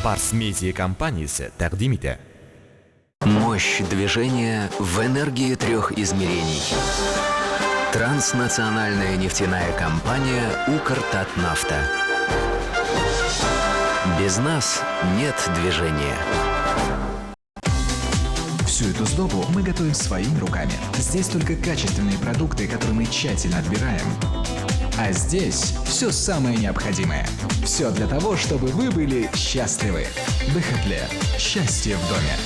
Барс Медиа компаниясы тәкъдим итә. Мощь движения в энергии трех измерений. Транснациональная нефтяная компания «Укртатнафта». Без нас нет движения. Всю эту сдобу мы готовим своими руками. Здесь только качественные продукты, которые мы тщательно отбираем. А здесь все самое необходимое. Все для того, чтобы вы были счастливы. Бехетле. Счастье в доме.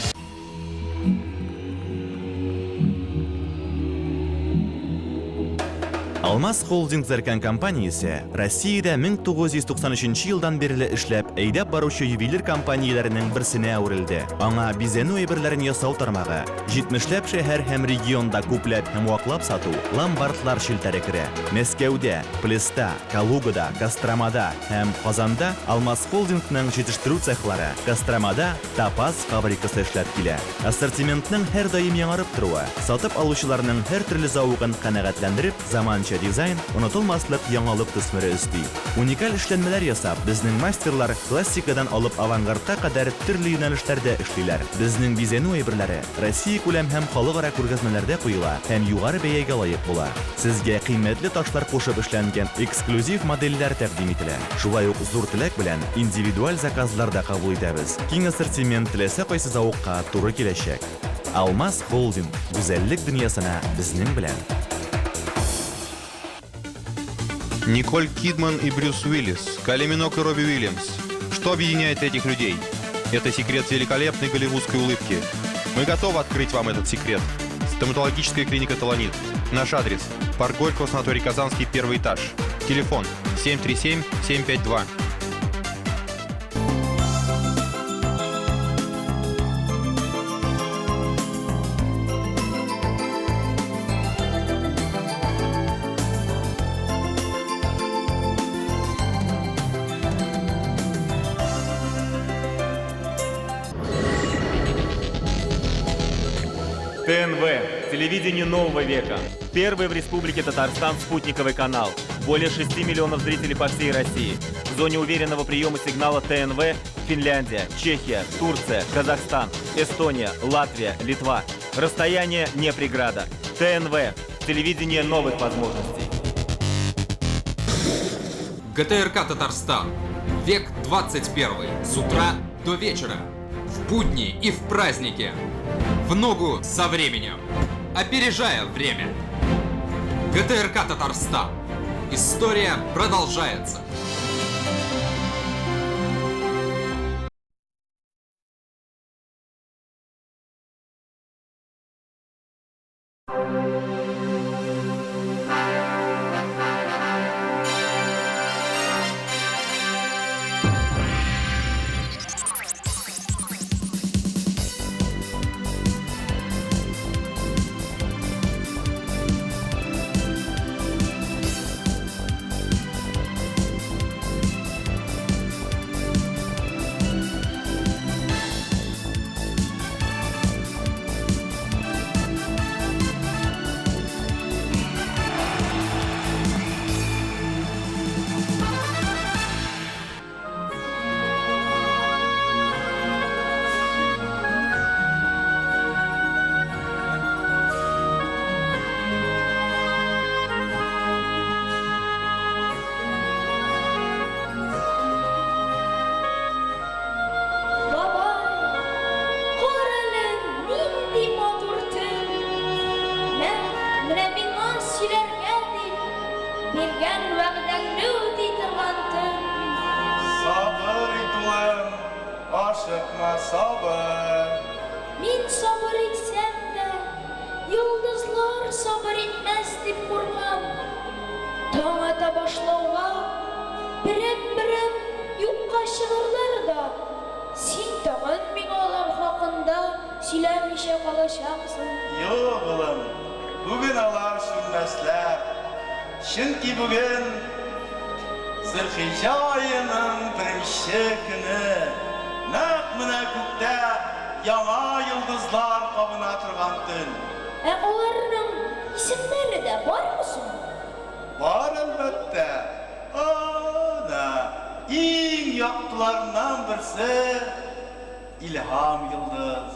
Алмаз Холдинг Зеркан компаниясы Россиядә 1993 елдан бирле эшләп, әйдәп баручы ювелир компанияләренең берсенә әверелде. Аңа бизәнү әйберләрен ясау тармагы, 70ләп шәһәр һәм регионда күпләп һәм ваклап сату, ломбардлар челтәре керә. Мәскәүдә, Плеста, Калугада, Костромада һәм Казанда Алмаз Холдингның җитештерү цехлары, Костромада Тапас фабрикасы эшләп килә. Ассортиментның һәр даим яңарып торуы, сатып алучыларның һәр төрле зауыгын канәгатьләндереп, заманча дизайн, онытылмаслык яңалык төсмере өсти. Уникаль эшләнмәләр ясап, безнең мастерлар классикадан алып авангардка кадәр төрле юнәлештәрдә эшлиләр. Безнең бизәнү әйберләре Россия күләм һәм халыкара күргәзмәләрдә куела һәм югары бәягә лаек була. Сезгә кыйммәтле ташлар кушып эшләнгән эксклюзив модельләр тәкъдим ителә. Шулай ук зур теләк белән индивидуаль заказлар да кабул итәбез. Киң ассортимент теләсә кайсы зауыкка туры киләчәк. Алмаз Холдинг гүзәллек дөньясына безнең белән. Николь Кидман и Брюс Уиллис, Кайли Минок и Робби Уильямс. Что объединяет этих людей? Это секрет великолепной голливудской улыбки. Мы готовы открыть вам этот секрет. Стоматологическая клиника «Таланит». Наш адрес – Парк Горького, санаторий Казанский, 1-й этаж. Телефон 737-752. ТНВ. Телевидение нового века. Первый в Республике Татарстан спутниковый канал. Более 6 миллионов зрителей по всей России. В зоне уверенного приема сигнала ТНВ Финляндия, Чехия, Турция, Казахстан, Эстония, Латвия, Литва. Расстояние не преграда. ТНВ. Телевидение новых возможностей. ГТРК Татарстан. Век 21. С утра до вечера. В будни и в праздники. В ногу со временем. Опережая время. ГТРК Татарстан. История продолжается. Min sabır etsem de yıldızlar sabır etmez dip korkam. Taң ата башлауга берем юкка чыгырлар да. Син тагын миңа алар хакында сөйләмичә калачаксың. Юк, улым. Бүген алар сүнмәсләр. Чөнки бүген Зөлхиҗҗә аеның 1нче көне. Нәкъ менә күктә яңа йолдызлар кабына торган төн. Аларның исемнәре дә бармы соң? Бар әлбәттә. Ана, иң yaktılarından birisi İlham Yıldız.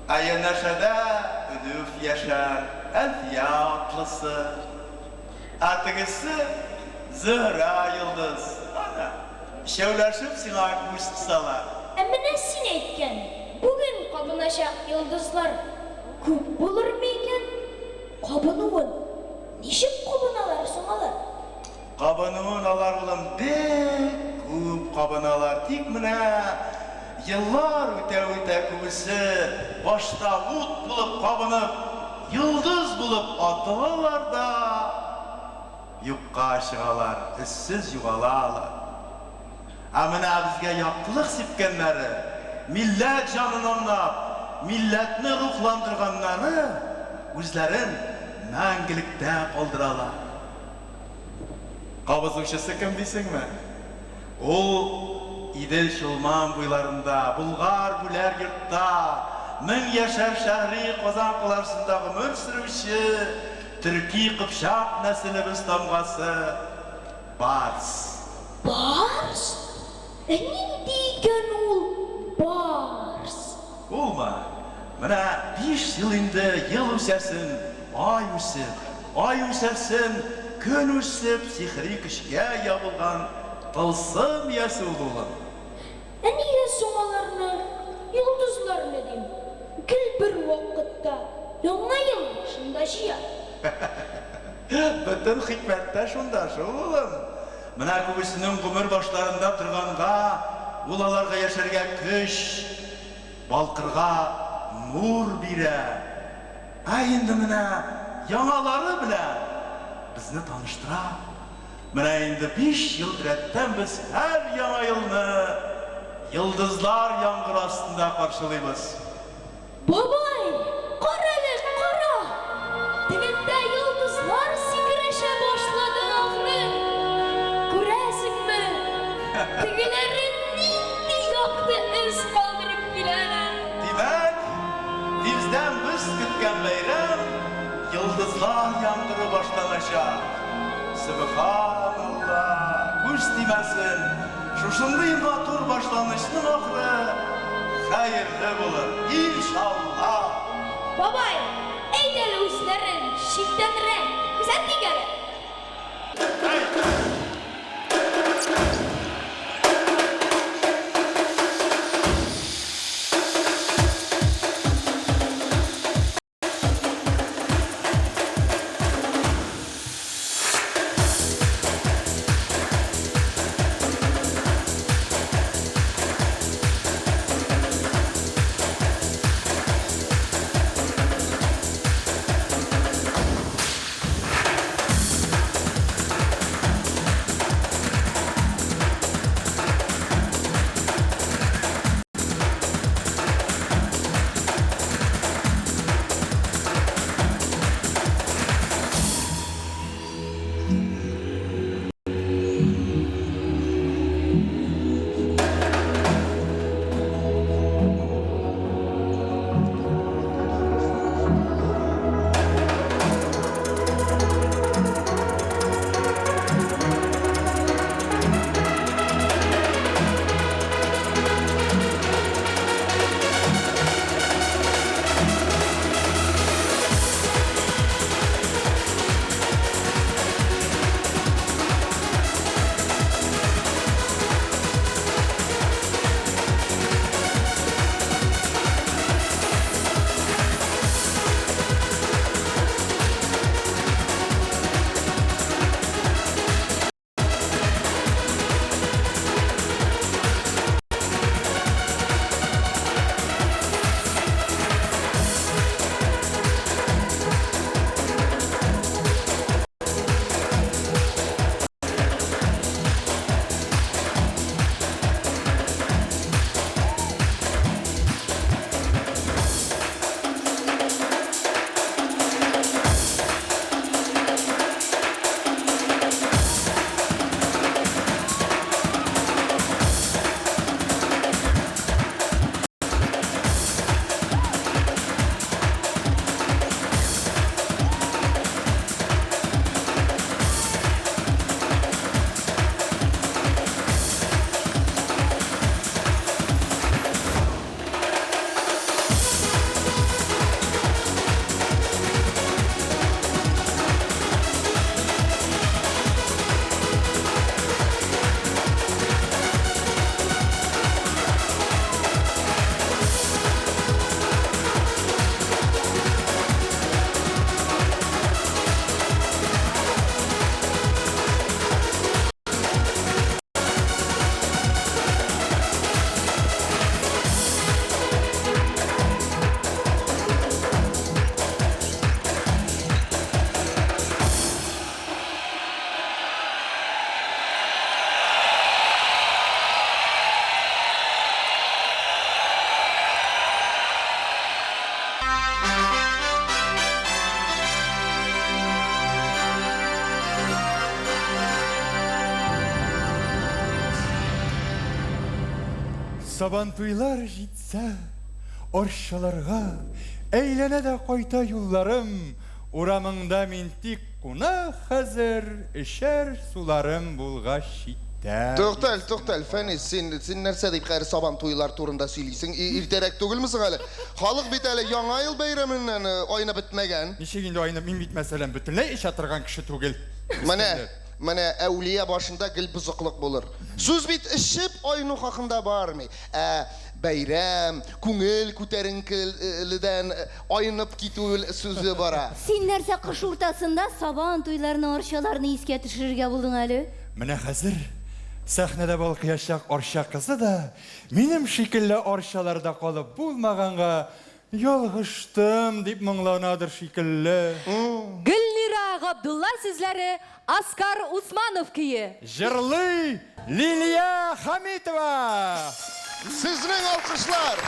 Ayanaşada Ülüf Yaşar Elfiya atlısı. Atıgısı Zıhra Yıldız. Ana, şevlaşıp sana kuş kısalar. Emine sin etken, bugün kabınaşak yıldızlar köp bulur mu eken? Kabınıvın, nişip kabınalar soğalar? Kabınıvın alar oğlum, bek köp kabınalar. Tik mine, yıllar öte kubisi başta ut bulup kabınıp, yıldız bulup atılalar da yukka çıgalar, üssüz yuvalarlar. Amına bizge yaptılık sipkenleri, millet canını anlap, milletini ruhlandırganları özlerin мәңгілікте қалдыралар. Qabızuşысы kim дейсің mi? Ол İdil Şulman boylarında, Bulgar Güler yurtta, Ming Yaşar şəhri Qozan qılarsınдағы ömür sürüşü, Türki Qıpşaq nəsilimiz damğası, Bars. Bars? Nindiyken ol Bars? Olma, mına 5 yıl indi yıl üsəsin, ay üsəsin, gün üsіп, sihri kішке yabılған tılsım yəsi olulun. Niye soğalarını, yıldızlarını diyeyim? Gül bir vakitte, yana yıl başında jия. Bütün hikmette şunda şu oğlum. Mına kubisinin gümür başlarında тұрғанға, ulalarga yaşarga küş, balkırga nur bire. Indi mına yanaları bile bizni tanıştıra. Mına indi 5 yıl retten biz her yana yılını yıldızlar yangır astında karşılayız. Babay, qarali, qara! Diginde yıldızlar sikireşe başladı ahri. Göresin mi? Digilerin nindi yaktı iz kaldırıp bilene. Demek, bizden biz kütken bayram, yıldızlar yangırı başlanacak. Subhanallah, kuş demesin, şuşunday matur başlanışının ahırı hayırlı bulur, inşallah. Babay, eydel üzlerin şiddetrek, güzel digere. Сабантуйлар житсә, оршыларға әйләнә дә кайта юлларым. Урамыңда мин тик куна хәзер, эшәр суларым булгач читтә. Тоқтал, Фәнис, сен нәрсә дип хәзер сабантуйлар турында сөйлисең? Иртәрәк түгелмесең әле? Халык бит әле яңа ел бәйрәменнән айнып бетмәгән. Ничек инде айнып, мин бит мәсәлән бөтенләй эш атырган кеше түгел. Менә әүлия башында гел бузыклык булыр. Сүз бит ишеп айну хакында бармый. Бәйрәм, күңел күтәренкеледән айнып китү сүзе бара. Син нәрсә кыш уртасында сабан туйларының арчаларны искә төшерергә булдың әле? Менә хәзер сәхнәдә балкыячак арча кызы да минем шикелле арчаларда калып булмаганга ялгыштым дип моңланадыр шикелле. Гөлнира Габдулла сүзләре, Оскар Усманов көе. Җырлый Лилия Хамитова. Сезнең алкышлар.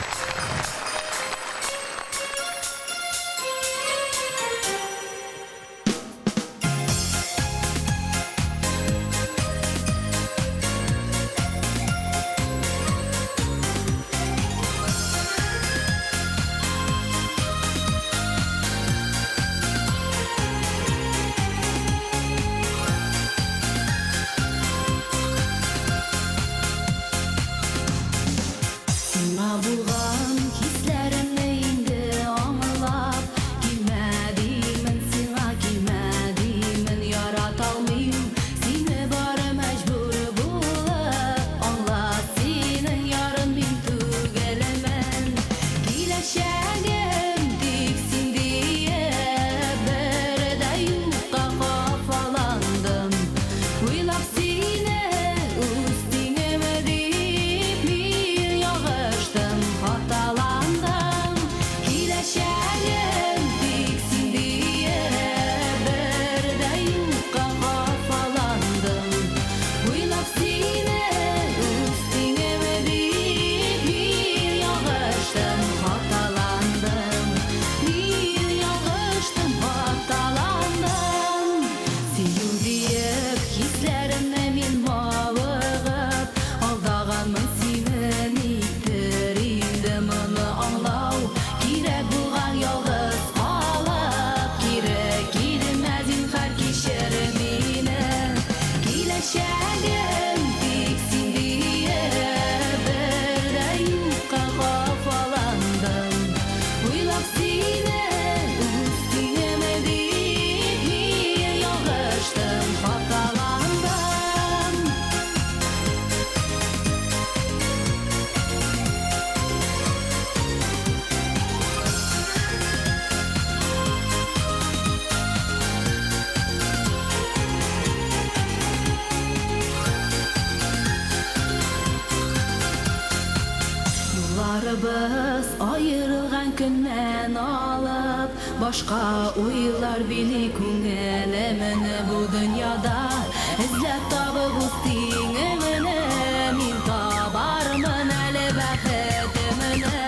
Булган хисләремне инде аңлап, килмәдимен сиңа, килмәдимен ярата алмыйм, сине бары мәҗбүр булып, аңла синең ярың мин түгелмен, киләчәгем тик син диеп, бердә юкка кафаландым, уйлап сине үз тиңеме дип мин ягыштым, хаталандым, киләчәгем тик син диеп, бердә юкка кафаландым, уйлап сине үз тиңеме дип мин ягыштым, хаталандым, мин ягыштым, хаталандым, сөю диеп хисләремне мин мавыгып, алдаганмын сине, никтер инде моны аңлау, кирәк булган ялгыз калып, кирәк килмә зинһар кичер мине, киләчәгем тик син диеп, бердә юкка кафаландым, уйлап сине үз тиңеме дип мин ягыштым, хаталандым. Юлларыбыз айырылган көннән алып, башка уйлар били күңелемне бу дөньяда, эзләп табып үз тиңемене, мин табармын әле бәхетемне,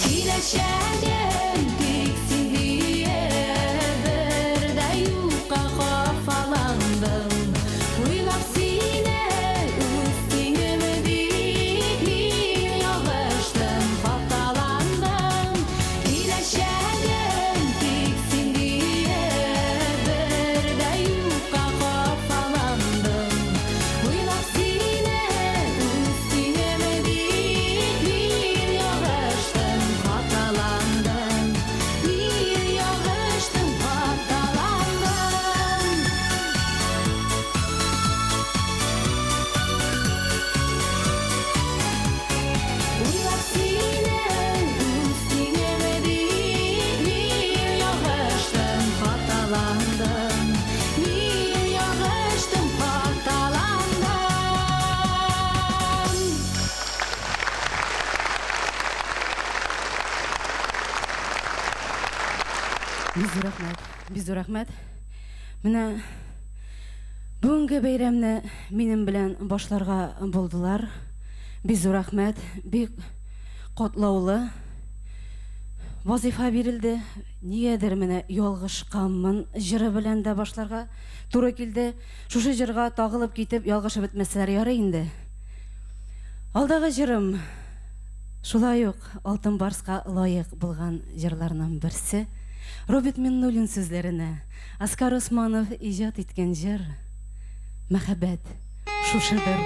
киләчәгем тик син диеп, бердә юкка кафаландым, уйлап сине үз тиңеме дип мин ягыштым, хаталандым, киләчәгем тик син диеп, бердә юкка кафаландым, уйлап сине үз тиңеме дип мин ягыштым, хаталандым, мин ягыштым, хаталандым. Уйлап сине үз тиңеме дип мин ягыштым, хаталандым, мин ягыштым, хаталандым. Бизур рәхмәт. Менә бүгенге бәйрәмне минем белән башларга булдылар. Бизур рәхмәт. Бик катлаулы вазифа бирелде. Нигәдер менә ялгышканмын, җыры белән дә башларга туры килде. Шушы җырга тагылып китеп ялгышып бетмәсләр ярый инде. Алдагы җырым шулай ук Алтын Барска лайык булган җырларның берсе. Роберт Миннуллин сүзләренә Оскар Усманов иҗат иткән җыр Мәхәббәт шушыдыр.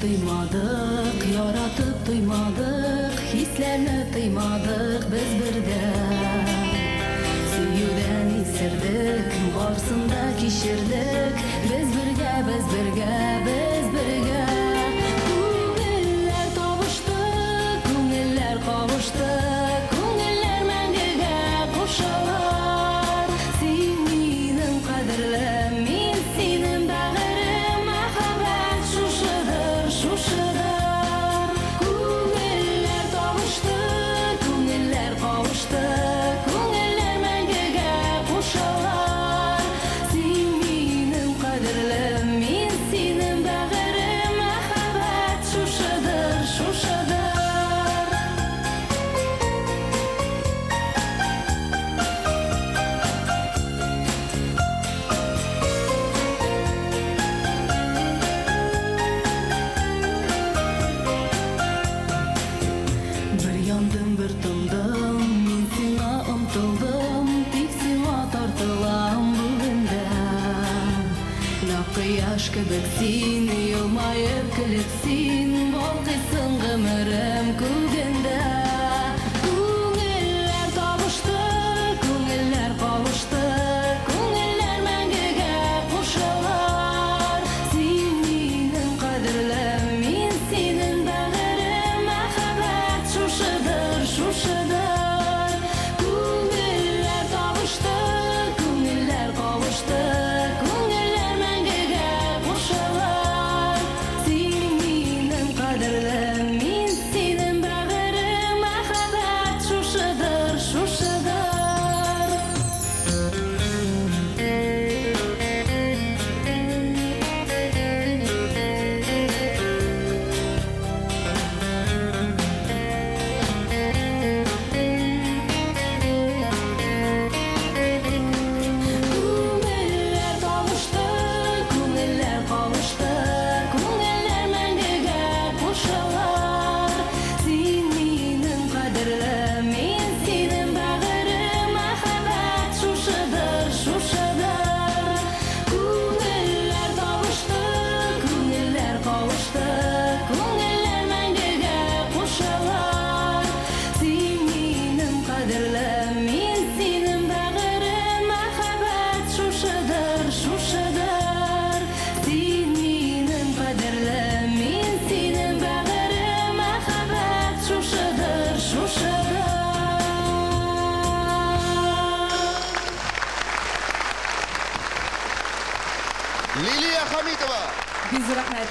Тыймадык, яратып тыймадык, хисләрне тыймадык без бердә. Сөюдән исердек, барсын да кичердек, без бергә, без бергә, без бергә. Күңелләр табышты, күңелләр кавышты, күңелләр мәңгегә кушылар. Син минем кадерлем, мин синең бәгырем, мәхәббәт шушыдыр, шушыдыр. Күңелләр табышты, күңелләр кавышты, күңелләр мәңгегә кушылар. Син минем кадерлем, мин синең бәгырем, мәхәббәт шушыдыр, шушыдыр. Bir yandım, bir tındым, min sina ымтылдым, тик сиңа тартылам бүгендә. Кояш кебек син, елмаеп көлеп син, балкыйсың гомерем күгендә. Күңелләр табышты, күңелләр кавышты, күңелләр мәңгегә кушылар. Син минем кадерлем, мин синең бәгырем, мәхәббәт шушыдыр, шушыдыр. Күңелләр табышты, күңелләр кавышты, күңелләр мәңгегә кушылар. Син минем кадерлем, мин синең бәгырем, мәхәббәт шушыдыр, шушыдыр. Күңелләр табышты, күңелләр кавышты, күңелләр мәңгегә кушылар. Син минем кадерлем, мин синең бәгырем, мәхәббәт шушыдыр, шушыдыр. Күңелләр табышты, күңелләр кавышты, күңелләр мәңгегә кушылар. Син минем кадерлем, мин синең бәгырем, мәхәббәт шушыдыр, шушыдыр. Син минем кадерлем, мин синең бәгырем, мәхәббәт шушыдыр, шушыдыр. Лилия Хамитова. Бик зур рәхмәт.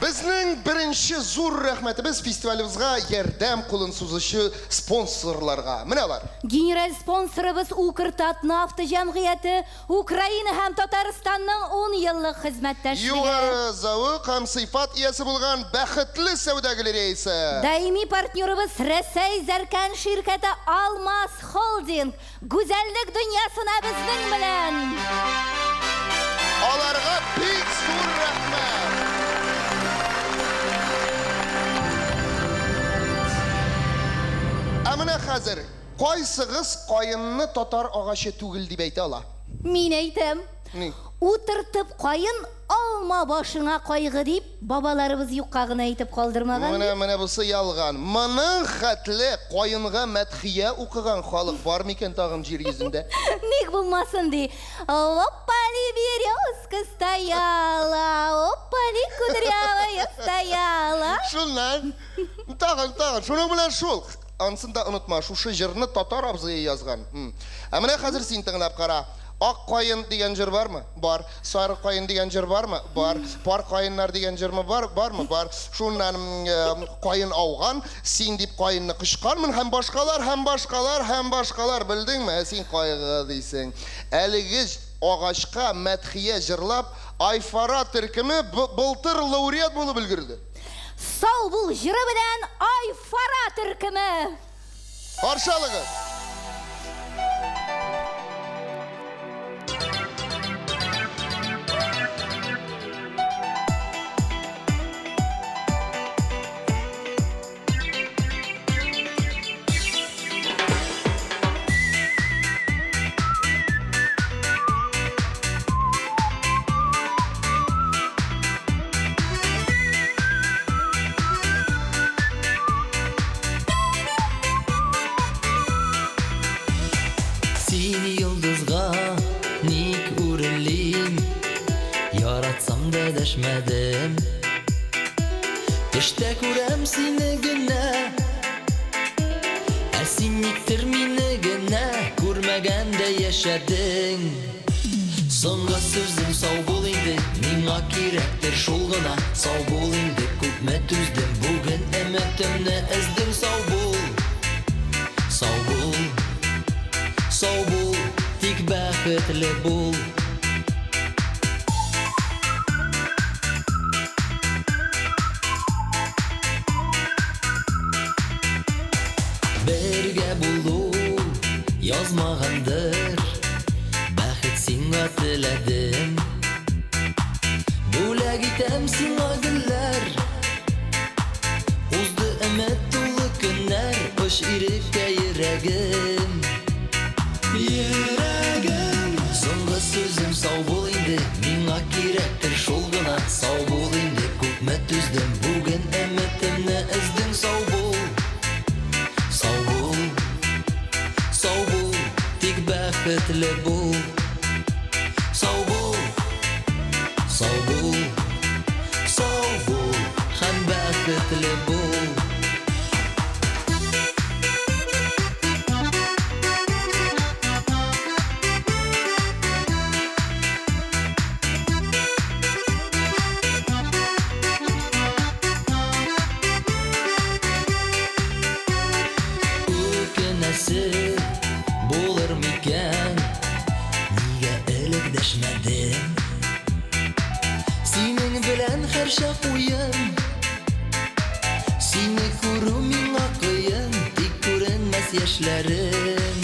Безнең беренче зур рәхмәтебез фестивалебызга ярдәм кулын сузучы спонсорларга. Менә алар. Генераль спонсорыбыз Укртатнафта җәмгыяте, Украина һәм Татарстанның 10 еллык хезмәттәшлеге. Югары зәвык һәм сыйфат иясе булган бәхетле сәүдә галереясы. Даими партнерыбыз Рәсәй Зәркән ширкәте Алмаз Холдинг. Гүзәллек дөньясына безнең белән. Аларга бик зур рәхмәт. Менә хәзер кайсыгыз каенны татар агачы түгел дип әйтә ала? Мин әйтәм. Ни? Утыртып кайын алма башыңа кайгы дип бабаларыбыз юкка гына әйтеп калдырмаган. Менә бусы ялган. Моның хәтле каенга мәдхия укыган халык бар микән тагын җир йөзендә? Ник булмасын ди. Опали березка стояла, опали кудрявая стояла. Шуннан. Тагын. Шуның белән шул. Ансын да онытма, шушы җырны татар абзые язган. Менә хәзер син тыңлап кара. Ак кайын дигән җыр бармы? Бар. Сары кайын дигән җыр бармы? Бар. Пар кайыннар дигән җырмы бармы? Бар. Шуннан кайын ауган, син дип кайынны кышканмын һәм башкалар, белдеңме? Син кайгы дисең. Әлеге агачка мәдхия җырлап, Айфара төркеме былтыр лауреат булып өлгерде. Сау бул җыры белән Айфара төркеме. Каршылыгыз. Дәшмәдем Төштә күрәм сине генә Син никтер мине генә Күрмәгәндә яшәдең Соңгы сүзем сау бул инде Миңа кирәктер шул гына Сау бул инде күпме түздем Бүген өметемне эздем Сау бул Тик бәхетле бул Язмағандыр Бәхет сиңа теләдем Бүләк итәм сиңа гөлләр Узды өмет тулы көннәр Кош иреккә йөрәгем Соңгы сүзем сау бул инде Миңа кирәктер шул гына Сау бул инде күпме түздем Бүген өметемне эздем Сау бул Тик бәхетле бул Сау бул Һәм бәхетле бул Үкенәсе булыр микән Нигә элек дәшмәдем Синең белән һәр чак уен Сине күрү миңа кыен Тик күренмәс яшьләрем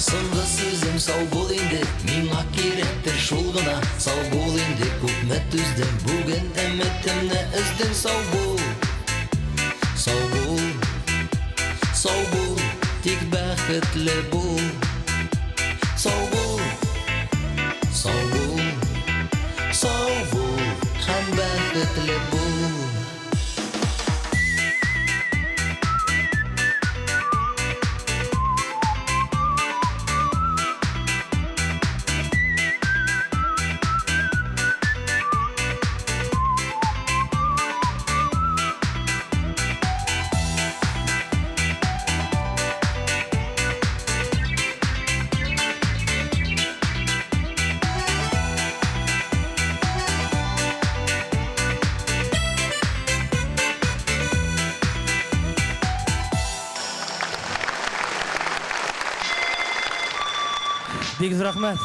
Соңгы сүзем сау бул инде Миңа кирәктер шул гына Сау бул инде күпме түздем Бүген өметемне эздем Сау бул Тик бәхетле бул Сау бул Һәм бәхетле бул Бик зур рәхмәт.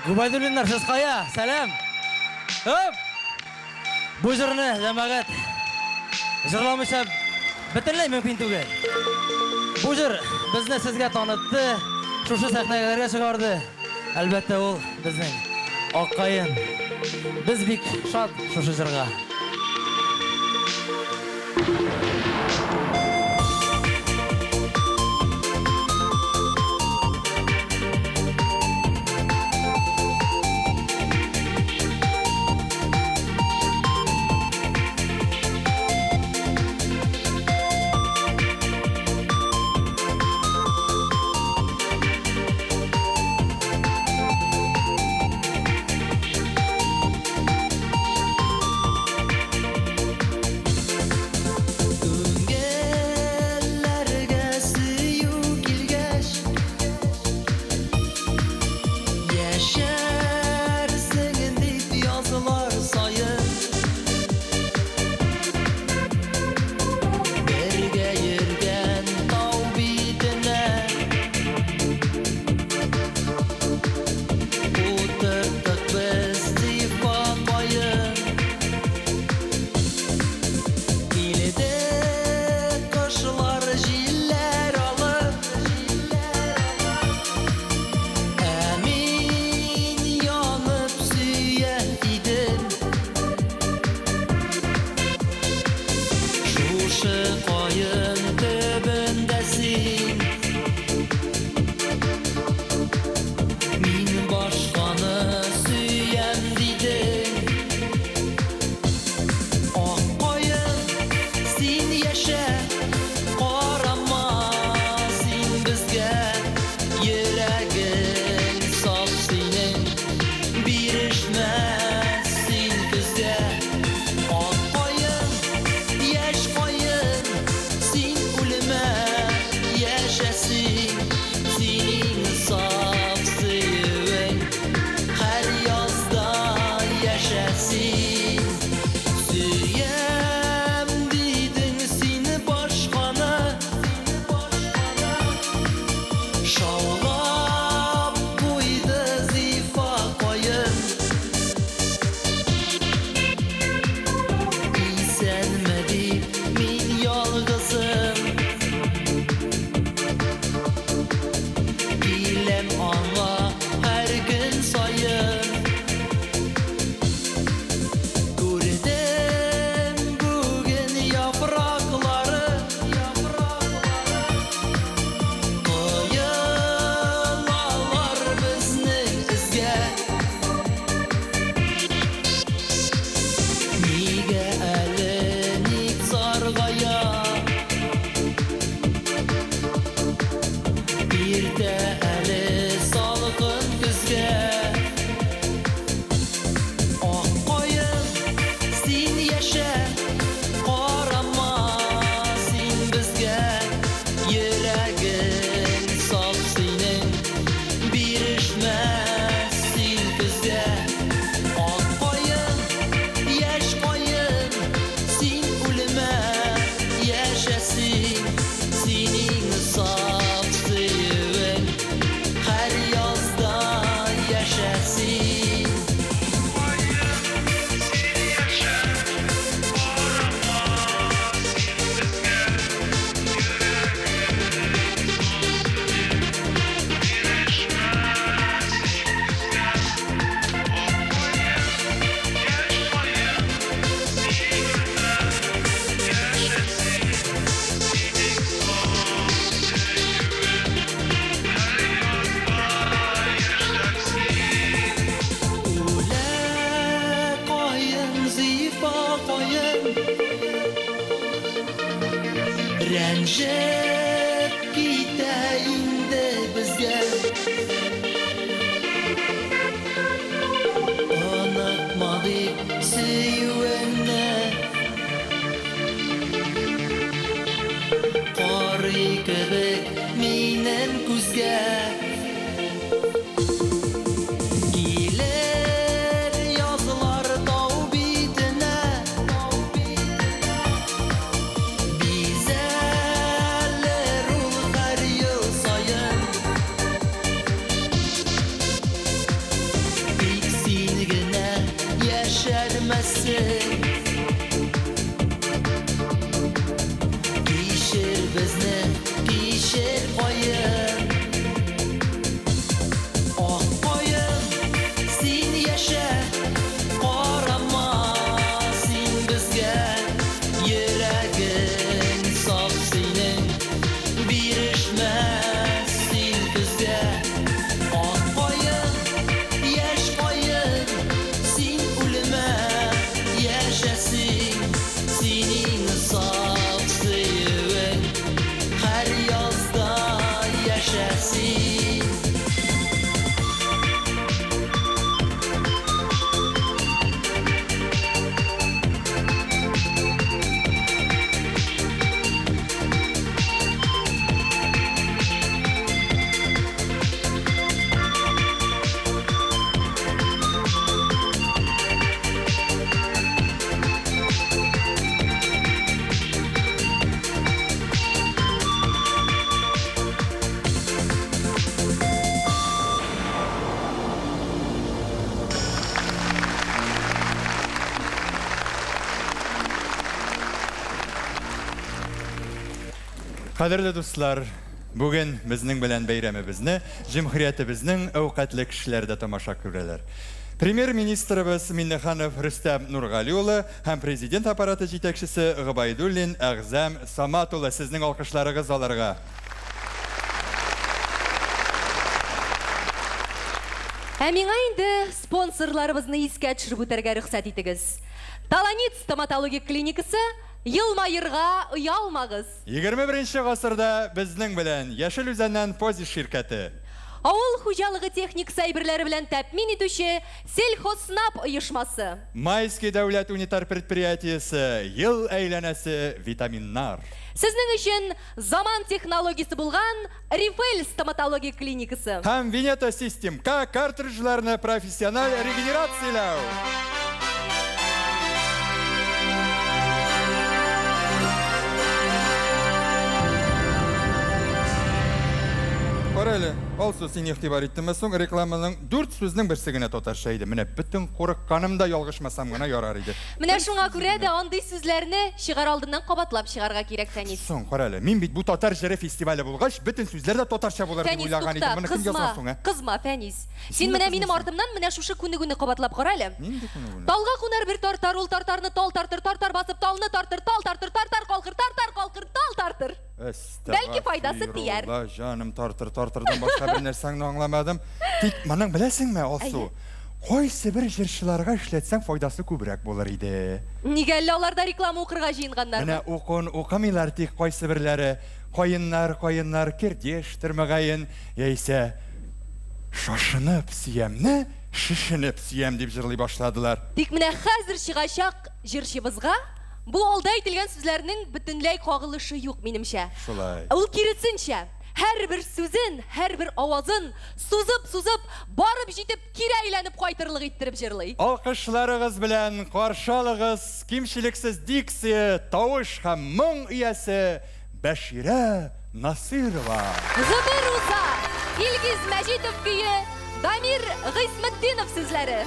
Губайдуллиннар, сез кая? Сәлам. Хоп! Бу җырны җәмәгать җырламыйча бөтенләй мөмкин түгел. Бу җыр безне сезгә танытты, шушы сәхнәгә чыгарды. Әлбәттә ул безнең Аккаен. Без бик шат шушы җырга. Рәнҗеп китә инде безгә. Онытмадык сөюеңне, карый кебек минем күзгә. яшәсен. Кишер безне, кишер кайын. Ак кайын, син яшә, карама син безгә. Йөрәгең саф синең, бирешмәс син безгә. Ак кайын, яшь кайын, син үлемә яшәсин. Синең саф сөюең һәр язда яшәсин. Кадерле дуслар, бүген безнең белән бәйрәмебезне җәмгыятебезнең әүкатлы кешеләре дә тамаша күрәләр. Премьер-министрыбыз Миннеханов Рөстәм Нургали улы һәм президент аппараты җитәкчесе Гыбайдуллин Әгъзам Самат улы, сезнең алкышларыгыз аларга. Ә миңа инде спонсорларыбызны искә төшереп үтәргә рөхсәт итегез. Таланит стоматологик клиникасы, елмаерга уялмагыз. 21 гасырда безнең белән Яшел Үзәннән Пози ширкәте. Авыл хуҗалыгы техникасы әйберләре белән тәэмин итүче Сельхознап оешмасы. Майский дәүләт унитар предприятиесе, ел әйләнәсе витаминнар. Сезнең өчен заман технологиясе булган Рифель стоматологик клиникасы. Һәм Винета Систем К картриджларны профессиональ регенерацияләү. Карале, алсу син игътибар иттеме соң рекламаның 4 сүзнең берсе генә татарча иде. Менә бөтен курыкканым да ялгышмасам гына ярар иде. Менә шуңа күрә дә андый сүзләрне чыгар алдыннан кабатлап чыгарга кирәк, Фәнис. Соң карале, мин бит бу татар җыры фестивале булгач, бөтен сүзләр дә татарча булыр дип уйлаган идем. Моны кем язган соң? Кызма, Фәнис. Син менә минем артымнан менә шушы күнегүне кабатлап карале. Талга кунар бер тартар, ул тартарны тал тартыр, тартар басып талны тартыр, тал тартыр, тартар калкыр, тартар калкыр, тал тартыр. Бәлки файдасы тияр. Җаным тартырдан башка бер нәрсәңне аңламадым. Тик моның беләсеңме, Алсу? Кайсы бер җырчыларга эшләтсәң файдасы күбрәк булыр иде. Нигә әллә аларда реклама укырга җыенганнар? Менә укымыйлар тик кайсы берләре. Кайыннар, кердеш, тирмәгаен, яисә шашынып сөямне, шишенеп сөям дип җырлый башладылар. Тик менә хәзер чыгачак җырчыбызга бу алда әйтелгән сүзләрнең бөтенләй кагылышы юк минемчә. Шулай. Ул киресенчә, һәрбер сүзен, һәрбер авазын сузып, барып җитеп, кире әйләнеп кайтырлык иттереп җырлый. Алкышларыгыз белән каршы алыгыз кимчелексез дикция, тавыш һәм моң иясе Бәширә Насирова. Гомер уза, Илгиз Мәҗитов көе, Дамир Гыйсметдинов сүзләре.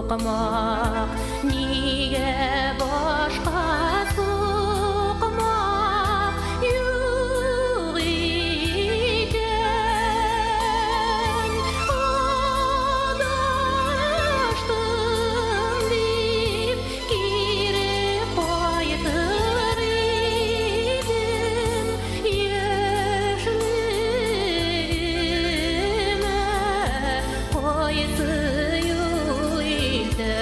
soğuqmaq, niyə başqa soğuqmaq yox ikən. Adaşdım deyib geri qayıdır idim yaşlımə qayıtı yox idi.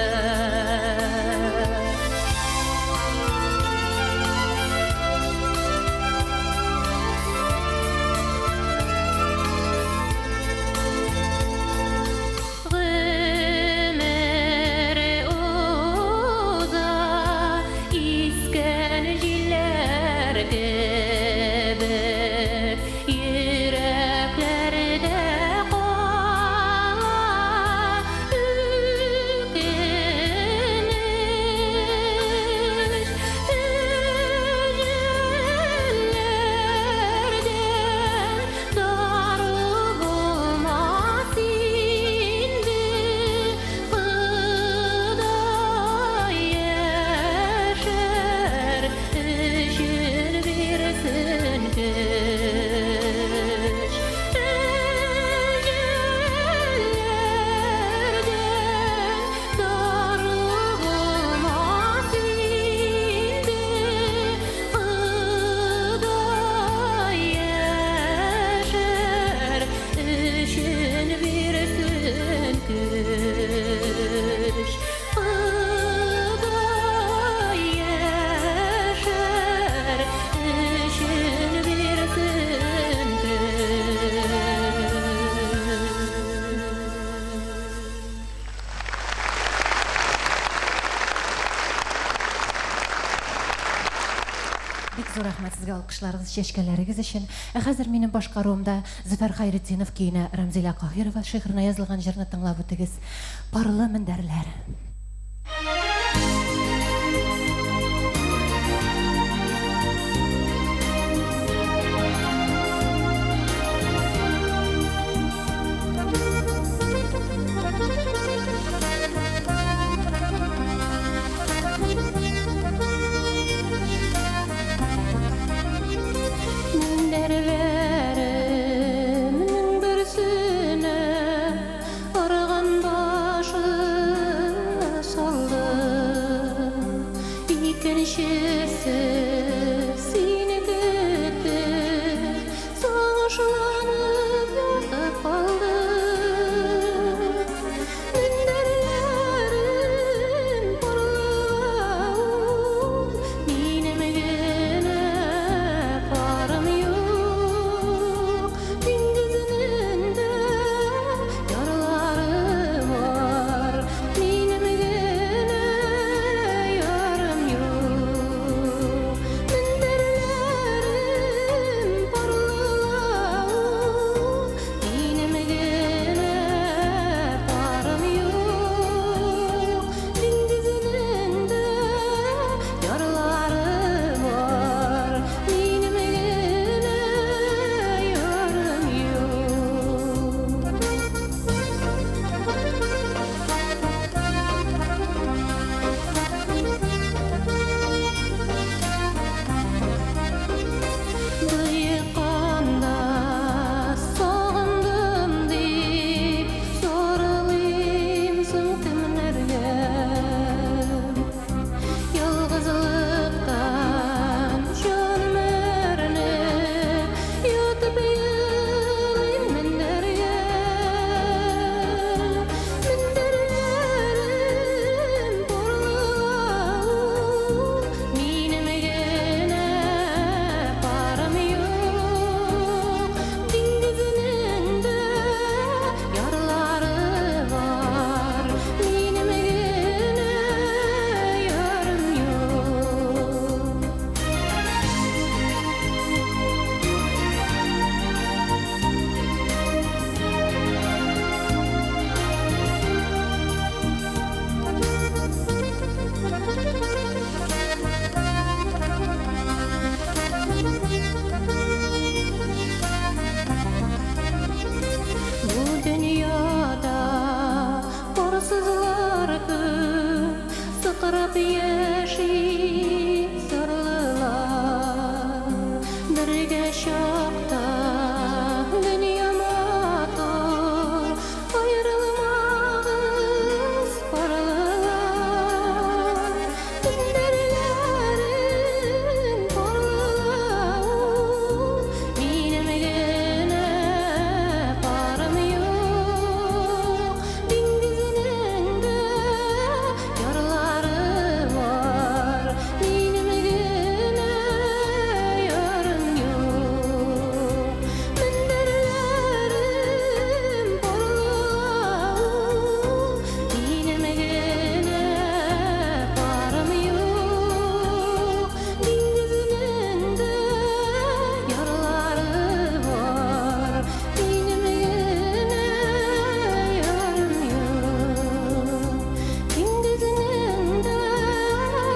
Гомер уза искән җилләр кебек, йөрәкләрдә кала үкенеч. Әҗәлләрдән дару булмас инде, Ходай яшәр өчен бирсен көч. Әҗәлләрдән дару булмас инде, Ходай яшәр өчен бирсен көч. Ходай яшәр өчен бирсен Бик зур рәхмәт сезгә алкышларыгыз, чәчкәләрегез өчен. Ә хәзер минем башкаруымда Зөфәр Хәйретдинов көенә Рәмзилә Каһирова шигыренә язылган җырны тыңлап үтегез. Парлы мендәрләр. Minderlərimnin birsine arğan başım Язып яши сырлылар Бірге шақта дүния матур Айрылмағыз парлылар Түндерлерің парлылар Менің генә парым юк Диңгезінің дә ярлары бар Менің генә ярым юк Мендерлерім парлылар Менің генә парым юк Диңгезінің дә ярлары бар Менің генә ярым юк Диңгезінің дә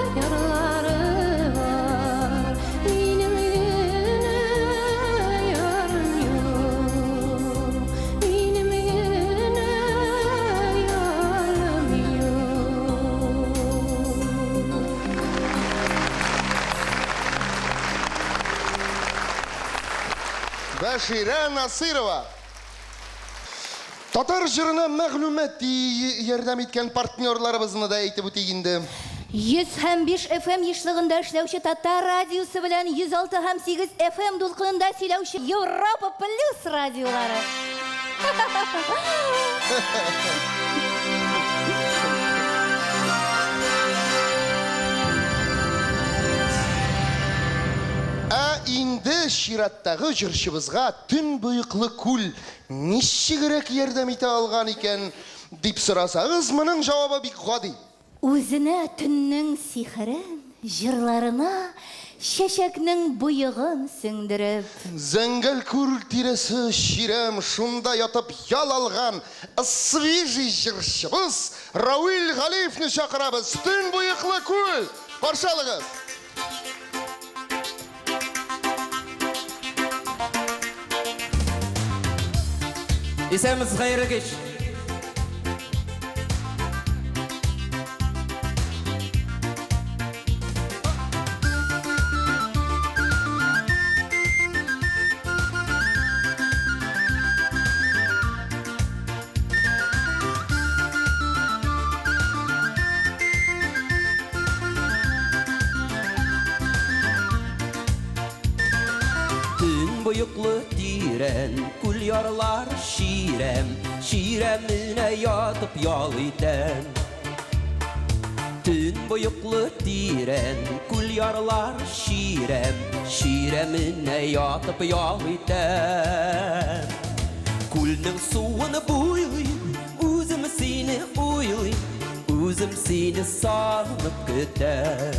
ярлары бар Менің генә ярым юк Менің генә Бәшира Насырова. Татар жырына мәгълүмат ярдәм иткән партнерларыбызны да әйтеп үтик инде. 105 FM ешлыгында эшләүче Татар радиосы белән 106.8 FM дулкынында сөйләүче Европа Плюс радиолары. Инде чираттагы җырчыбызга төн буйыклы күл ничегрәк ярдәм итә алган икән дип сорасагыз, моның җавабы бик гади. Үзенә төннең сихрен, җырларына чәчәкнең буйыгын сеңдереп. Зәңгәл күл тирәсе чирәм шунда ятып ял алган свежий җырчыбыз Рауил Галиевны чакырабыз. Төн буйыклы күл. Каршы алыгыз. Исәміз қайырлы кеш. Tün boyuklu tiren, kul yarlar şirem, şiremine yatıp yal iten. Tün boyuklu tiren, kul yarlar şirem, şiremine yatıp yal iten. Kulның suunu boylayım, özüm seni oylayım, özüm seni sağınıp gütem.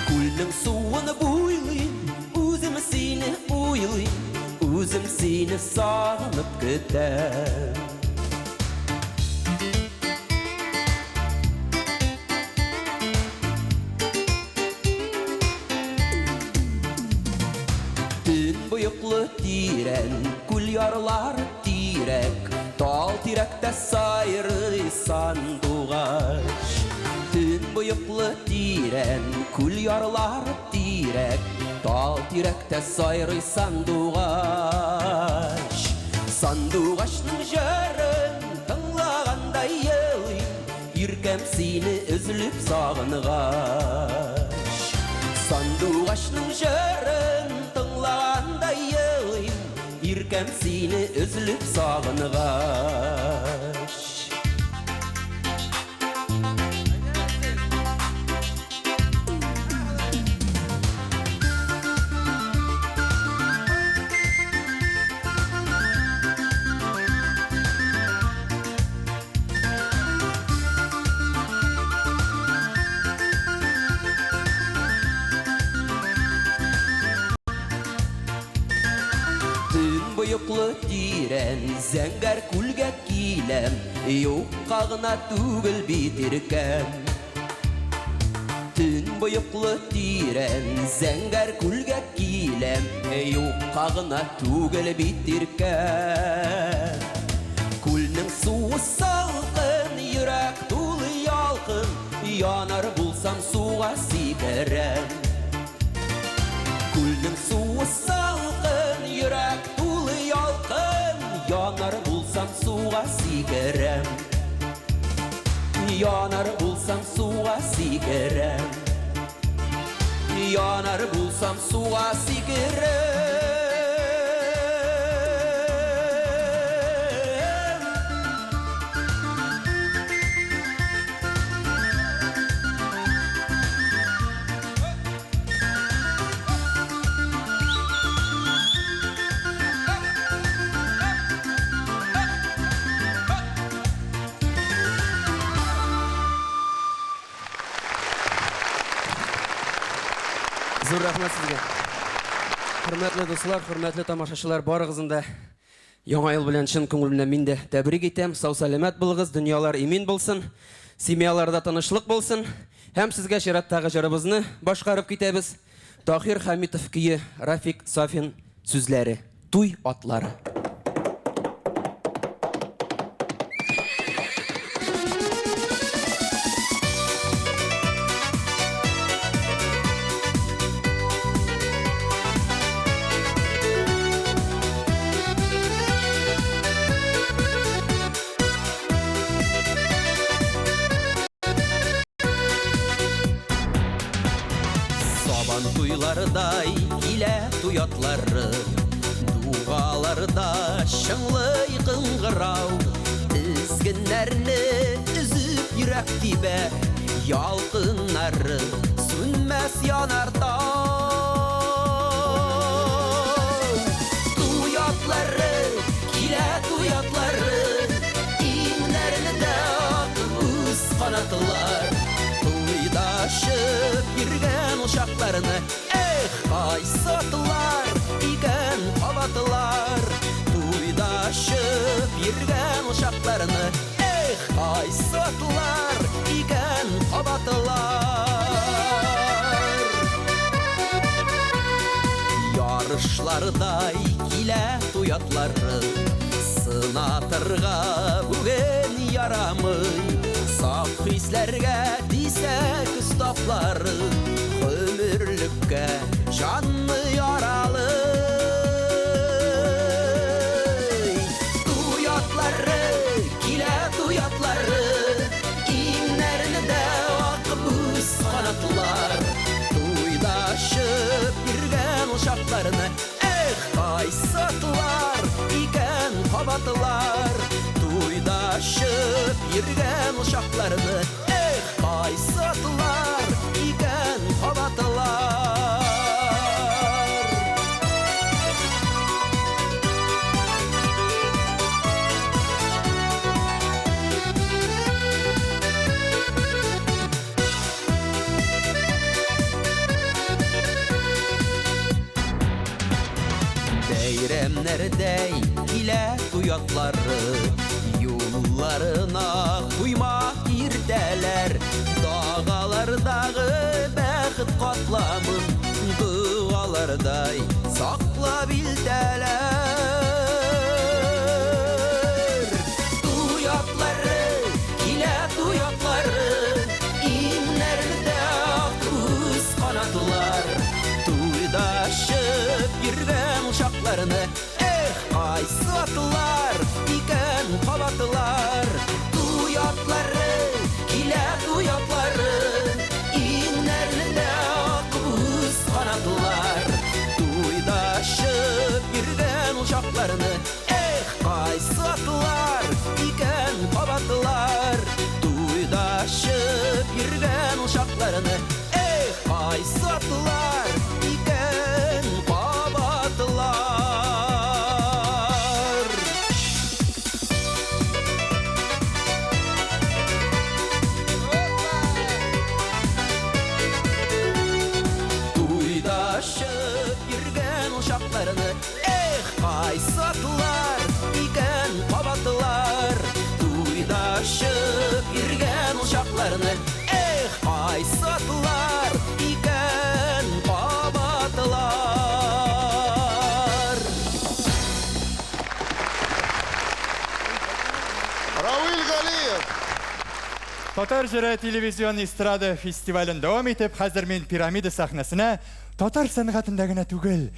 Kulның suunu boylayım, özüm seni oylayım, özüm seni sağınıp gütem. Tün boyuklu tiren, kul yarlar tirek, tal tirekte sayrı sanduğaç. Tün boyuklu tiren, kul yarlar tirek, tal tirekte sayrı sanduğaç. Sanduğaçның jörün tınlağanda yığıyım, irkem seni üzülüp sağınğaç. Sanduğaçның jörün tınlağanda yığıyım, irkem seni üzülüp sağınğaç. Boyuklu tiren, zəngər kulga kiləm, yox qağına tügül bitirkəm. Tün boyuklu tiren, zəngər kulga kiləm, yox qağına tügül bitirkəm. Kulның suı salqın, yürək dolu yalqın, Янар булсам суға сикерем. Күлнең суы салқын, йөрәк тулы ялкын. Янар булсам суға сикерем. Янар булсам суға сикерем. Янар булсам суға сикерем. Зур рахмат сезгә. Хөрмәтле дуслар, хөрмәтле тамашачылар, барыгызны да яңа ел белән чын күңелемнән мин дә тәбрик итәм. Сау-сәламәт булыгыз, дөньялар имин булсын, семьяларда тынычлык булсын. Һәм сезгә чираттагы җырыбызны башкарып китәбез. Тахир Хамитов кие, Рафик Сафин сүзләре. Туй атлары. Туйлардай килә туятлары, дугаларда шыңлый кыңгырау. Изгеннәрне үзеп йөрәк тибә, ялкыннары сүнмәс янарда. Туятлары килә туятлары, иңнәрендә үз канатлар. Туйдашып йөргән ушакларны, кайсытлар икән кабатлар. Туйдашып йөргән ушакларны, кайсытлар икән кабатлар. Ярышлардай килә туятлары, сынатырга бүген ярамый. Саф хисләргә дисәк стафлары, ömürlükке canlı yaralı. Tuyatları, kile tuyatları, inlerinde akbuz kanatlar. Tuydaşıp yürgen uşaklarını, kaysatlar, iken kabatlar. Tuydaşıp yürgen uşaklarını, kaysatlar, iken kabatlar. Beyremlerdey ile tuyatları, yollarına kuymak irdeler. Dağalardağı bəxit qatlamın, dualarday sakla bildeler. Tuyatları, kile tuyatları, inlerinde kuz kanatlar. Tuydaşıp yürgen uşaklarını, kaysatlar, iken kabatlar. Tuyatları, kile tuyatları, inlerinde kuz kanatlar. Tuydaşıp yürgen uşaklarını, kaysatlar, iken kabatlar. Tuydaşıp yürgen uşaklarını, kaysatlar, iken kabatlar. Tuydaşıp yürgen uşaklarını, kaysatlar, iken kabatlar. Tuydaşıp yürgen uşaklarını, kaysatlar, iken kabatlar. Равиль Галиев. Татар жыры телевизион эстрада фестивален дәвам итеп, хәзер мен пирамида сахнасына татар сәнгатендә генә түгел,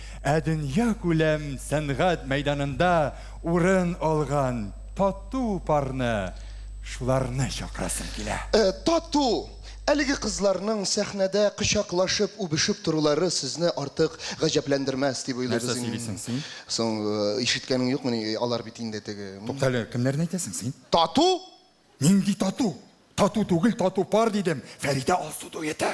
дөнья күләм сәнгать мәйданында урын алган тату парны шуларны чакрасым килә. Тату! Әлеге кызларның сәхнәдә кычаклашып, үбешеп торулары сезне артык гаҗәпләндермәс дип уйлыйбыз. Нәрсә сөйлисең син? Соң ишеткәнең юкмы, алар бит инде теге. Туктале, кемнәрне әйтәсең син? Тату? Нинди тату? Тату түгел, тату пар дидем. Фәридә Алсу дуэты.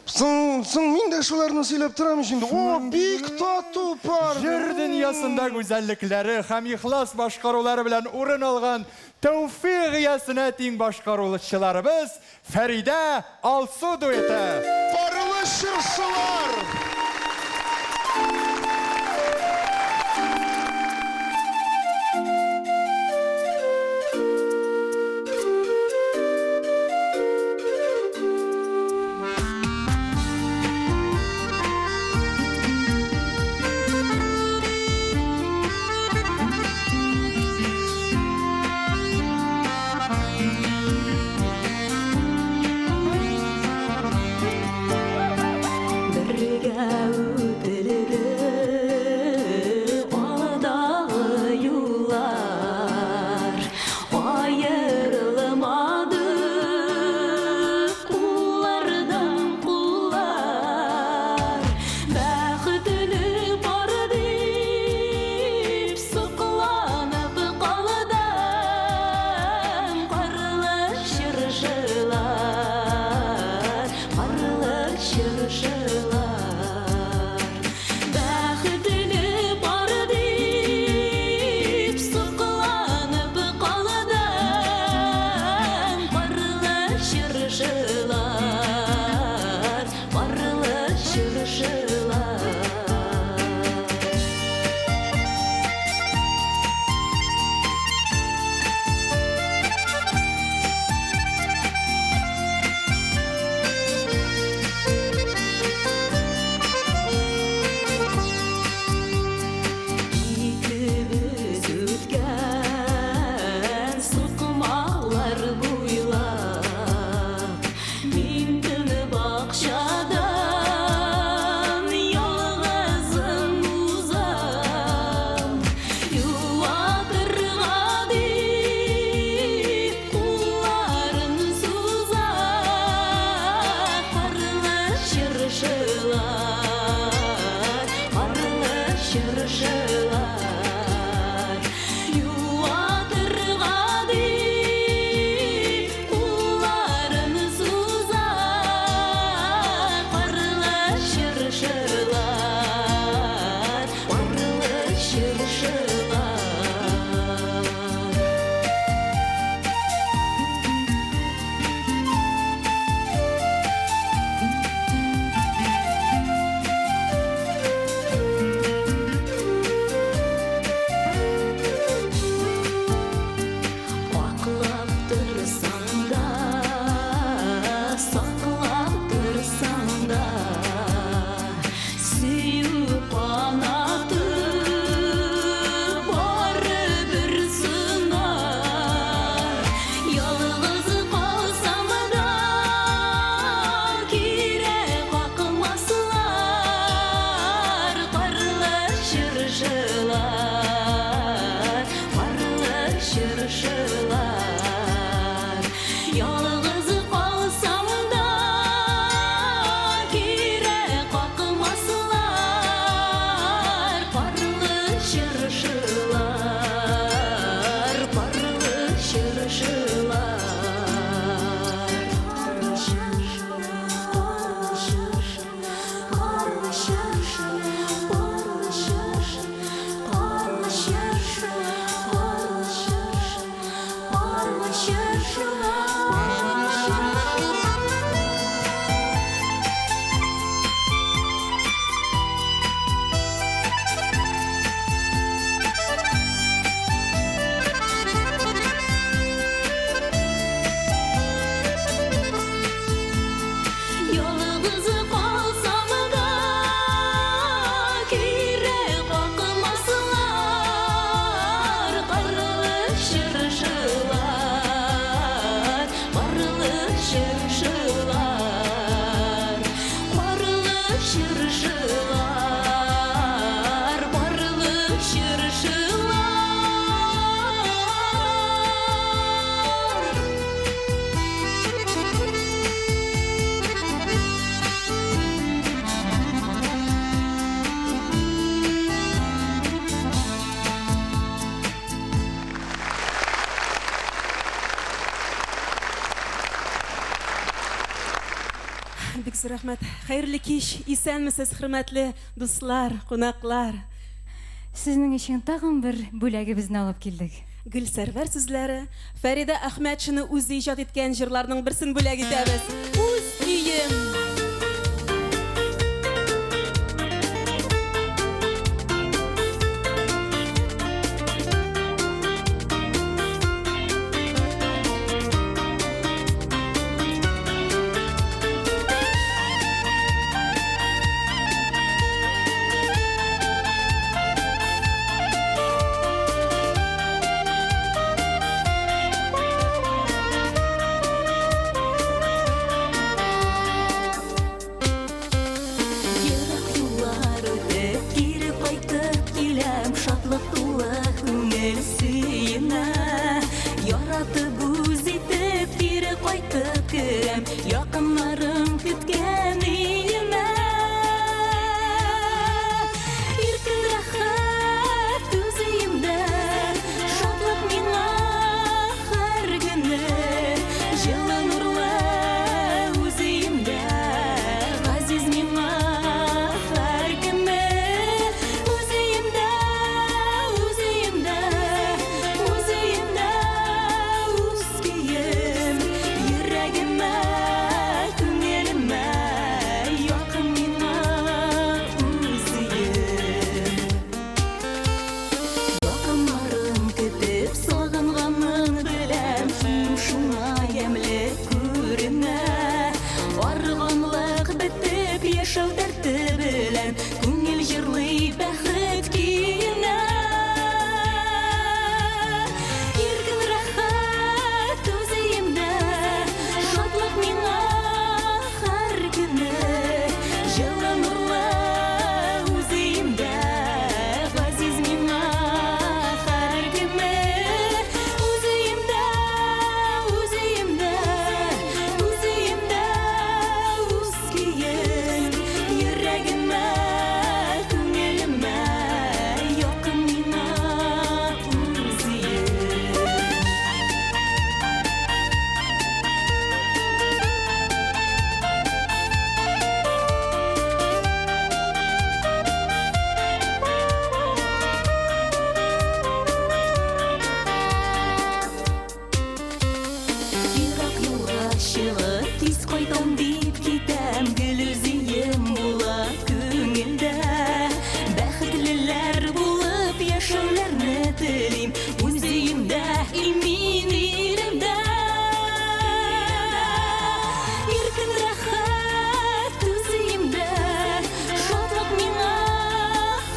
Соң мин дә шуларны сөйләп торам инде. О, бик тату пар. Җыр дөньясында гүзәллекләре һәм ихлас башкарулары белән урын алган Тәүфыйк ясына тиң башкаручыларыбыз Фәридә Алсу дуэты. Парлы чыршылар! бик зур рәхмәт. Хәерле кич, исәнмесез, хөрмәтле дуслар, кунаклар. Сезнең өчен тагын бер бүләгебезне алып килдек. Гөлсәрвәр сүзләре, Фәридә Әхмәтшина үзе иҗат иткән җырларның берсен бүләк итәбез. Үз өем. Yakınlarım kütken iyime İrkin rahat üzeyimde Şadlık mina her günü Жылы нурлы üzeyimde Газиз mina her günü Üzeyimde, üzeyimde, üzeyimde Üskiyim yüreğime Yaşау дәрте белән күңел җырлый бәхет көенә Иркен рәхәт үземдә шатлык миңа һәр көне Җылы нурлы үземдә газиз миңа һәр көне Үземдә, үземдә, үземдә үз көем Yüreğime, күңелемә якын миңа үзем Ерак юлга чыгып тиз кайтам дип китәм гел үзем була күңелдә Бәхетлеләр булып яшәүләрне телим Үземдә, имин иремдә Иркен рәхәт үземдә Шатлык миңа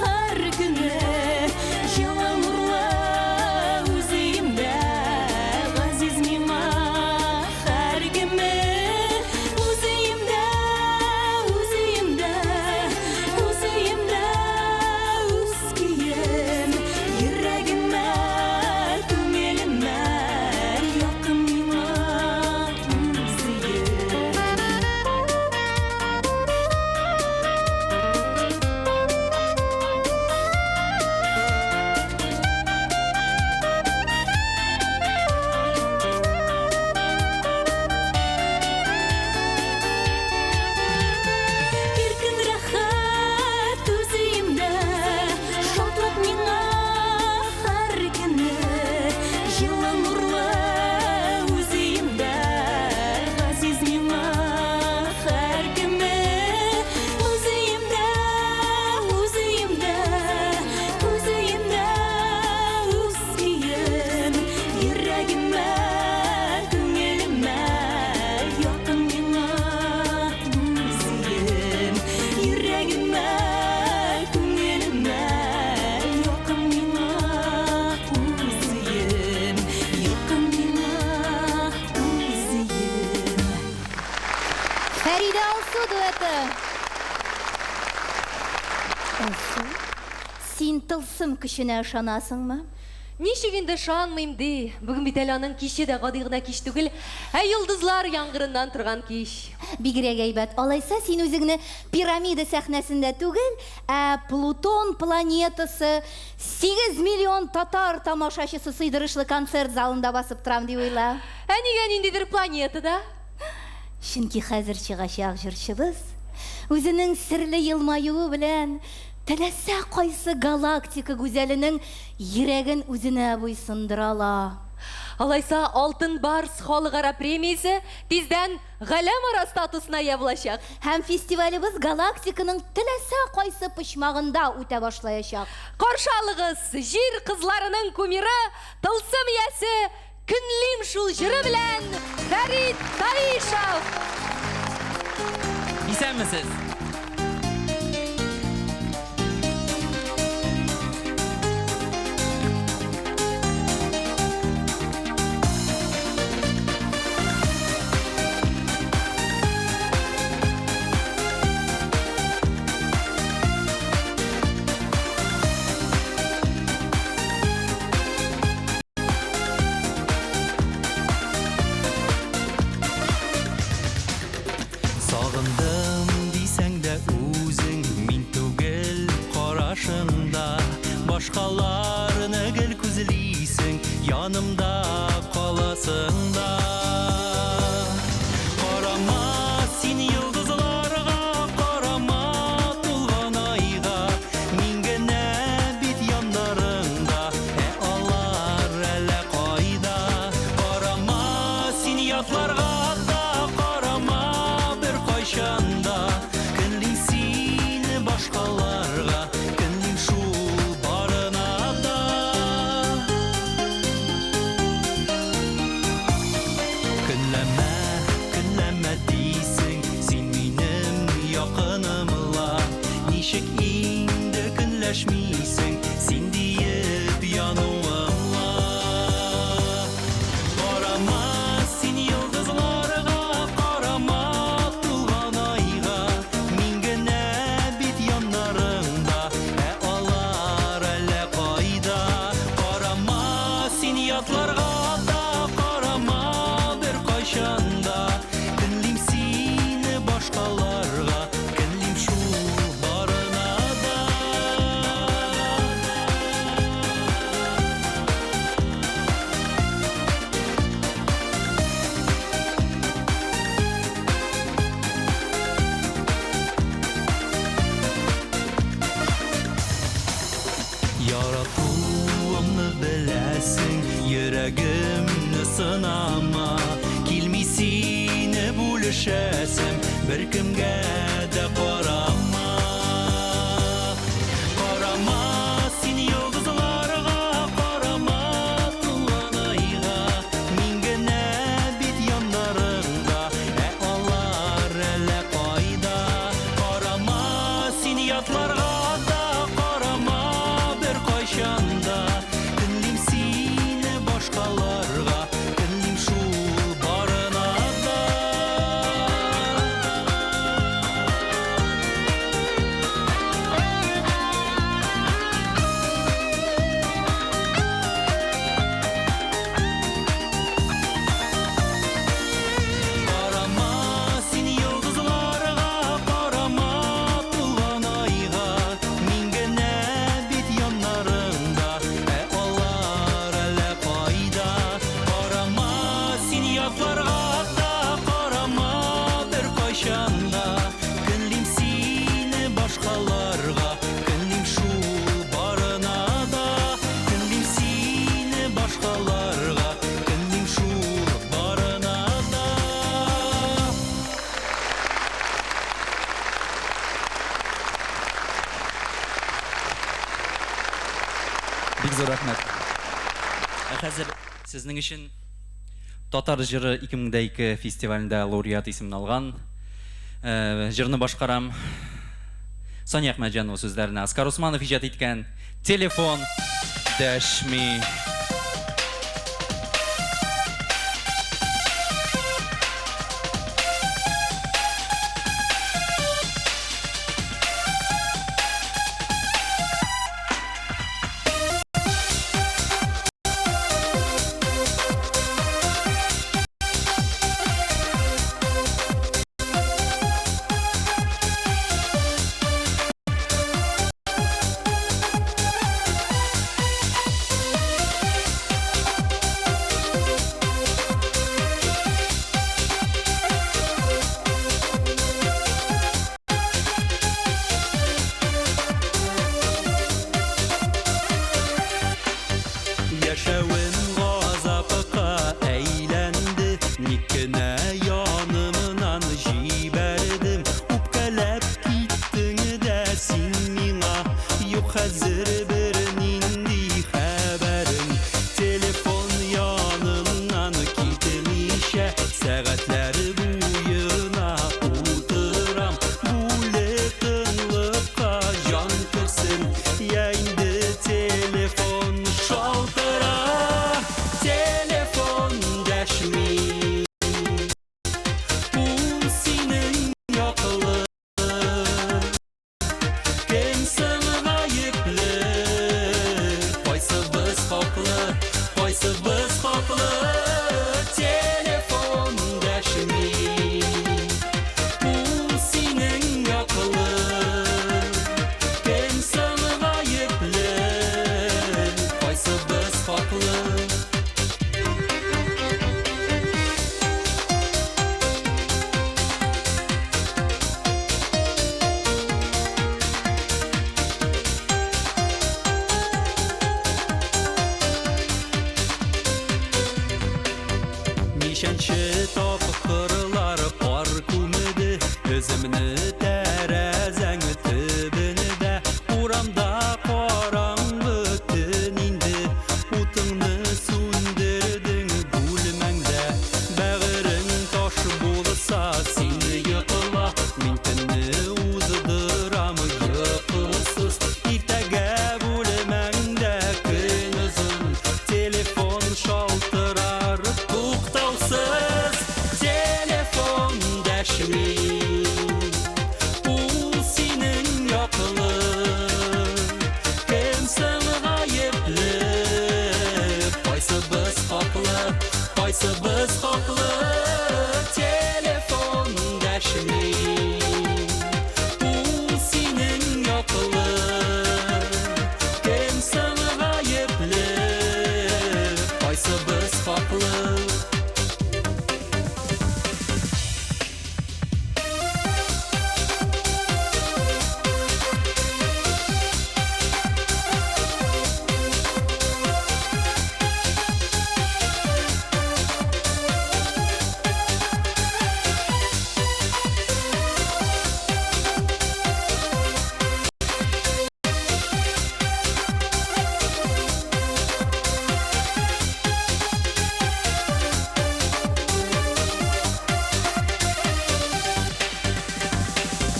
һәр көне Җылы нурлы үземдә Газиз миңа һәр көне Үземдә, үземдә, үземдә үз көем Йөрәгемә, күңелемә якын миңа үзем Иркен рәхәт үземдә шатлык миңа һәр көне Җылы нурлы үземдә газиз миңа һәр көне Үземдә, үземдә, үземдә үз көем Йөрәгемә, күңелемә якын миңа үзем Йөрәгемә, күңелемә якын миңа үзем Якын миңа үзем Фәридә Алсу дуэты. Алсу, син тылсым көченә ышанасыңмы? Ничек инде ышанмыйм ди. Бүген бит әле аның киче дә гади гына кич түгел, ә йолдызлар яңгырыннан торган кич. Бигрәк әйбәт. Алайса син үзеңне пирамида сәхнәсендә түгел, ә Плутон планетасы 8 миллион татар тамашачысы сыйдырышлы концерт залында басып торам дип уйла. Ә нигә ниндидер планетада? Чөнки хәзер чыгачак җырчыбыз үзенең серле елмаюы белән теләсә кайсы галактика гүзәленең йөрәген үзенә буйсындыра ала. Алайса Алтын Барс халыкара премиясе тиздән галәмара статусына ия булачак. Һәм фестивалебыз галактиканың теләсә кайсы почмагында үтә башлаячак. Каршы алыгыз җир кызларының кумиры, тылсым иясе Көнлим шул җыры белән Фәрит Таишев. Исәнмесез? Сағындым дисәң дә үзең, мин түгел карашыңда. Башкаларны гел күзлисең, янымда каласың да. Карама син йолдызларга, карама тулган айга, мин генә бит яндарыңда, алар әле кайда. Карама син ятларга Шанда көнлим сине башкаларга, көнлим шул барына да. Көнләмә дисең, син минем якынымла. Ничек инде көнләшмисең, син диеп януымла. Карама син йолдызларга, карама Яратуымны беләсең, йөрәгемне сынама. Килми сине бүлешәсем, беркемгә дә карама. Карама син йолдызларга, карама тулган айга, мин генә бит яндарыңда, алар әле кайда. Карама син ятларга Шанда көнлим сине башкаларга, көнлим шул барына да. Карама син йолдызларга, карама тулган айга, мин генә бит яндарыңда, алар әле кайда. Карама син ятларга да, карама беркайчанда, көнлим сине башкаларга, көнлим шул барына да. Көнлим сине башкаларга, көнлим шул барына да. Бик зур рәхмәт. Хәзер сезнең өчен Татар җыры 2002 фестивалендә лауреат исемен алган җырны башкарам. Сания Әхмәтҗанова сүзләренә Оскар Усманов иҗат иткән Телефон дәшми. генә янымнан җибәрдем, үпкәләп киттең дә син миңа, юк хәзер бер нинди хәбәрем. Телефон янымнан китмичә, сәгатьләр буена утырам, бүлек тынлыкка җан керсен, я инде телефон шалтыра, телефон дәшми. Ул синең яклы, кемсең гаепле, кайсыбыз хаклы, кайсыбыз хаклы, телефон дәшми. Ул синең яклы, кемсең гаепле, кайсыбыз хаклы. Нишенче тапкырлар пар күмеде, өземне тәрәзәң төбенедә, урамда караңгы төн инде, утыңны сүндердең бүлмәңдә, бәгырең таш булса син йокла, мин төнне уздырам йокысыз, иртәгә бүлмәңдә көн озын, телефон шалтырар туктаусыз, телефон дәшми. Ул синең яклы, кемсең гаепле, кайсыбыз хаклы, кайсыбыз хаклы, телефон дәшми. Ул синең яклы, кемсең гаепле, кайсыбыз хаклы.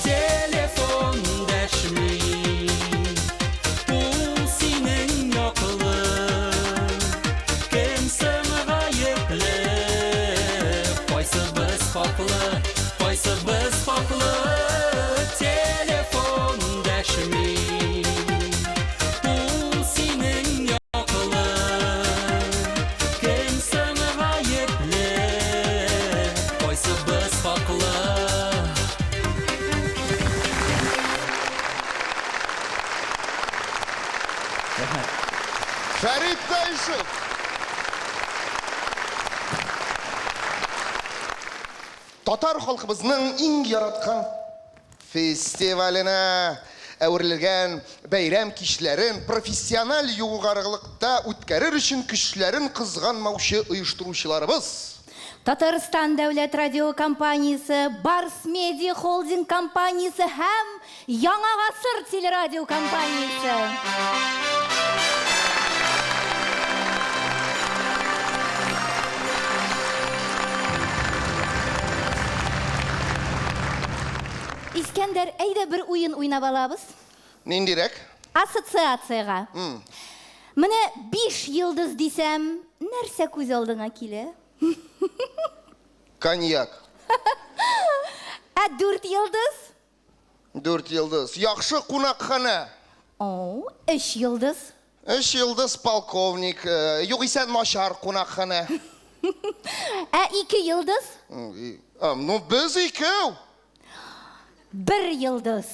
Телефон дәшми. Ул синең яклы, кемсең гаепле, кайсыбыз хаклы, кайсыбыз хаклы, телефон дәшми. Ул синең яклы, кемсең гаепле, кайсыбыз хаклы. Фәрит Таишев. Татар халкыбызның иң яраткан фестиваленә әверелгән бәйрәм кичләрен профессиональ югарылыкта үткәрер өчен көчләрен кызганмаучы оештыручыларыбыз. Татарстан дәүләт радио компаниясе, Барс Медиа холдинг компаниясе һәм Яңа Гасыр телерадио компаниясе. Искәндәр, әйдә бер уен уйнап алабыз. Ниндирәк? Ассоциацияга. Менә 5 йылдыз дисәм, нәрсә күз алдыңа килә? Коньяк. 4 йылдыз? 4 йылдыз. Яхшы кунакхана. 3 йылдыз? 3 йылдыз полковник. Югыйсә начар кунакхана. 2 йылдыз? Ну, без икәү. 1 йылдыз.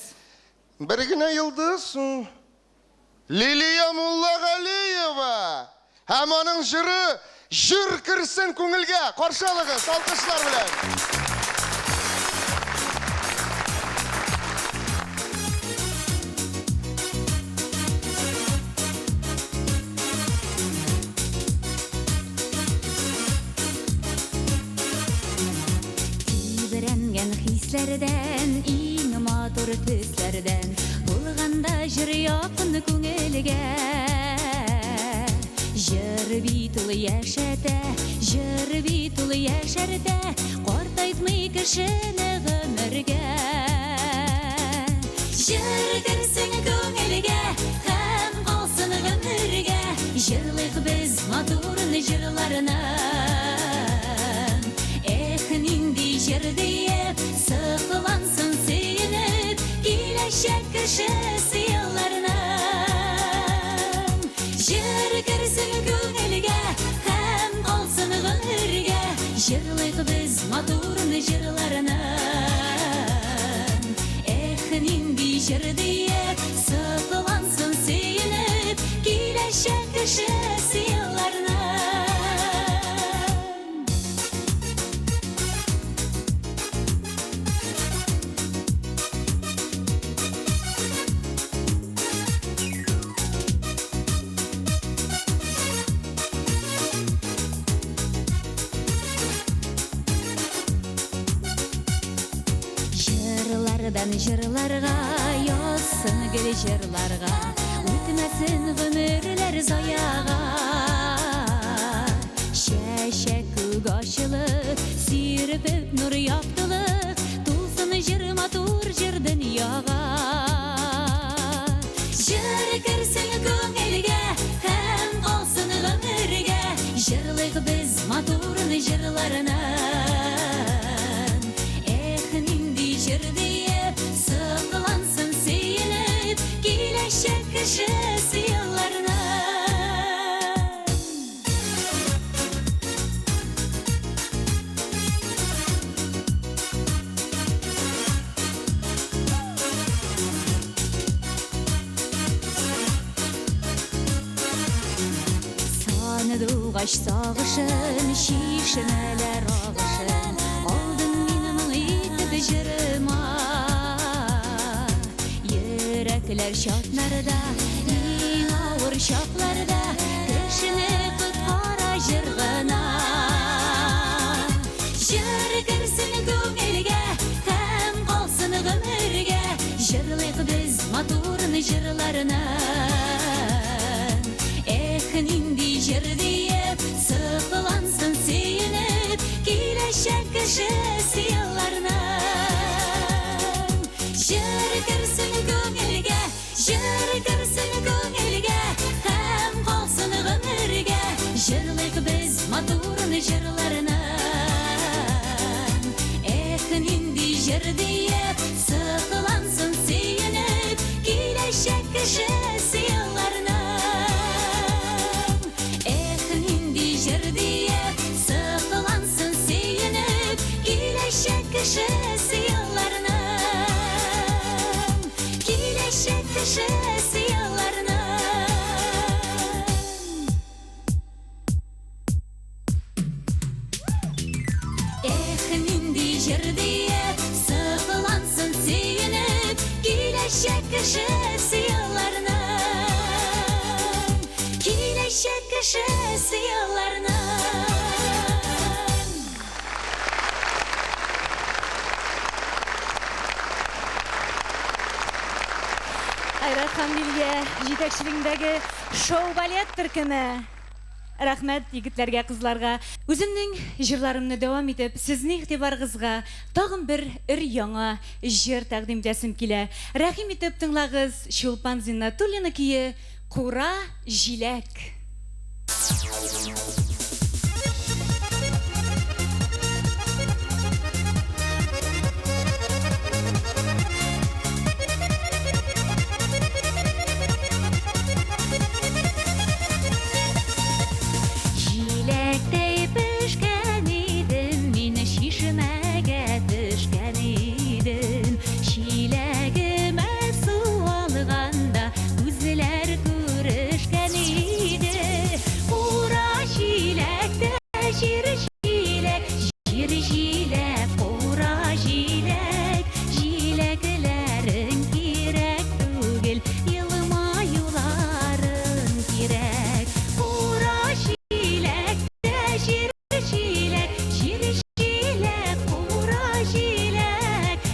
Бер генә йылдыз. Лилия Муллагалиева. Һәм аның җыры җыр кирсен күңелгә. Каршы алыгыз, алкышлар белән. Төсләрдән, иң матур төсләрдән, булганда җыр якын күңелгә. Җыр бит ул яшәтә, җыр бит ул яшәртә, картайтмый кешене гомергә. Җыр керсен күңелгә, һәм калсын гомергә, җырлыйк без матур җырларны. Эх, нинди җыр диеп, сыклансын сөенеп, киләчәк кешесе елларны. Җыр керсен күңелгә, һәм калсын гомергә, җырлыйк без матур җырларны. Эх, нинди җыр диеп, сыклансын сөенеп, киләчәк кешесе елларны. Җырлардан җырларга, язсын гел җырларга, үтмәсен гомерләр заяга. Чәчәк күк ачылып, сирпеп нур яктылык, тулсын җыр матур җыр дөньяга. Җыр керсен күңелгә, һәм калсын гомергә, җырлыйк без матур җырларны. Эх, нинди җыр диеп, сыклансын сөенеп, киләчәк кешесе елларны. Саныдугач сагышын, чишмәләр агышын, алдың минем итеп җырыма. Йөрәкләр чатнарда, иң авыр чакларда, кешене коткара җыр гына. Җыр керсен күңелгә, һәм калсын гомергә, җырлыйк без матур җырларны. Эх, нинди җыр диеп, сыклансын сөенеп, киләчәк кешесе елларны. Җыр керсен күңелгә, җыр керсен күңелгә, һәм калсын гомергә, җырлыйк без матур җырларны. Эх, нинди җыр диеп, сыклансын сөенеп, киләчәк кешесе елларны. Эх, нинди җыр диеп, сыклансын сөенеп, киләчәк кешесе елларны. Киләчәк кешесе елларны. Эх, нинди җыр диеп, сыклансын сөенеп, киләчәк кешесе елларны. Киләчәк кешесе елларны. Айрат Хамдилгә җитәкчелегендәге шоу-балет төркеме. Рәхмәт егетләргә, кызларга. Үземнең җырларымны дәвам итеп, сезнең игътибарыгызга тагын бер өр-яңа җыр тәкъдим итәсем килә. Рәхим итеп тыңлагыз Чулпан Зиннатуллина кие «Кура җиләк». Җиләктәй пешкән идем, мин чишмәгә төшкән идем. Чиләгемә су алганда, күзләр күрешкән иде. Кура җиләктә җир җиләк, җир җиләк, кура җиләк. Җиләкләрең кирәк түгел, елмаюларың кирәк. Кура җиләктә җир җиләк, җир җиләк, кура җиләк.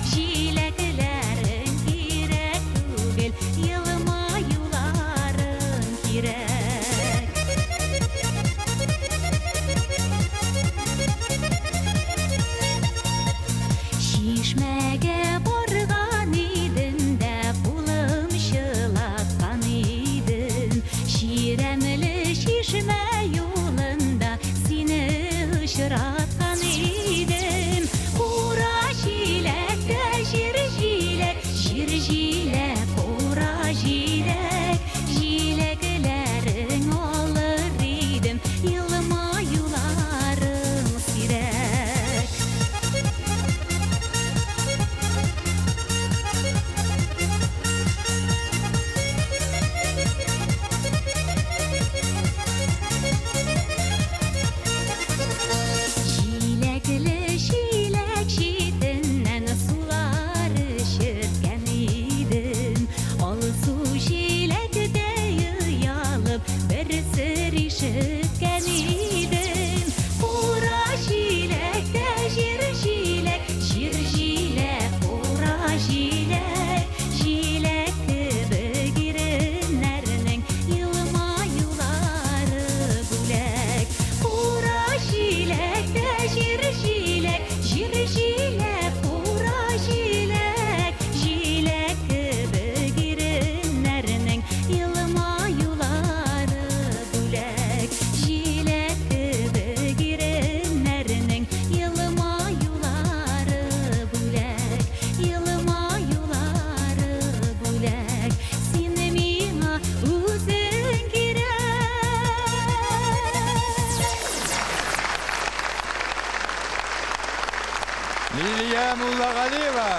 Лилия Муллагалиева.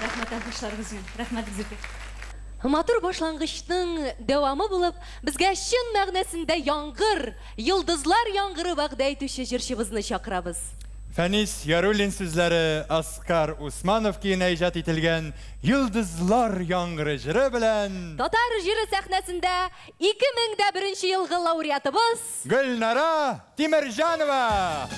Рахмет алкышларыгыз менен. Рахмет Гүзелбек. Матур башлангычтың дәвамы булып, безгә чын мәгънәсендә яңгыр, йылдызлар яңгыры вәгъдә итүче җырчыбызны чакырабыз. Фәнис Яруллин сүзләре Оскар Усманов киенә иҗат ителгән Йылдызлар яңгыры җыры белән Татар җыры сәхнәсендә 2001 елгы лауреатыбыз Гөлнара Тимерҗанова.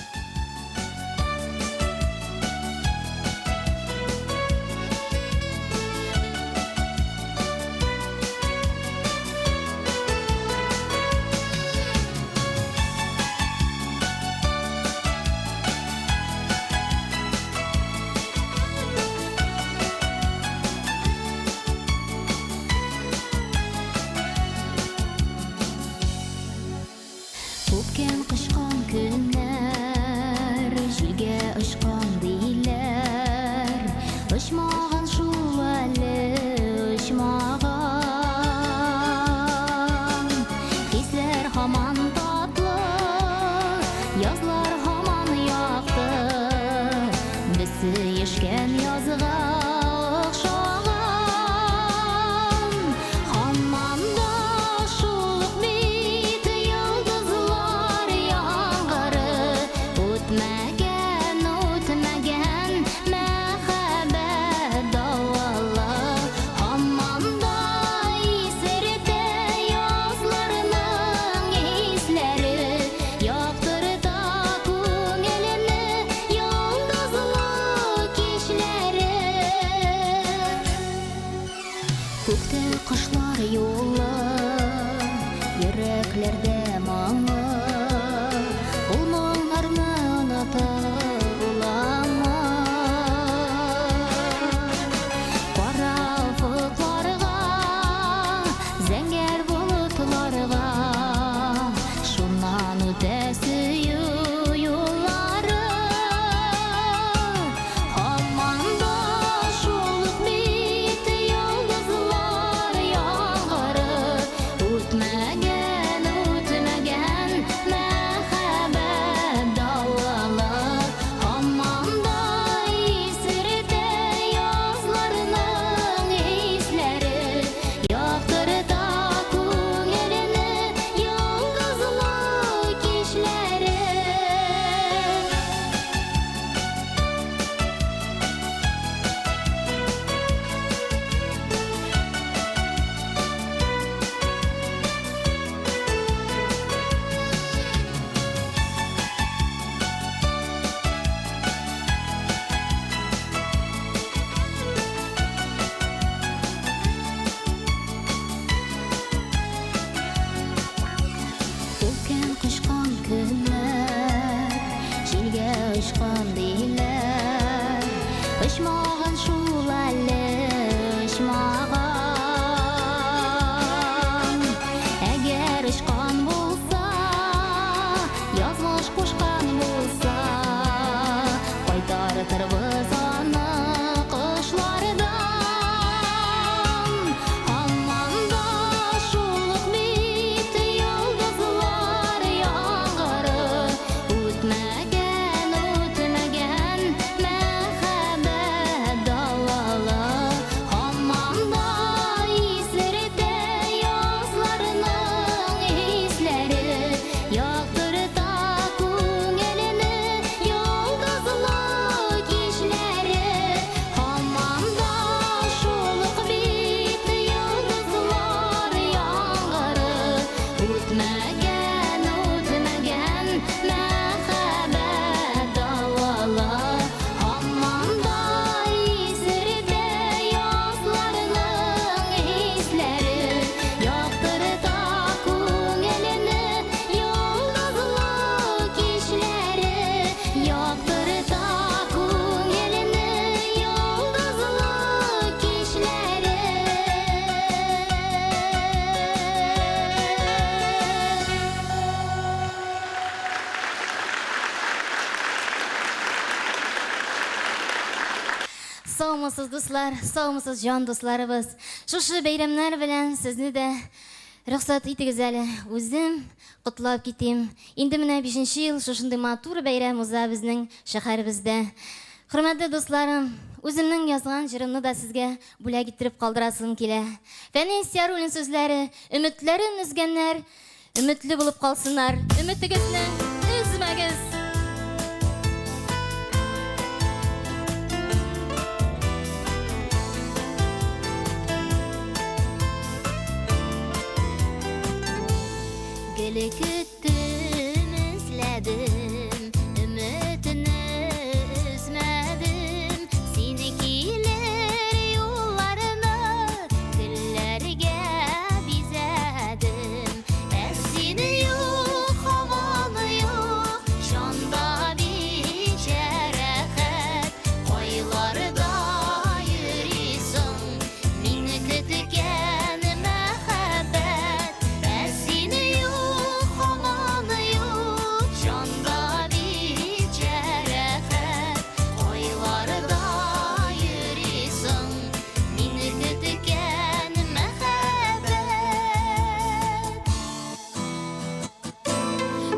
Көпкен қышқан күннәр, җилгә ұшқан дейләр, ұшмаған шул әле ұшмаған. Хисләр һаман татлы, язлар һаман яқты, без сөешкән язга охшаган. Һаман да шул ук бит йылдызлар яңгыры, үтмәгән мәхәббәт давылы. Һаман да исертә язларның исләре, яктырта күңелне йылдызлы кичләре. Күктә кошлар юлы, йөрәкләрдә моңы, ул моңнарны онытып буламы? Кара уфыкларга, зәңгәр болытларга, шуннан үтә сөю юллары. Һаман да шул ук бит йылдызлар яңгыры, үтмәгән мәхәббәт давылы. Һаман да исертә язларның исләре, яктырта күңелне йылдызлы кичләре. Көпкен кышкан күннәр, җилгә ұшкан дейләр, ұшмаган шул әле ұшмаган. Әгәр ұшкан булса, язмыш кушкан булса, кайтартырбыз аны кышлардан. Һаман да шул ук бит йылдызлар яңгыры, үтмәгән мәхәббәт давылы. Һаман да исертә язларның исләре, яктырта күңелне йылдызлы кичләре. Һаман да шул ук бит йылдызлар яңгыры, үтмәгән мәхәббәт давылы. Һаман да исертә язларның исләре, яктырта күңелне йылдызлы кичләре, яктырта күңелне йылдызлы кичләре. Саумысыз дуслар, саумысыз жан дусларыбыз. Шушы бәйрәмнәр белән сезне дә Рөхсәт итегез әле, үзем котлап китим. Инде менә 5нче ел шушындый матур бәйрәм уза безнең шәһәребездә. Хөрмәтле дусларым, үземнең язган җырымны да сезгә бүләк иттереп калдырасым килә. Фәнис Яруллин сүзләре, өметләрен үзгәннәр, өметле булып калсыннар. Өметегезне үзмәгез. Гөле көттем, эзләдем, өметне үзмәдем. Сине килер юлларына, гөлләргә бизәдем. Ә сине юк, һаман юк, җанда бик җәрәхәт. Кайларда йөрисең, мине көткән мәхәббәт. Ә сине юк, һаман юк, җанда бик җәрәхәт. Кайларда йөрисең, мине көткән мәхәббәт.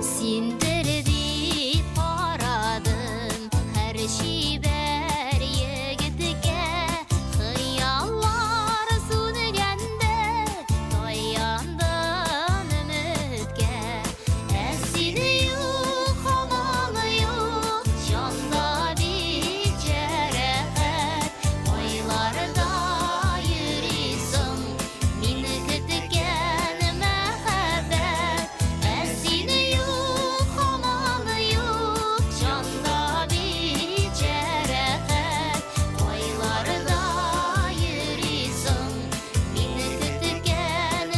Синдер дип карадым һәр чибәр егеткә. Хыяллар сүнгәндә таяндым өметкә. Ә сине юк, һаман юк, җанда бик җәрәхәт. Кайларда йөрисең, мине көткән мәхәббәт. Ә сине юк, һаман юк, җанда бик җәрәхәт. Кайларда йөрисең, мине көткән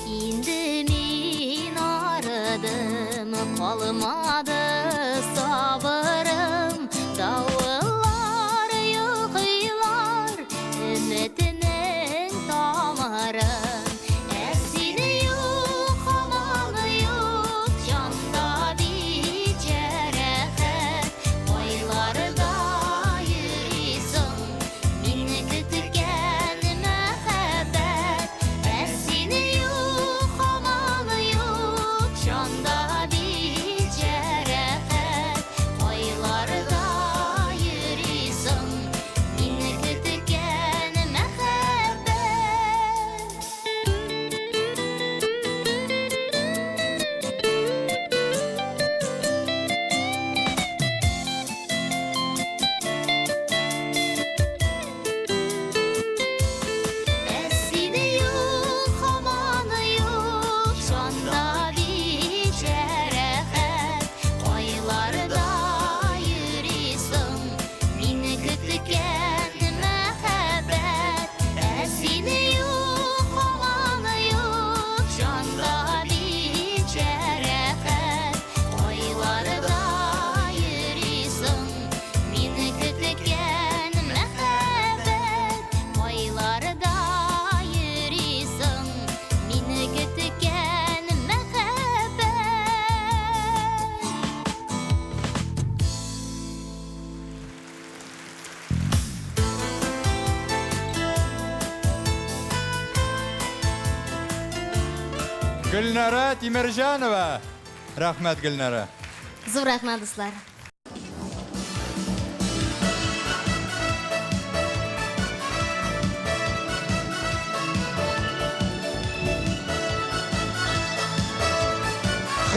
Инде мин арыдым, калмады сабырым. Давыллар йокыйлар, өметнең тамырын. Ә сине юк, һаман юк, җанда бик җәрәхәт. Кайларда йөрисең, мине көткән мәхәббәт. Ә сине юк, һаман юк, җанда бик җәрәхәт. Кайларда йөрисең, мине көткән мәхәббәт. Ә сине юк, һаман юк, җанда бик җәрәхәт. Кайларда йөрисең, мине көткән мәхәббәт. Ә сине юк, һаман юк, җанда бик җәрәхәт. Кайларда йөрисең, мине көткән мәхәббәт. Кайларда йөрисең, мине көткән мәхәббәт. Гөлнара Тимерҗанова. Рәхмәт, Гөлнара. Зур рәхмәт, дуслар.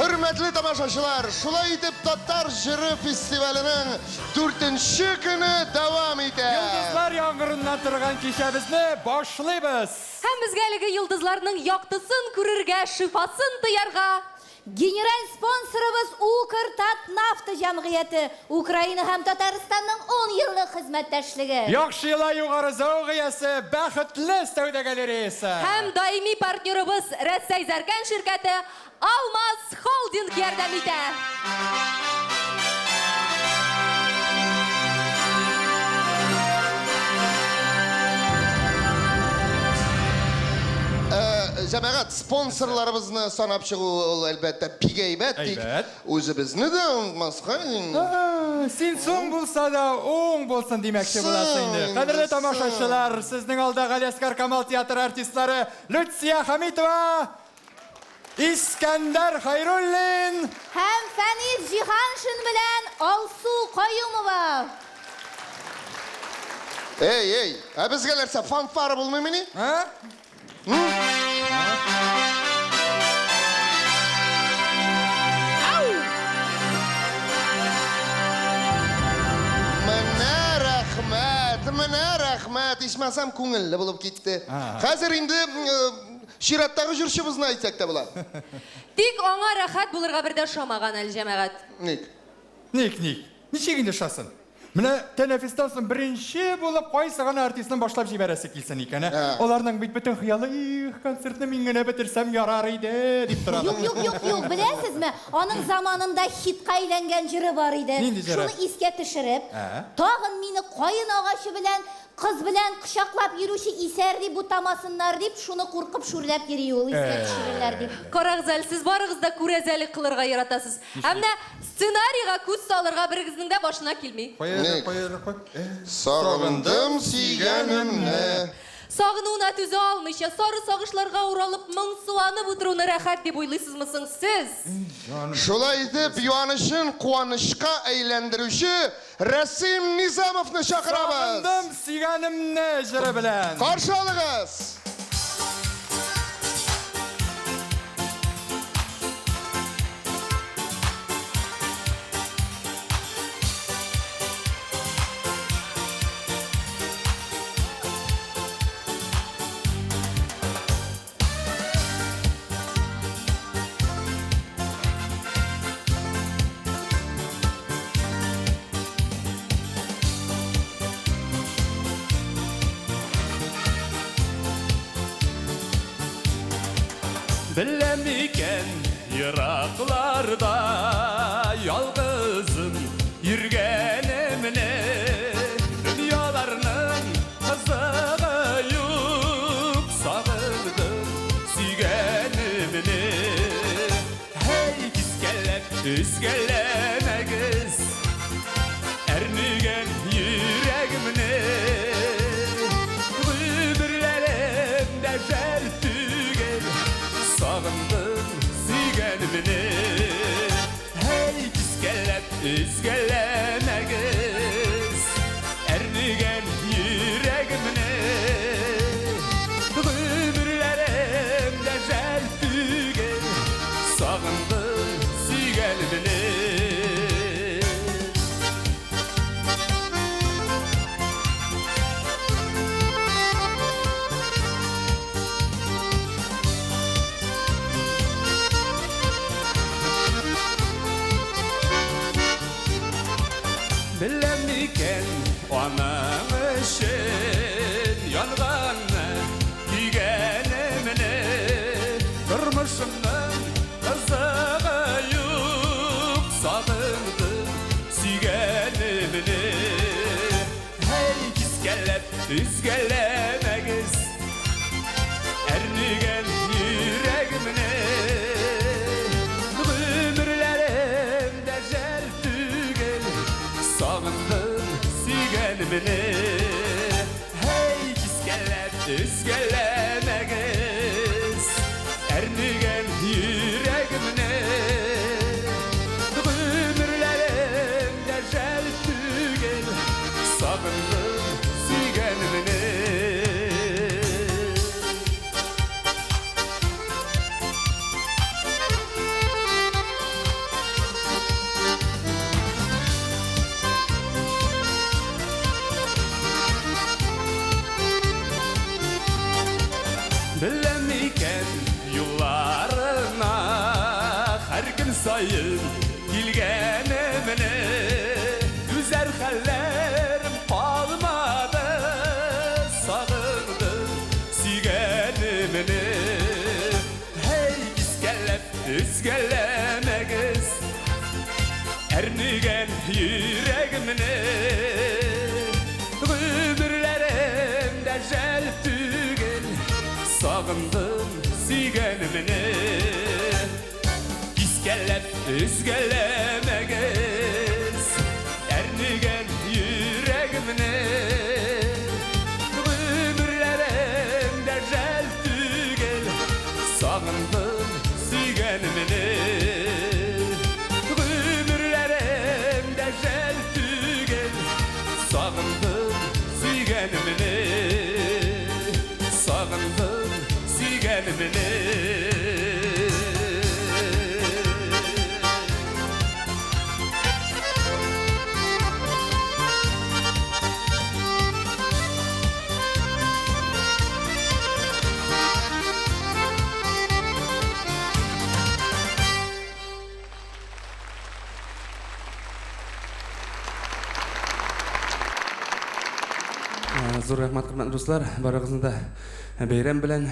Hürmetli tamaşaçılar, şulay itip Tatar Jırı Festivali'nin 4-nче көне devam итә. Йолдызлар яңгырыннан торган кичәбезне башлыйбыз. Һәм безгә әлеге йолдызларның яктысын күрергә, шифасын тоярга Генераль спонсорыбыз Укртатнафта җәмгыяте, Украина һәм Татарстанның 10 еллык хезмәттәшлеге. Яхшы елай югары зәүгыясе, бәхетле сәүдәгәләресе. һәм даими партнерыбыз Рәсәй Зәркән ширкәте Алмаз Холдинг ярдәм итә. Cəməət sponsorlarımızı sanab çığı əlbəttə pigəybət dik. Özümüzni də unutmasın. Sen son bulsa da oğun bolsun demekçi bulasın indi. Qadirli tamaşaçılar, sizning alda Galiaskar Kamal teatr artistlari Lutsiya Hamitova, İskender Hayrullin Hem Feniz Cihanşin bilen Alsu Koyumova. Ey, biz gelirse fanfare bulmayı mı? Ha? Mənə rəhmət, içməsəm көңілі болып ketdi. Қазір indi şirattағы жүршімізін айтсақ та болады. Тик аңа рәхәт булырга бердә шамаган әле җәмәгать. Ник. Ничегінде шасын? Менә тәнәфестән соң беренче булып кайсы гына артистның башлап җибәрәсе килсен икән. Аларның бит бөтен хыялы, концертны мин генә бетерсәм ярар иде дип торалар. Юк, беләсезме? Аның заманында хитка әйләнгән җыры бар иде. Шуны искә төшереп, тагын мине кайын агачы белән кыз белән кочаклап йөрүче исәрди бутамасыннар дип, шуны куркып шүрләп йөри ул искә төшерәләр дип. Карагыз әле, сез барыгыз да күрәзәлек кылырга яратасыз. Әмма сценарийга күз салырга берегезнең дә башына килми. Сагындым сөйгәнемне. Сагынуына түзә алмыйча, сары сагышларга уралып, моңсуанып утыруны рәхәт дип уйлыйсызмы соң сез? Шулай итеп, юанышын куанышка әйләндерүче Рәсим Низамовны чакырабыз. Сагындым сөйгәнемне җыры белән. Каршы алыгыз. Білем екен Ирақларда Ялғызым Иргенімне Дүнияларның қызығы юк Сағындым Сүйгенімне Хей кискелеп Үзгелемегіз Әрнеген Юрегімне Гүбірлерім Дәжәл Sağındım süygenimini Hey kiskelep üzgelemegiz Ernigen yüreğimini Gümürlerim dejel tügel Sağındım süygenimini Bilem iken onun için yanğanı Gügenemini Durmuşumdan kızığı yok Sağındım süygenimini Hey kiskelep üzgelemegiz Ernigen yüreğimini Gümürlerim dejel tügel Sağındım süygenimini Hey kiskelep üzgelemegiz Ernigen yüreğimini Gümürlerim dejel tügel Sağındım süygenimini Bilem iken yollarına her gün sayın Gilgenemine güzel hallerim kalmadı Sağındım süygenimini Hey kiskelep üzgelemegiz Ernigen yüreğimini Gümürlerim dejel tügel Sağındım süygenimini yüreğimini İskellep üzgelemegiz Ernigen yüreğimini Ömürlerim dercel tügel Sağındım sügenimini Ömürlerim dercel tügel Sağındım sügenimini Sağındım sügenimini Зур рәхмәт, хөрмәтле дуслар, барыгызны да бәйрәм белән,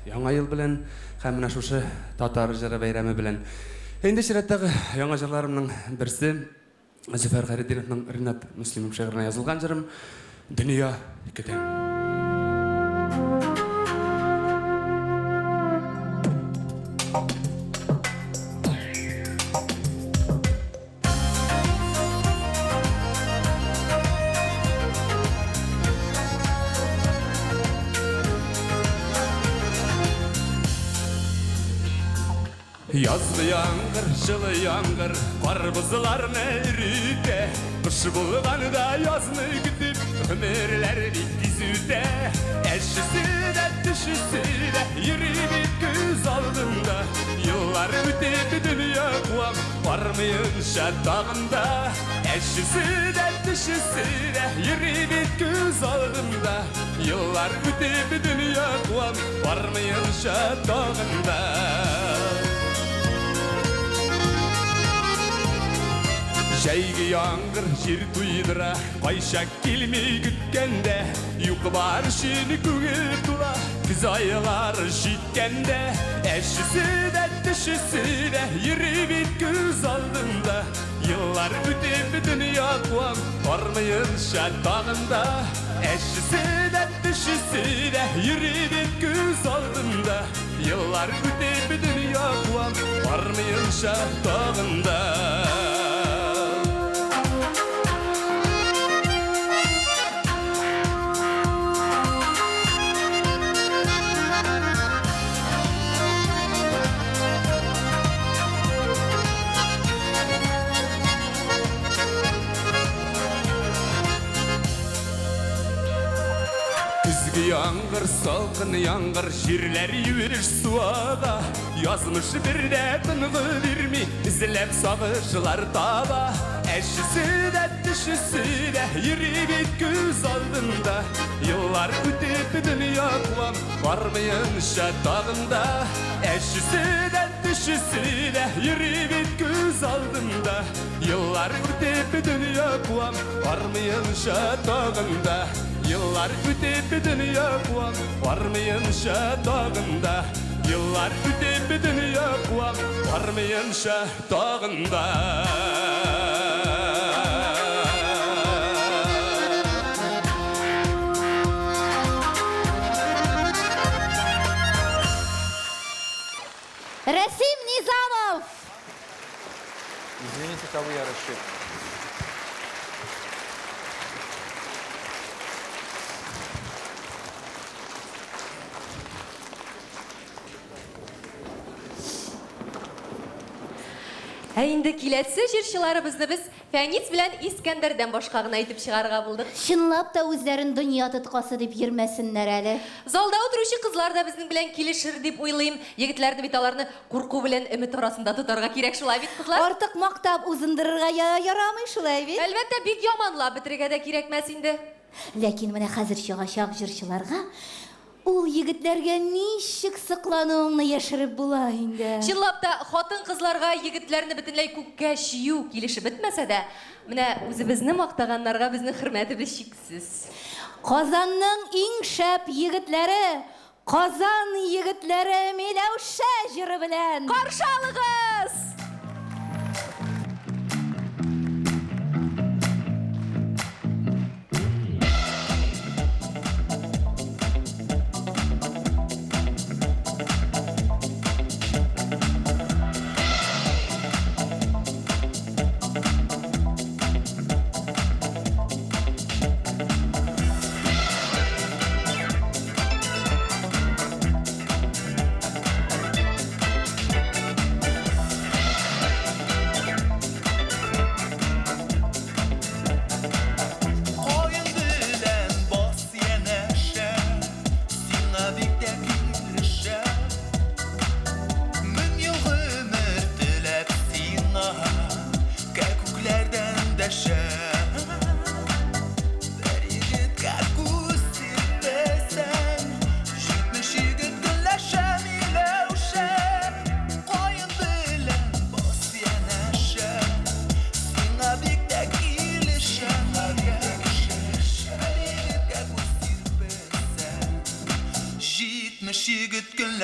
яңа ел белән һәм менә шушы татар җыры бәйрәме белән. Инде чираттагы яңа җырларымның берсе Зөфәр Хәйретдиновның Ринат Муслимов шигыренә язылган җырым Дөнья көтәм. Yazlı yağmur, жылы yağmur, karpuzlarını erite Kış bulğanda yazını gütüp ömürler dizüde Eşisi de dişisi de yürü bir göz aldığında Yıllar ötüp dünya kuam varmayınca dağında Eşisi de dişisi de yürü bir göz aldığında Yıllar ötüp dünya kuam varmayınca dağında Şeygi yağmur jir tuydura Qayşak kelmey gütkende Yuqı var şini көңіл тула Күз aylar житкенде Әшісі де дішісі де Еребет көз алдында Yıllar ötep dünya kuam Varmayınca dağında Әшісі de dişisi de Еребet göz aldında Yıllar ötep dünya kuam Varmayınca dağında Yağmur, salkın yağmur, jirler yürür suaga Yazmış bir de tınğı vermi, izlep sağışlar tağa Eşisi de dişisi de, yürübet göz aldında Yıllar ötep dünya kuam, varmayınca dağında Eşisi de dişisi de, yürübet göz aldında Yıllar ötep dünya kuam, varmayınca dağında Yıllar ötep dünya kuam, varmayınca dağında Yıllar ötep dünya kuam, varmayınca dağında Rasim Nizamov. Извините, кого я расшиб. Инде киләсе җырчыларыбызны без Фәнис белән Искәндәрдән башка гына әйтеп чыгарга булдык. Чынлап та үзләрен дөнья тоткасы дип йөрмәсеннәр әле. Залда утыручы кызлар да безнең белән килешер дип уйлыйм. Егетләрне бит аларны курку белән өмет арасында тотарга кирәк шулай бит кызлар. Артык мактап узындырырга ярамый шулай бит. Әлбәттә бик яманлап бетерергә дә кирәкмәс инде. Ләкин менә хәзер чыгачак җырчыларга ул егетләргә ничек сыклануыңны яшереп була инде. Чынлап та хатын-кызларга егетләрне бөтенләй күккә чию килешеп бетмәсә дә, менә үзебезне мактаганнарга безнең хөрмәтебез чиксез. Казанның иң шәп егетләре, Казан егетләре Миләүшә җыры белән каршы алыгыз!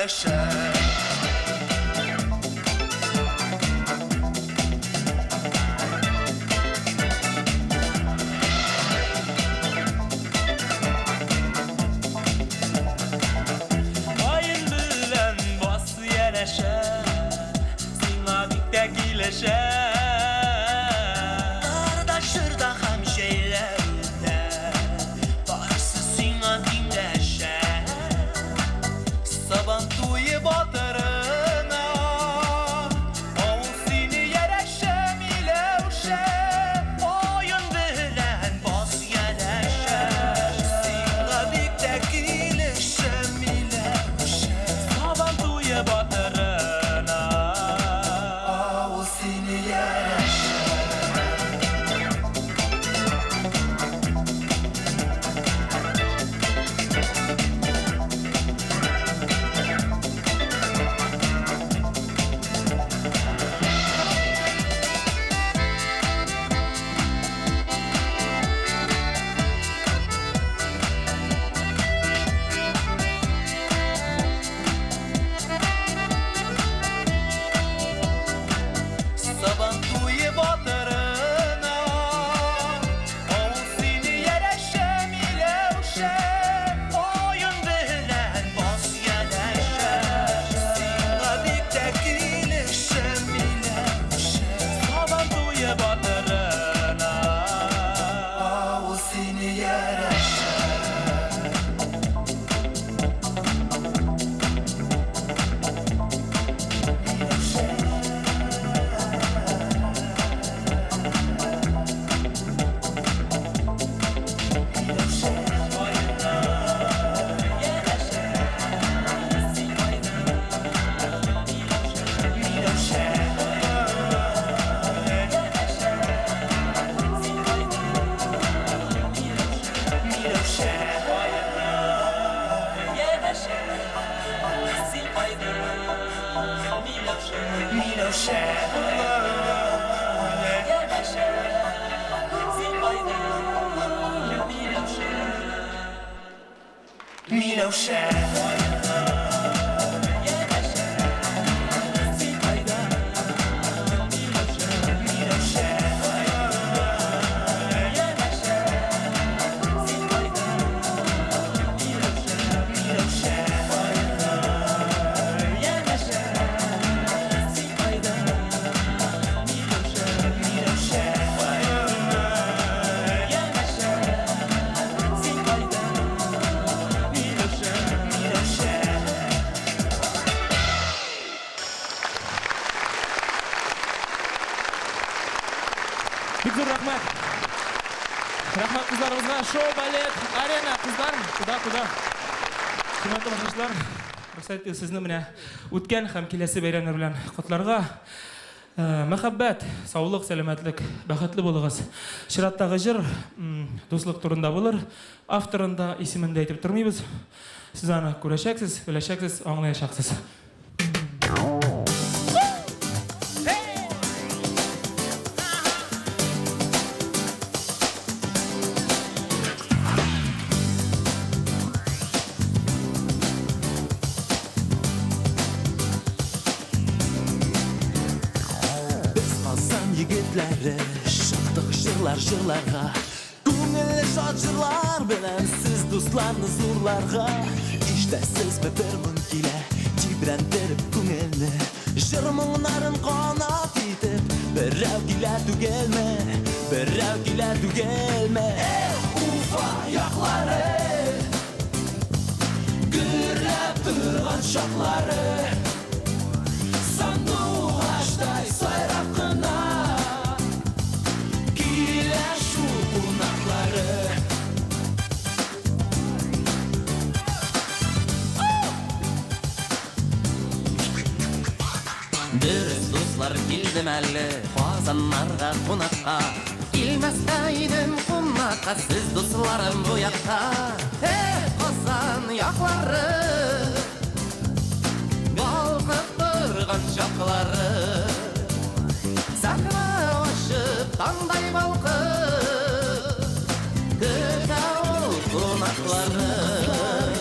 яшәр. Ayın bilen bas yerleşer, sina dikte gileşer. Darda şırda ham şeylerde, barısı sina dinleşer. Saban tuyu batırına, oğul seni yereşem ilevşem. Ayın bilen bas yerleşer, sina dikte gileşem ilevşem. Saban tuyu batırına, oğul seni yereşem. Saban tuyu batırına, oğul seni yereşem ilevşem. Oyun bilen bas yerleşer, sina dikte gileşem ilevşem. Saban tuyu batırına, oğul seni yereşem. Big zo'r rahmat. Rahmat qizlarimizga show ballet arena qizlar kuda. Hurmatli tomoshabinlar, ruxsat sizni mana o'tgan ham kelasi bayramlar bilan qutlarga muhabbat, sog'lik, salomatlik, baxtli bo'ling'iz. Shiratdagi jir do'stlik turida bo'lar. Avtorida ismini aytib turmaymiz. Siz uni ko'rashaksiz, bilashaksiz, anglayashaksiz. Şıqdıq jırlarga, Көңілі шат жырлар білән Сіз достларны зурларға İşte siz mi bir мың келе Тибрәндіріп көңілні Жыр мұңнарын қанат етіп Бірәу келе түгелме Бірәу келе түгелме Уфа яқлары Гүрләп тұрған шақлары Сандуғаштай сайрап қына Дөрес дуслар килдем әлі Қазанларға қонаққа Келмәстәйдім қонаққа Сіз дусларым бұ яқта Қазан яқлары Балқып тұрған шақлары Сәхна ашып таңдай балқып Көтә ол қонақлары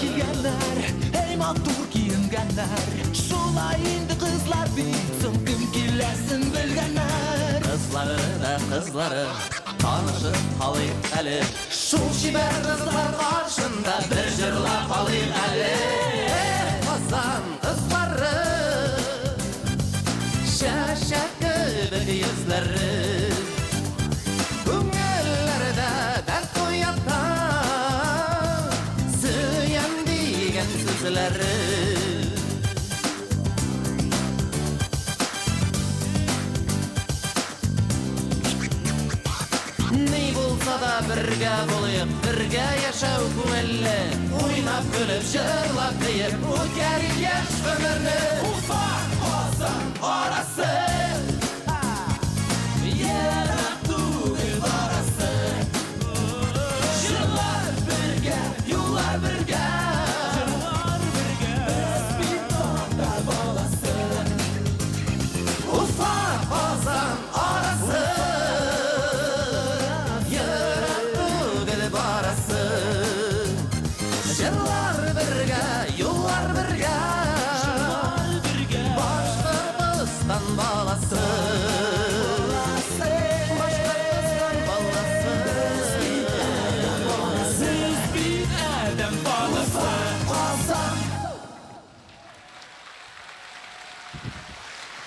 Келгәнләр, ей матур киінгәнләр bilgenler. Şulay indi kızlar büyütsün kim kilesin bilgenler. Kızları tanışıp kalayım eli. Şul şiber kızlar karşında bir jırlap alayım eli. Kazan kızları şaşak gibi yüzleri. Günellerde dert koyata süyen diyen sözleri. Ne bulsa da birge bulayıp, birge yaşav күңелле. Oynap gülüp, jırlap kıyıp, o'tkar yaş ömürni. Ufak Qozon orası, yerak tugil orası. Jırlar birge, yollar birge, biz bir to'xtar bolasi. Ufak Qozon orası, Jırlar birge, yollar birge, Başkırtıstan balası. Başkırtıstan balası. Siz bir Erdem balası.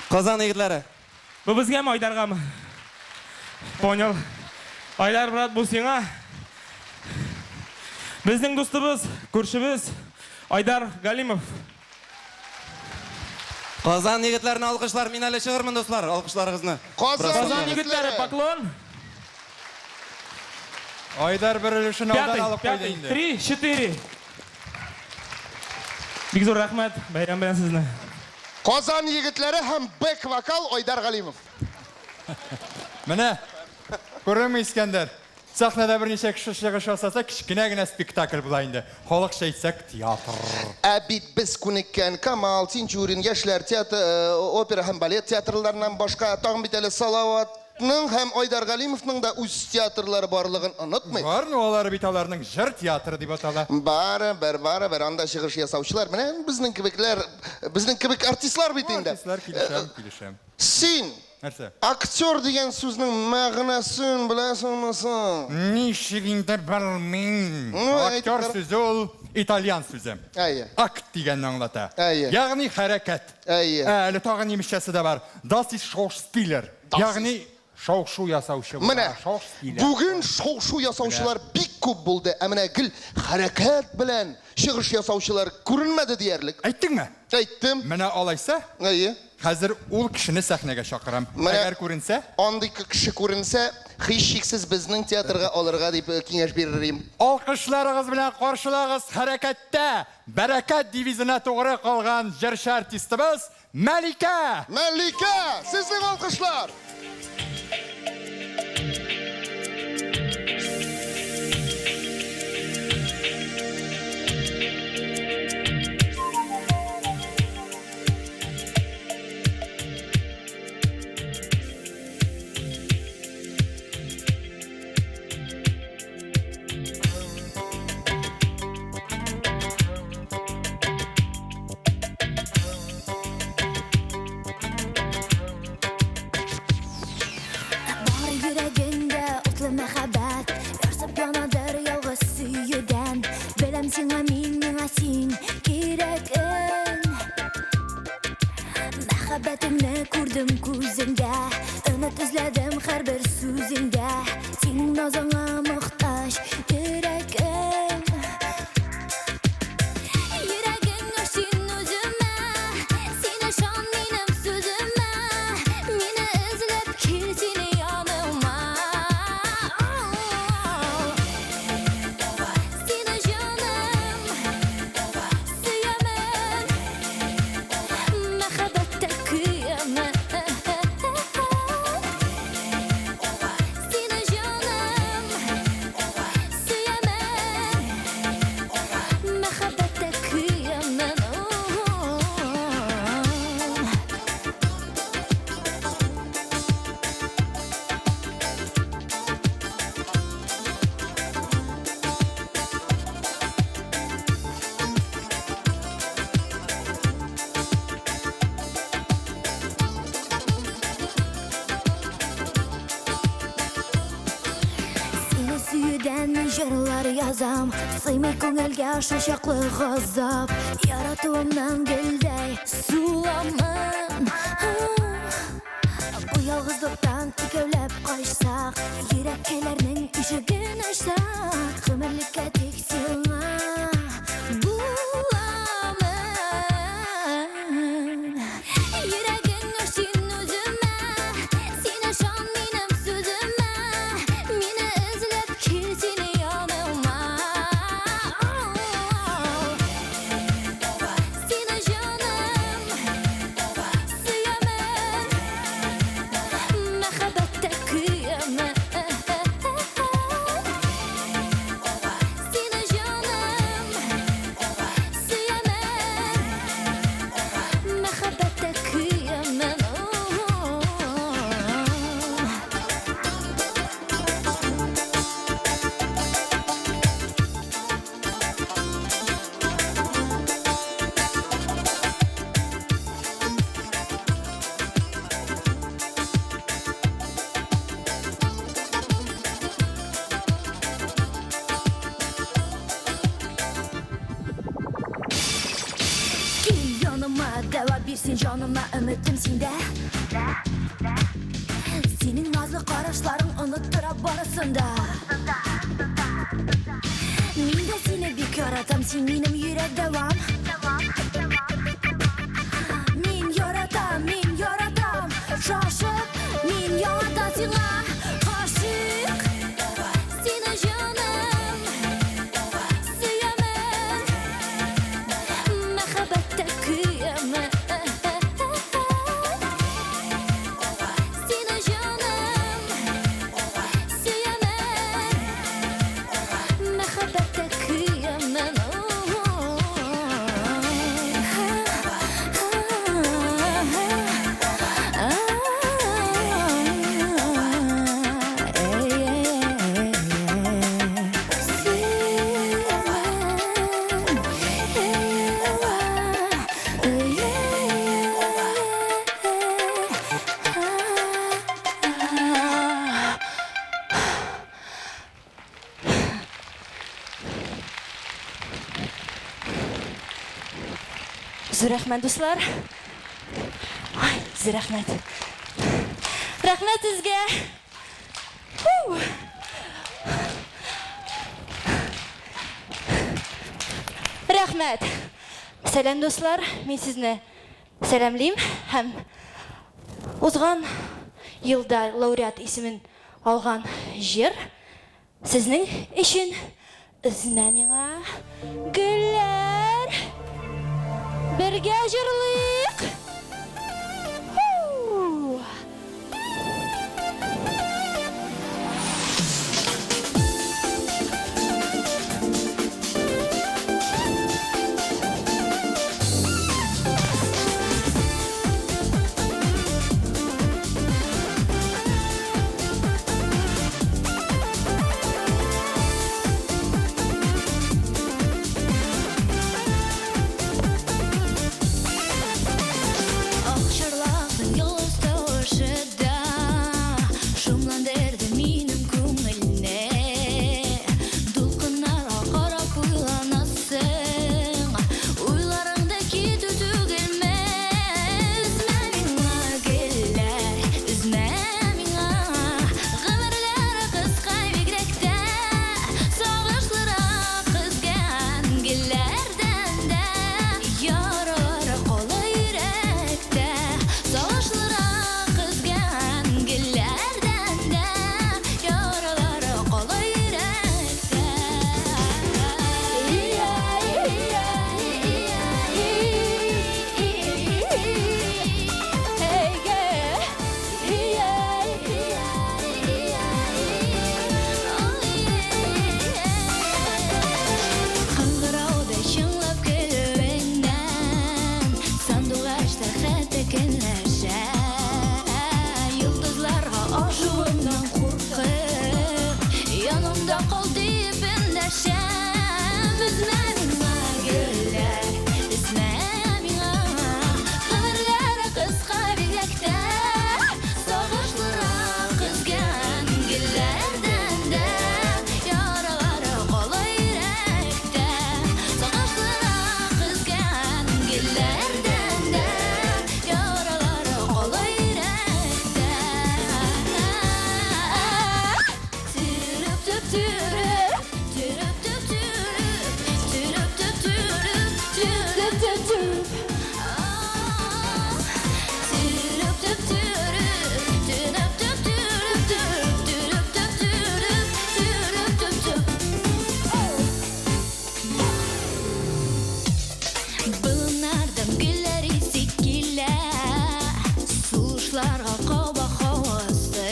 Qozon yigitlari. Bu bizgami, Oydargami? Понял. Oylar brat, bu senga. Bizning do'stimiz, ko'rshimiz Oydar Galimov. Qozon yigitlarini alqishlar, men hali shi'rman do'stlar, alqishlaringizni. Qozon yigitlari, poklon. Oydar birilishini oldan olib qo'ydi endi. 3, 4. Bek zo'r rahmat, bayram bilan sizni. Qozon yigitlari ham back vokal Oydar G'alimov. Mana ko'rami İskender. Sahnada bir necha kishi yig'ish olsa, kichkinagina spektakl bo'laydi. Xalqcha aytsak teatr. Abid biz ko'nikkan Kamal, Tinchurin, Yoshlar teatri, opera ham balet teatrlaridan boshqa tag'in bitali Salovatning ham Oydar G'alimovning da o'z teatrlari borligini unutmang. Bor, ular bitalarning jir teatri deb ataladi. Baribir anda yig'ish yasovchilar bilan bizning kibik artistlar bitindi. Artistlar kelisham. Sen aktyor degan so'zning ma'nosini bilasizmi? Nishligingda bilmayman. Aktyor so'zi ol italyan so'zi. Akt deganni anglatadi. Ya'ni harakat. Hali tag'in nimishchasida bor. Das ist Schauspieler. Ya'ni shov-shuv yasovchi. Mana bugun shov-shuv yasovchilar bek ko'p bo'ldi. Amina gil harakat bilan yig'ish yasovchilar ko'rinmadi deyarlik. Aytdingmi? Aytdim. Mana olaysa? Hozir ul kishini sahnaga chaqiram. Agar ko'rinsa, ondik kishi ko'rinsa, hech shaksiz bizning teatrga olirga deb kengash beririm. Alqishlaringiz bilan qarshilag'iz harakatda barakat diviziyona to'g'ri qolgan jirshi artistimiz Malika. Malika, sizning alqishlar. Сиңа миңа син кирәкен. Мәхәббәтеңне күрдем күзеңдә, өмет эзләдем һәрбер сүзеңдә. Син назыңа мохтаҗ йөрәгем. Йөрәгең өчен үземә, син ышан минем сүземә. Мине эзләп кил син яныма. язам, сыймай көңілге шашақлы ғазап, яратуымнан гүлдей суламын. Бұл ялғыздықтан икәуләп қашсақ, йөрәккәләрнең ишеген ачсақ, ғүмерлеккә тек сиңа Canıma ümitim sende. Senin nazlı qarışların unuttura barısında. Min de seni bir yaratam, sen benim yürek devam. Min yaratam, şaşıp min yaratam sana aşık. Seni canım, sevemem, mehabbette kıyamam. Рахмет, дуслар. Ой, рахмет. Рахмет сізге. Рахмет. Сәлем, дуслар. Мен сізні сәлемлеймін. Һәм озған елда лауреат исемен алған жер сіздің үшін үзінә миңа гүлләр. Бірге жырлайық. Кышларга каба хавасты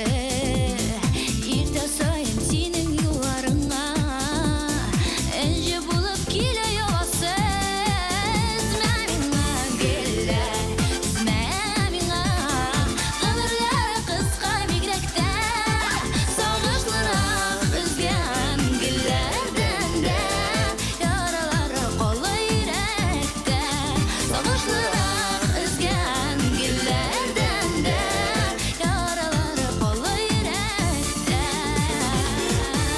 Иртә сайын синең юлларыңа Энҗе булып килә явасы Үзмә миңа гөлләр Үзмә миңа Гомерләр кыска бигрәк тә Сагышлырак өзгән гөлләрдән дә Яралары кала йөрәктә Сагышлырак өзгән гөлләрдән дә Яралары кала йөрәктә Үзмә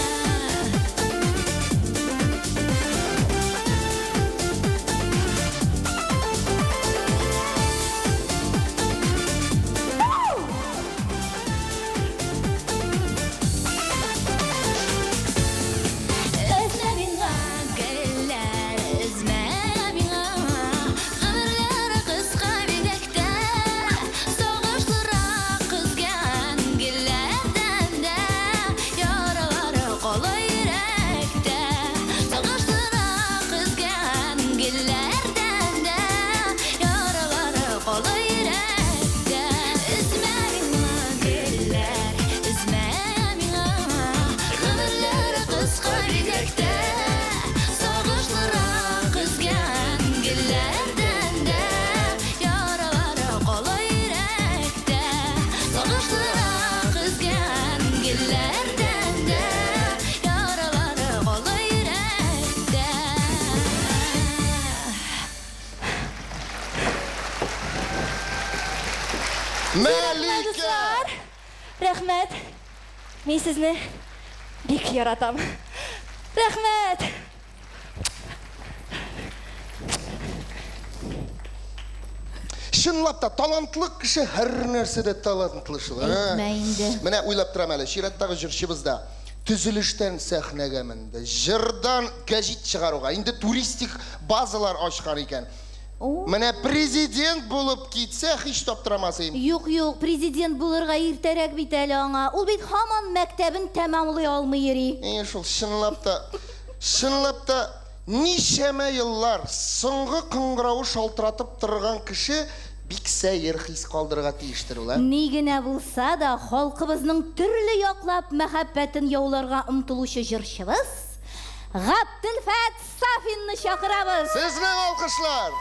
миңа гөлләр, үзмә миңа Гомерләр кыска бигрәк тә Сагышлырак өзгән гөлләрдән дә Яралары кала йөрәктә Сагышлырак өзгән гөлләрдән дә Яралары кала йөрәктә Үзмә миңа гөлләр, үзмә миңа Гомерләр кыска бигрәк тә Сагышлырак өзгән гөлләрдән дә Яралары кала йөрәктә Сагышлырак өзгән гөлләрдән дә Яралары кала йөрәктә Мәликә! Рәхмәт. Мин сезне бик яратам. Рәхмәт. Шынлап та талантлы кеше һәр нәрсәдә талантлы шул. Әйтмә инде. Менә уйлап торам әле, чираттагы җырчыбызда төзелештән сәхнәгә менде, җырдан гәҗит чыгаруга, инде туристик базалар ачкан икән. Менә президент булып китсә, һич таптырамас идем. Юк, президент булырга иртәрәк бит әле аңа. Ул бит һаман мәктәбен тәмамлый алмый йөри. Шул чынлап та нишәмә еллар соңгы кыңгырауы шалтыратып торган кеше бик сәер хис калдырырга тиештер ул. Ни генә булса да халкыбызның төрле яклап мәхәббәтен яуларга омтылучы җырчыбыз Габделфәт Сафинны чакырабыз. Сезне алкышлар.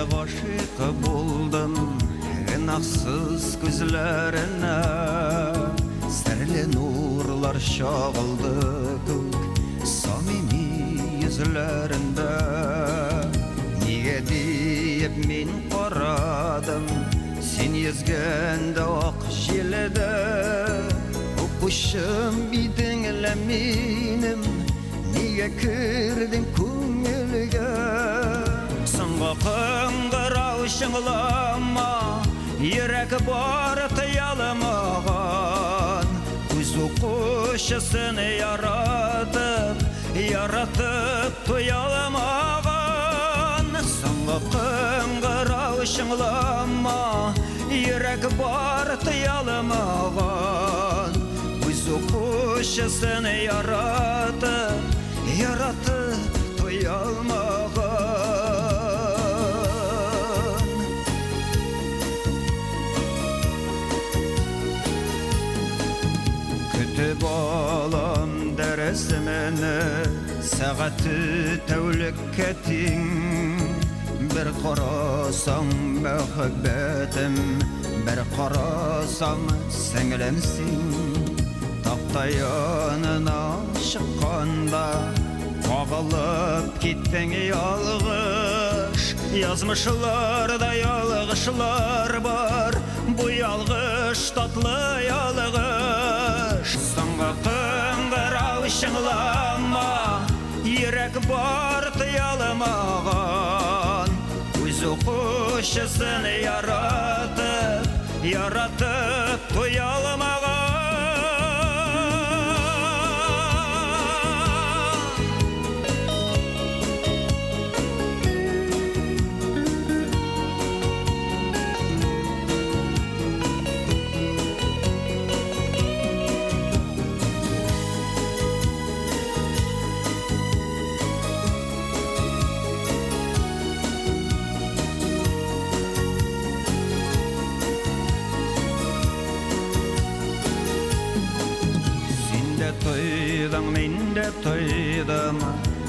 Гашык булдым гынахсыз күзләренә Серле нурлар чагылды күк самими йөзләрендә Нигә диеп мин карадым Син йөзгәндә ак җилдә Укучым идең лә минем Нигә кирдең күңелгә Соңгы кыңгырау шыңлама Йөрәк бар тыялмаган Күз укучысын яратып туялмаган Соңгы кыңгырау шыңлама Йөрәк бар тыялмаган Күз укучысын яратып туялмаган Көтіп алам дәресімені Сәғаты тәулікке тең Бір қарасаң мәхәббәтім Бір қарасаң сіңілімсің Тақта янына шыққанда Қағылып кеттің ялғыш Язмышларда ялғышлар бар Бұ ялғыш татлы ялғыш Соңғы қыңғырау шыңлар Йөрәк бар тыялмаган Үз укучысын яратып туялмаган Тойдың, мен де тойдым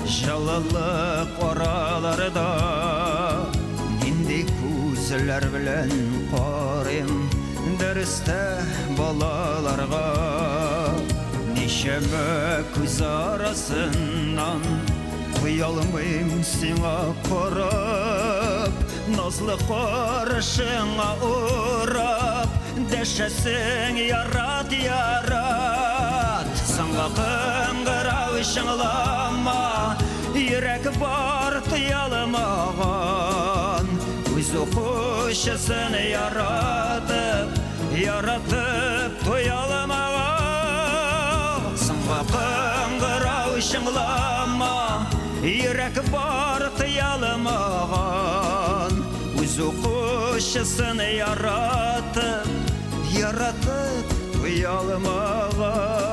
Жылылық ораларда Нендей көзлер білен қарым Дәрісті балаларға Нешемі көз арасынан Қиялмайым сеңа қарап Назлы қарышыңа ұрап Дәшәсің ярат Саңға қыңғырау шыңлама Йөрәк бар тыялмаган Үз укучысын яратып туялмаган Саңға қыңғырау шыңлама Йөрәк бар тыялмаган Үз укучысын яратып туялмаган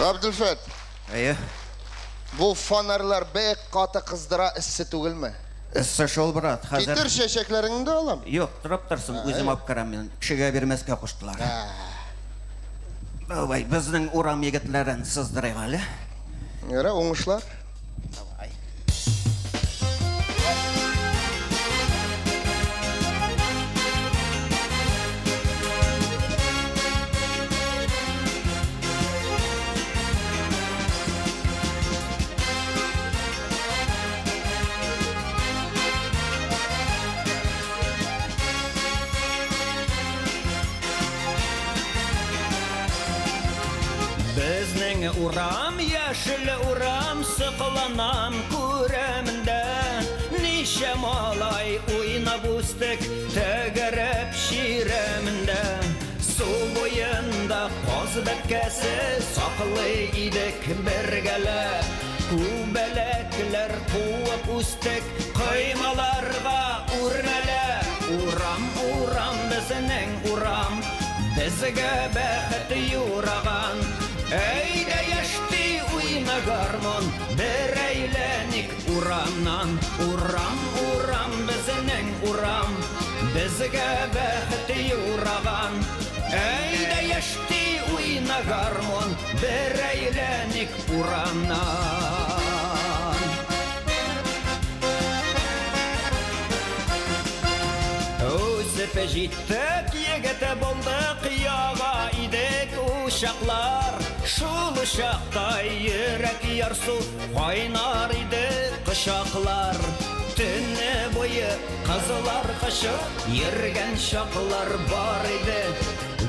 Абдülfet. Bu fanarlar bek katı kızdıra ісі түгіл ме? Ісі шол брат, қазір... Кетір шешекlerіңді алам? Yok, тұрып тұрсын, өзім ап қарам, кішіге бермеске құштылар. Давай, біздің урам егітлерін сыздырайық әлі. Ера, оңышлар. Безнең урам, яшел урам, сықланам күремендә. Ничә малай уйнап үстек, тәгәрәп ширемендә. Су буенда қаз бәккәсе, саклый идек бергәләп. Күбәләкләр куып үстек, кыймаларга үрмәләп. Урам, урам, безнең урам, безгә бәхет юраган. Әйдә яшти уйна гармон, бер әйләник урамнан. Урам, урам, безнең урам, безгә бәхет юраган. Әйдә яшти уйна гармон, бер әйләник урамнан. Үсеп җиттек, егете булдык, яга идек ушаклар. Шул ушакта йөрәк ярсу, кайнар иде кышаклар. Төнне буе кызлар кышып, йөргән чаклар бар иде.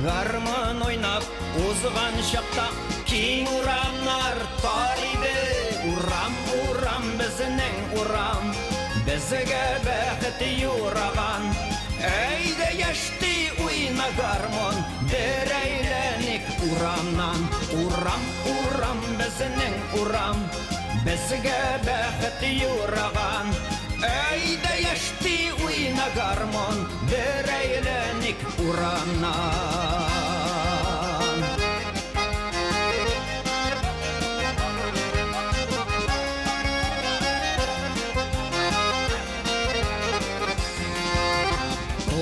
Гармон уйнап узган чакта, киң урамнар тар иде. Урам, урам, безнең урам, безгә бәхет юраган. Әйдә яшти уйна гармон, бер әйләник урамнан. Урам, урам, безнең урам, Безге бәхет юраган Әйдә яшти уйна гармон Бер әйленик ураннан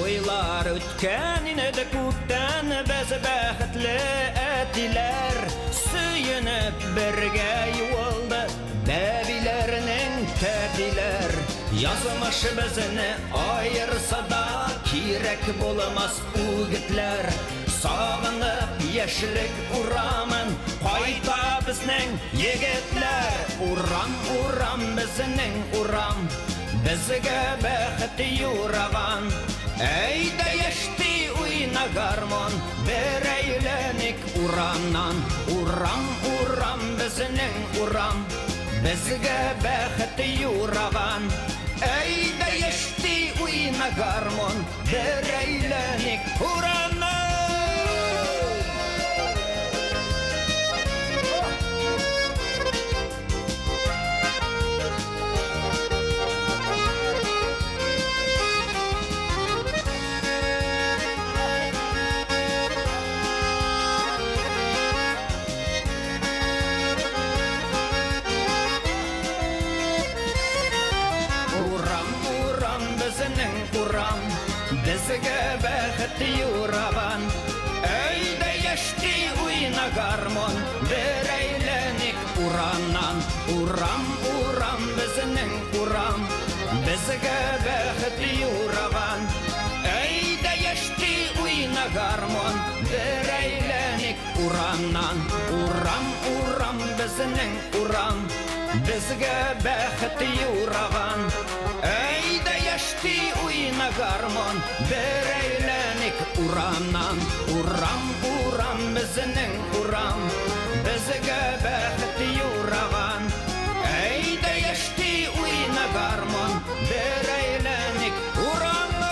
Ойлар үткән инде күптән Без бәхетле әтиләр Сөйенеп бергә юылды Бәбиләрнең тәтиләр Язмыш безне айырса да Кирәк булмас үгетләр Сагынып яшьлек урамын Кайта безнең егетләр Урам, урам безнең урам Безгә бәхет юраган Әйдә яшти уйна гармон Бер әйленик ураннан Урам, урам безнең урам Безгә бәхет юраган Әйдә яшти уйна гармон Бер әйленик ураннан Безгә бәхет юраган Әйдә яшти уйна гармон Бер әйленик ураннан Урам, урам безнең урам Безгә бәхет юраган Әйдә яшти уйна гармон Бер әйленик ураннан Урам, урам безнең урам Безгә бәхет юраган Әйдә яшти уйна гармон Бер әйленик ураннан Урам, урам безнең урам Безгә бәхет юраган Әйдә яшти уйна гармон Бер әйленик ураннан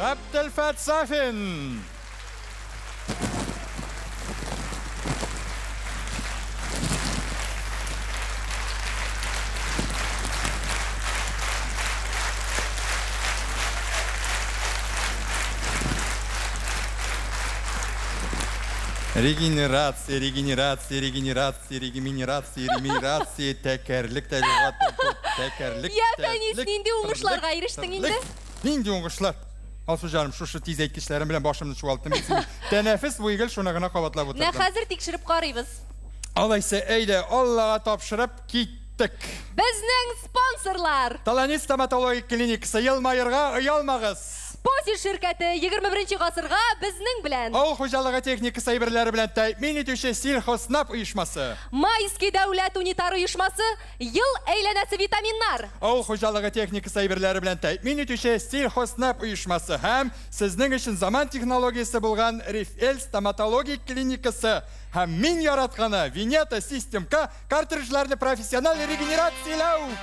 Abdelfat Safin. Регенерация, регенерация, регенерация, регенерация, реминерация, тәкәрлек, тәкәрлек. Я Фәнис, нинди уңышларга ирештең инде? Нинди уңышлар? Алсу жарым, шушы тиз әйткечләрем белән башымны чуалттым. Тәнәфес буйгыл шуны гына кабатлап утырдым. Менә хәзер тикшереп карыйбыз. Алайса, әйдә, Аллага тапшырып киттек. Безнең спонсорлар. Таланис стоматологик клиникасы, елмаерга оялмагыз. Пози ширкәте 21 гасырга безнең белән. Авыл хуҗалыгы техникасы әйберләре белән тәэмин итүче Сельхознап оешмасы. Майский дәүләт унитар оешмасы, ел әйләнәсе витаминнар. Авыл хуҗалыгы техникасы әйберләре белән тәэмин итүче Сельхознап оешмасы һәм сезнең өчен заман технологиясе булган Рифель стоматологик клиникасы һәм мин яратканы Винета системка картриджларны профессиональ регенерацияләү.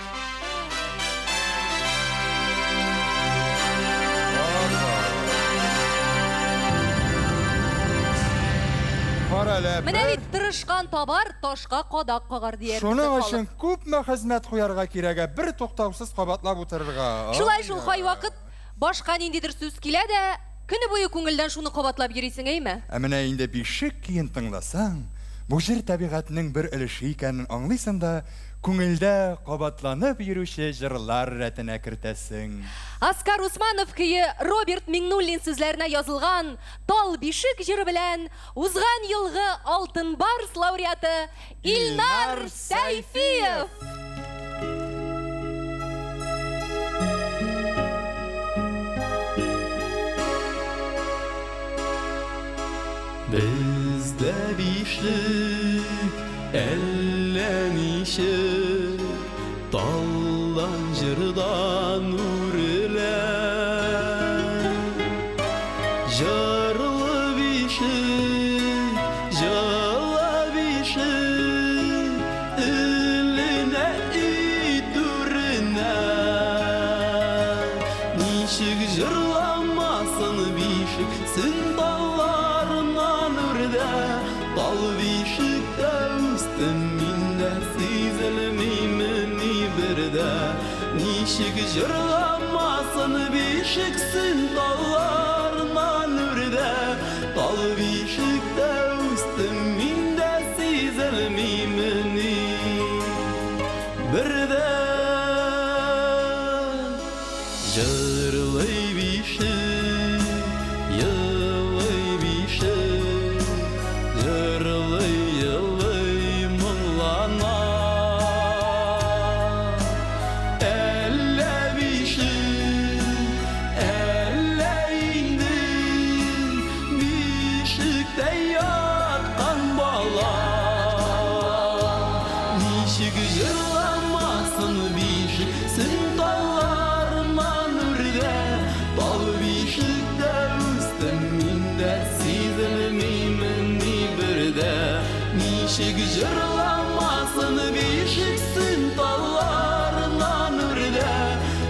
Менә бит тырышкан табар, ташка кадак кагар дияр. Шуның өчен күпме хезмәт куярга кирәге, бер туктаусыз кабатлап утырырга. Шулай шул кайвакыт башка ниндидер сүз килә дә, көне буе күңелдән шуны кабатлап йөрисең, әйме? Менә инде бишек киен тыңласаң, бу җир табигатьнең бер өлеше икәнен аңлыйсың да, күңелдә кабатланып йөрүче җырлар рәтенә кертәсең. Оскар Усманов көйе Роберт Миңнуллин сүзләренә язылган Тал бишек җыры белән узган елгы Алтын Барс лауреаты Илнар Сәйфиев. Бездә бишек әллә ничек талдан җырдан үрелә. Җырлы бишек, җылы бишек, эленә ит үренә. Ничек җырламасын бишек, сын талларыннан үрдә. Тал бишектә үстем миндә, сизелмимен ни бердә. Ничек җырламасын бишек, сын талларыннан үрдә. Тал бишектә үстем миндә, сизелмимен ни бердә. Җырлый бишек, йылый бишек, җырлый моңлана. Әллә бишек, әллә инде бишектә яткан бала. Ничек җырламасын бишек, сын талларыннан үрдә. Тал бишектә үстем миндә, сизелмимен ни бердә. Ничек җырламасын бишек, сын талларыннан үрдә.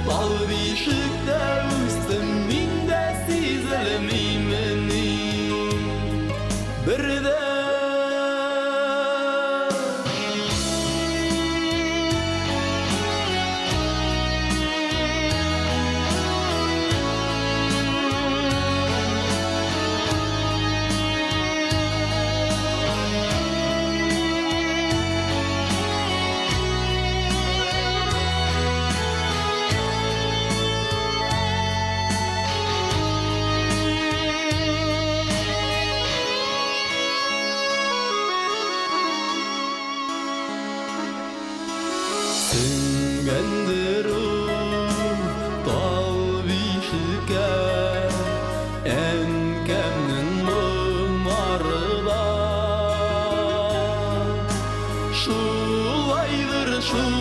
Тал бишектә үстем миндә, сизелмимен ни бердә. Сүнгәндер ул тал бишеккә, әнкәмнең моңнары да. Шулайдыр шул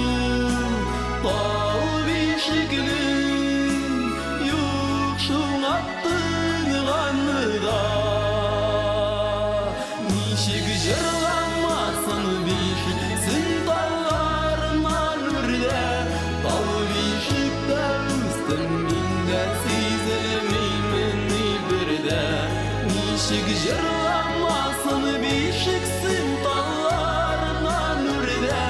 тал бишекнең, юк шуңа тынганы да. Ничек җырламасын бишек, сын талларыннан үрдә. Тал бишектә үстем миндә, сизелмимен ни бердә. Ничек җырламасын бишек, сын талларыннан үрдә.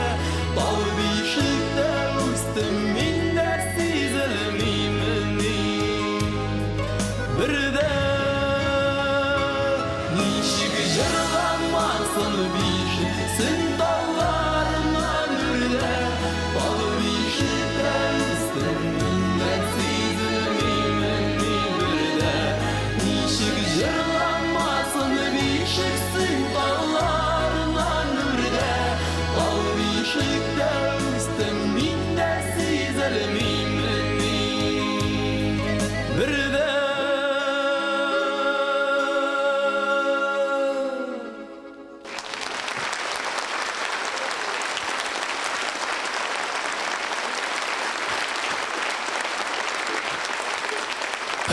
Тал бишектә үстем миндә, сизелмимен ни бердә. Ничек җырламасын бишек, сын талларыннан үрдә. Тал бишектә үстем миндә, сизелмимен ни бердә. Ничек җырламасын бишек, сын талларынан үрдә. Тал бишектә үстем миндә, сизелмимен ни бердә.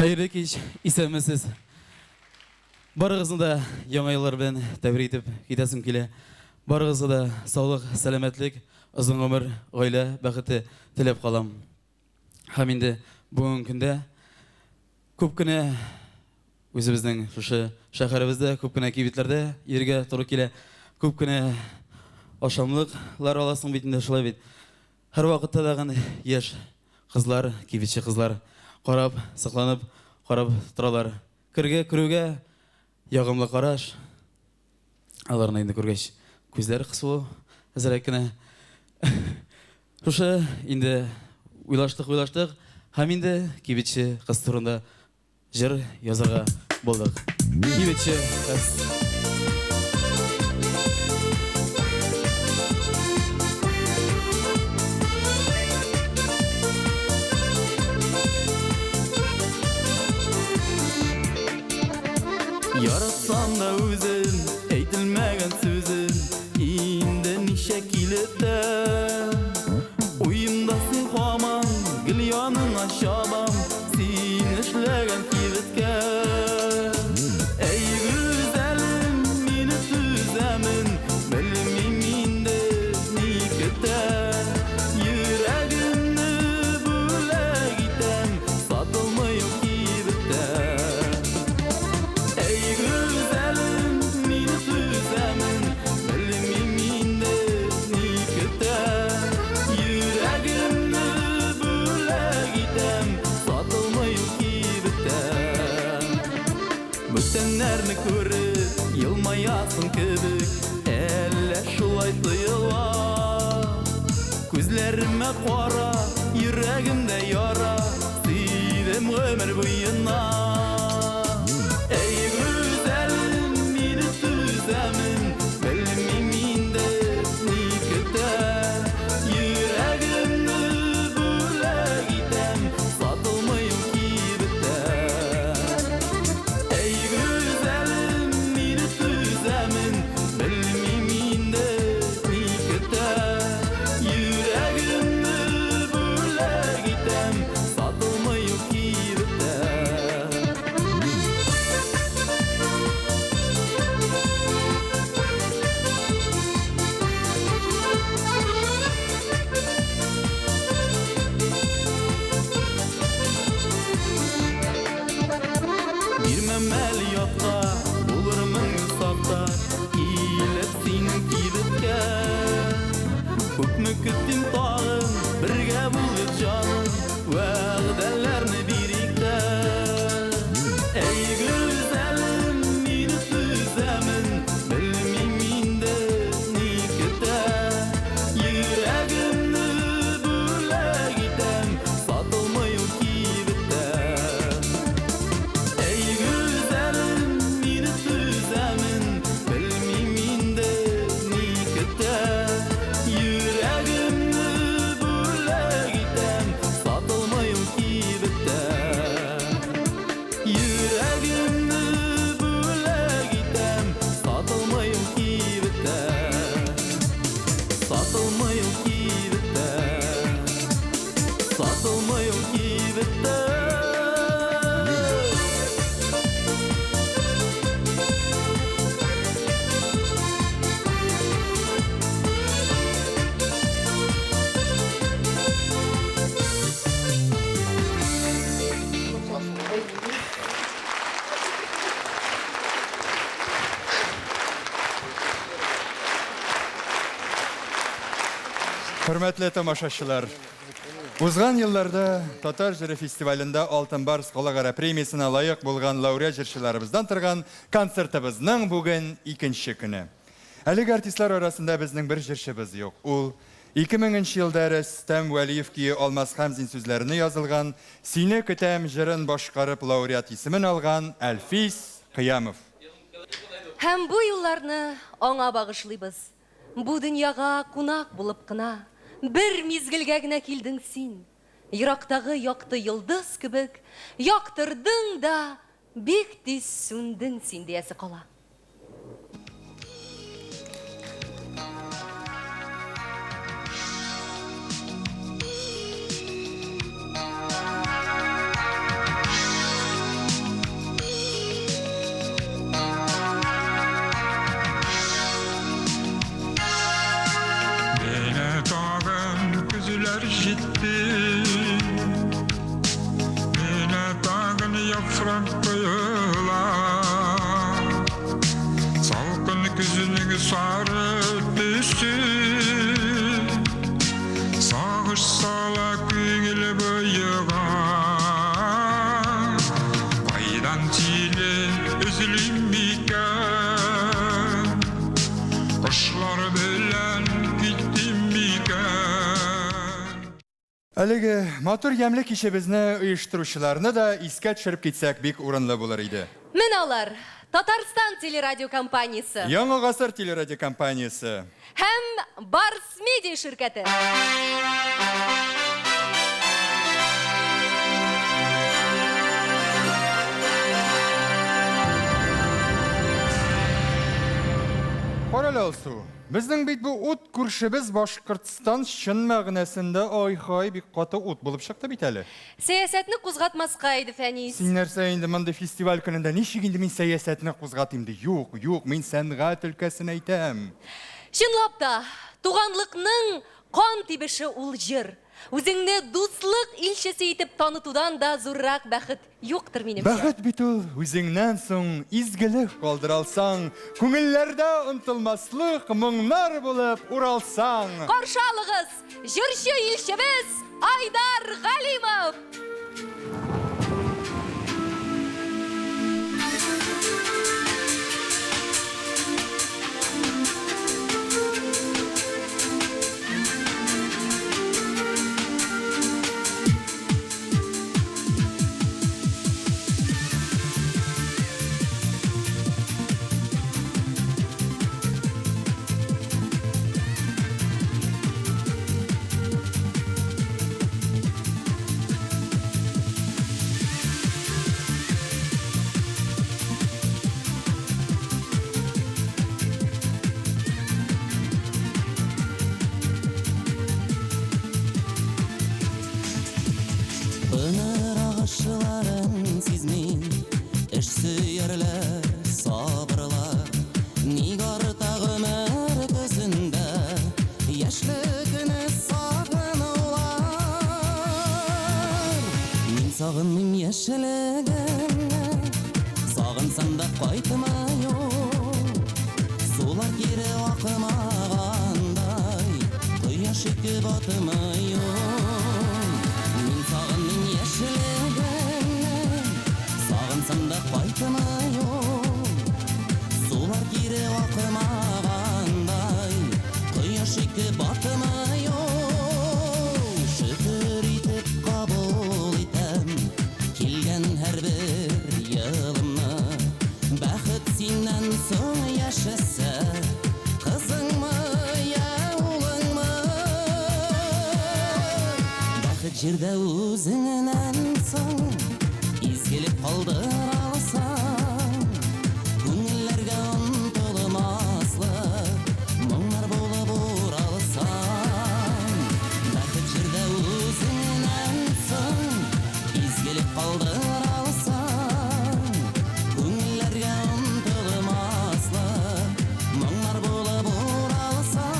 Хәерле кич, исәнмесез. Барыгызны да яңа еллар белән тәбрик итеп китәсем килә. Барыгызга да саулык, сәламәтлек, озын гомер, гаилә бәхете теләп калам. Һәм инде бүгенге көндә күп кенә үзебезнең шушы шәһәребездә, күп кенә кибетләрдә йөргә туры килә. Күп кенә ашамлыклар аласың бит инде, шулай бит. Һәр вакытта да яшь кызлар, кибетче кызлар карап, сакланып, карап торалар. Керүгә ягымлы караш. Аларны инде күргәч, күзләр кысылу, әзрәк кенә Шушы инде уйлаштык, һәм инде кибетче кыз турында жыр язарга булдык. Кибетче кыз. Яратсам да үзен, әйтелмәгән сүзен, инде ничә килетә. Уйымда син һаман, гөл янына чабам, син эшләгән кибеткә. Әй гүзәлем, мине түзәмен, белмим инде ни көтә. Йөрәгемне бүләк итәм, сатылмый ул кибеттә. Бүтәннәрне күреп, елмаясың кебек, әллә шулай тоела. Күзләремә кара, йөрәгемдә яра, сөйдем гомер буена. Әй гүзәлем, мине түзәмен, белмим инде ни көтә. Йөрәгемне бүләк итәм, сатылмый ул кибеттә. Әй гүзәлем, мине түзәмен, белмим инде ни көтә. Йөрәгемне бүләк итәм, сатылмый ул кибеттә. Бирмәм әле ятка, булырмын сафта, килеп синең кибеткә. Күпме көттем тагын, бергә булып җаным, вәгъдәләрне бирик тә. Әй гүзәлем, мине түзәмен, белмим инде ни көтә. Йөрәгемне бүләк итәм, сатылмый ул кибеттә. Әй гүзәлем, мине түзәмен, белмим инде ни көтә. Йөрәгемне бүләк итәм, сатылмый ул кибеттә. Йөрәгемне бүләк итәм, сатылмый ул кибеттә. Сатылмый ул кибеттә. Сатылмый ул кибеттә. Hürmetli тамашачылар, узган елларда Татар җыры фестивалендә Алтын Барс халыкара премиясына лайык булган лауреат җырчыларыбыздан торган концертыбызның бүген икенче көне. Әлеге артистлар арасында безнең бер җырчыбыз юк. Ул 2000 елда Рөстәм Вәлиев көе Алмаз Хәмзин сүзләренә язылган "Сине көтәм" җырын башкарып лауреат исемен алган Әлфис Кыямов. Һәм бу юлларны аңа багышлыйбыз. Бу дөньяга кунак булып кына, бер мизгелгә генә килдең син. Ерактагы якты йолдыз кебек, яктырдың да, бик тиз сүндең син диясе кала. Yaprak koyular Әлеге матур ямлы кешебезне оештыручыларны да искә төшереп китсәк бик урынлы булыр иде. Мен алар Татарстан телерадиокомпаниясы Яңа гасыр телерадиокомпаниясы һәм Барс Медиа ширкәте. Карале алсу. Безнең бит бу ут күршебез Башкортстан чын мәгънәсендә ай-хай бик каты ут булып чыкты бит әле. Сәясәтне кузгатмаска иде Фәнис. Син нәрсә инде монда фестиваль көнендә ничек инде мин сәясәтне кузгатыйм ди? Юк, мин сәнгать өлкәсен әйтәм. Чынлап та, туганлыкның кан тибеше ул җыр. Үзеңне дуслык илчесе итеп танытудан да зуррак бәхет юктыр минемчә. Бәхет бит ул үзеңнән соң изгелек калдыралсаң, күңелләрдә онтылмаслык моңнар булып уралсаң. Каршы алыгыз, җырчы илчебез Айдар Галимов. Сағынмын яшілігіне, сағынсам да қайтымай сулар кері ақымағандай, құяш екі батымай Мен сағынмын яшілігіне, сағынсам да қайтымай сулар кері ақымағандай, құяш екі батымай Шүкір етіп қабыл келген әрбір елімні бәхет сенен соң яшаса қызың мы я ұлың мы бәхет жерде өзіңнен соң изгелеп қалдыра алсаң көңіллерге ұмтылмаслы мұңлар болып оралсаң бәхет жерде өзіңнен соң изгелеп қалдыра алсаң көңіллерге ұмтылмаслы мұңлар болып оралсаң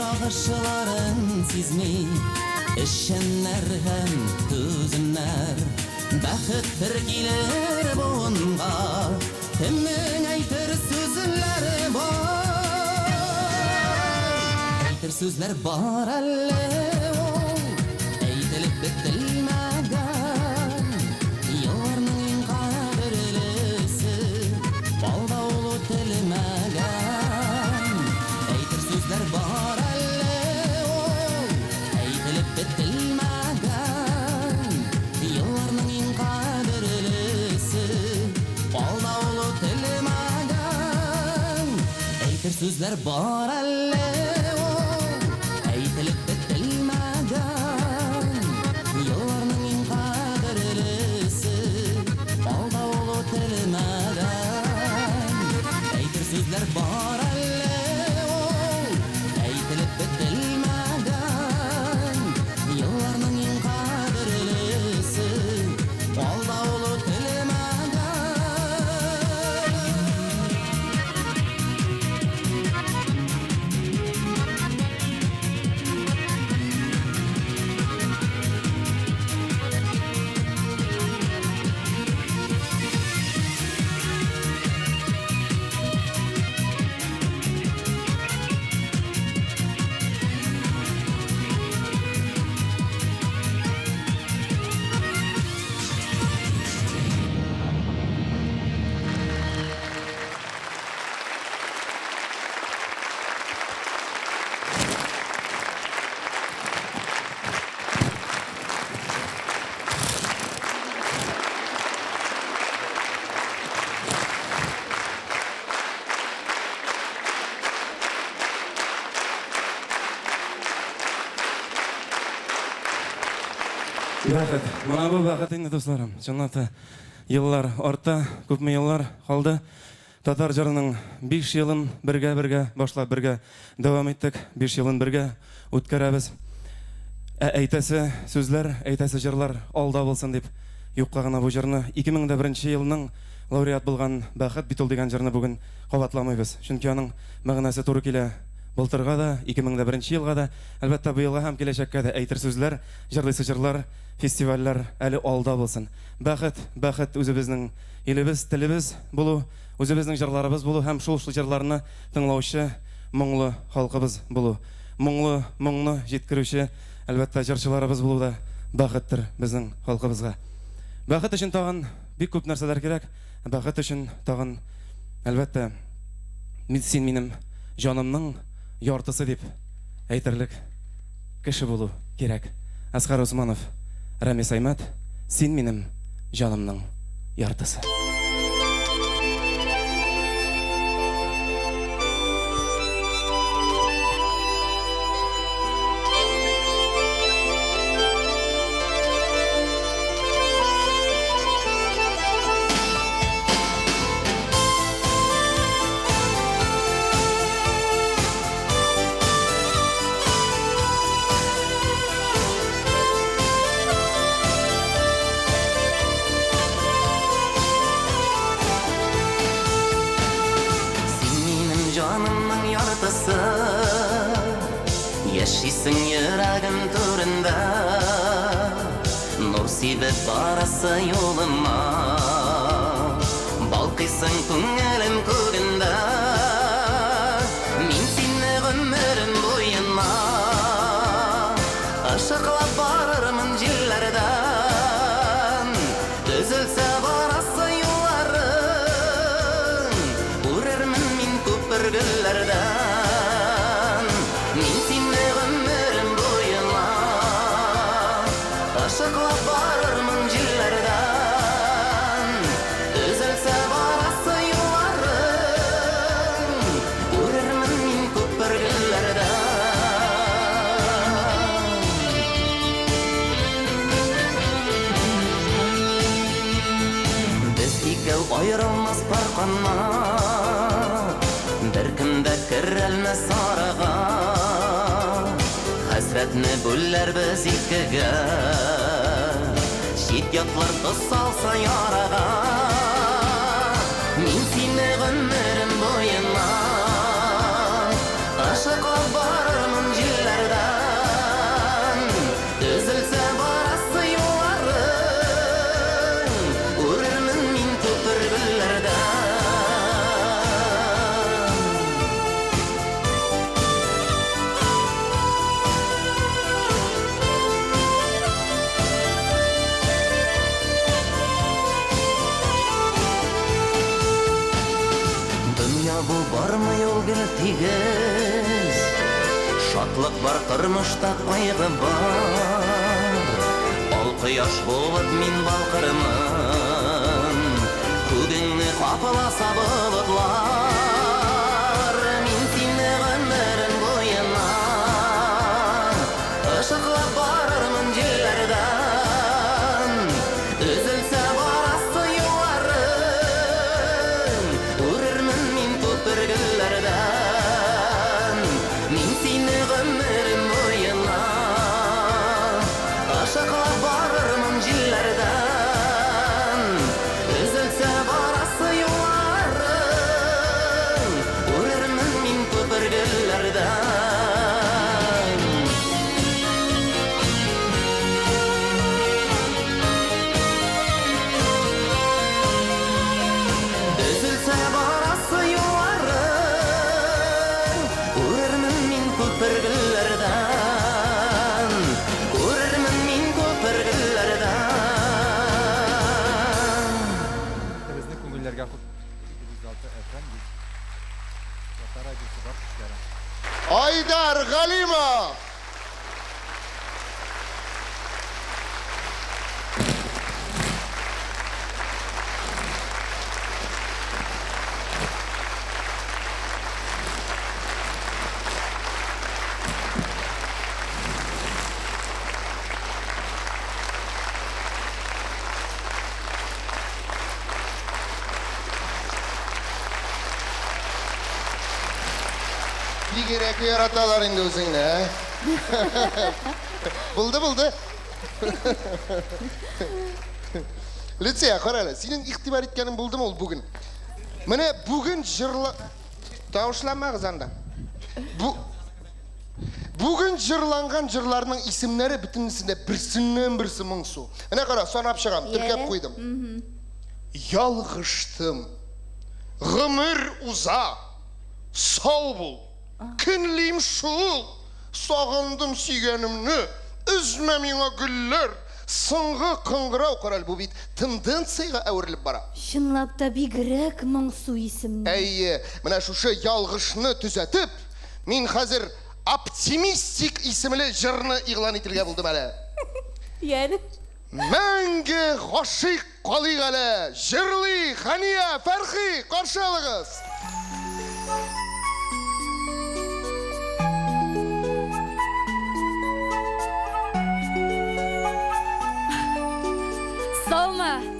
Ағышыларын сезмей, ішіннер һәм төзімнер бәхет бір келер буынға кімнің әйтер сөзлері бар әйтер сөзлер бар әлі әйтіліп бітілмәген елларның ең қадірлісі балдау өтілмәген әйтер сөзлер бар бітілмәген елларның ең қадірлісі балдаулы тілмәген әйтер сөздер бар әлі әйтіліп бітілмәген елларның ең қадірлісі балдаулы тілмәген әйтер сөздер бар әлі әйтіліп бітілмәген елларның ең қадірлісі балдаулы тілмәген Бәхет. Мына бу бәхет инде, дусларым. Чынлап еллар артта, күпме еллар калды. Татар җырының 5 елын бергә башлап бергә дәвам иттек. 5 елын бергә үткәрәбез. Әйтәсе сүзләр, әйтәсе җырлар алда булсын дип юкка гына бу җырны 2001 елның лауреат булган Бәхет бит ул дигән җырны бүген кабатламыйбыз. Чөнки аның мәгънәсе туры килә. Былтырга да, 2001 елга да, әлбәттә бу елга һәм киләчәккә дә әйтер сүзләр, җырлыйсы җырлар, фестивальләр әле алда булсын. Бәхет, бәхет үзебезнең илебез, телебез булу, үзебезнең җырларыбыз булу һәм шул җырларны тыңлаучы моңлы халкыбыз булу. Моңны җиткерүче әлбәттә җырчыларыбыз булу да бәхеттер безнең халкыбызга. Бәхет өчен тагын бик күп нәрсәләр кирәк. Бәхет өчен тагын әлбәттә син минем җанымның яртысы дип әйтерлек кеше булу кирәк. Әсгар Усманов, Рамис Аймат, син минем җанымның яртысы. Яшисің йөрәгім түрінде, нур сибеп барасы юлыма, балқисың күңелім күгінде, мин сине гомерем буена, ашыклап барырмын җилләрдән, өзелсә барасы юлларың, күрермен мин күпергелләрдән. Ашыклап барырмын җилләрдән, өзелсә барасы юлларың, күрермен мин күпергелләрдән. Без икәү аерылмас парканнар, беркем дә керәлмәс арага. Хәсрәтне бүлләрбез икегә, чит ятлар тосалса ярага. Мин сине гомерем буена, ашыклап барырмын җилләрдән, өзелсә барасы юлларың, күрермен мин күпергелләрдән. Бу бармы юл гел тигез, шатлык бар тормышта кайгы бар. Ал кояш булып мин балкырмын, күгеңне капласа болытлар. Мин сине гомерем буена, ашыклап барырмын җилләрдән, өзелсә барасы юлларың, күрермен мин күпергелләрдән. Мин сине гомерем буена, ашыклап барырмын җилләрдән, өзелсә барасы юлларың, күрермен мин күпергелләрдән. Өзелсә барасы юлларың, күрермен мин күпергелләрдән, күрермен мин күпергелләрдән. Безне күңелләргә 206 FM Татар радиосы бар кешеләре. Айдар Галимов! бигерәк яраталар инде үзеңне. Булды. Лицея, қаралы, сенің иқтибар еткенің болды ма ол бүгін? Міне бүгін жырлы... Дауышламағыз анда. Бүгін жырланған жырларының исімлері бүтінісінде бірсі мың су. Міне қара, санап шығам, түркеп қойдым. Ялғыштым, ғымыр ұза, сау бұл, күнлейім шуыл, сағындым сүйгенімні, үзме меңа гүллер, сыңғы қыңғырау қарал бұл бейт, тенденцияға әуіріліп бара. Шынлап та бигірек мың су исімні. Әйе, мына шушы ялғышны түзәтіп, мен қазір оптимистик исімлі жырны иғлан етілге болдым әлі. Яны? Мәңгі ғашық қалиқ әлі, жырлы, Хания, Фәрхи, қаршалығыз.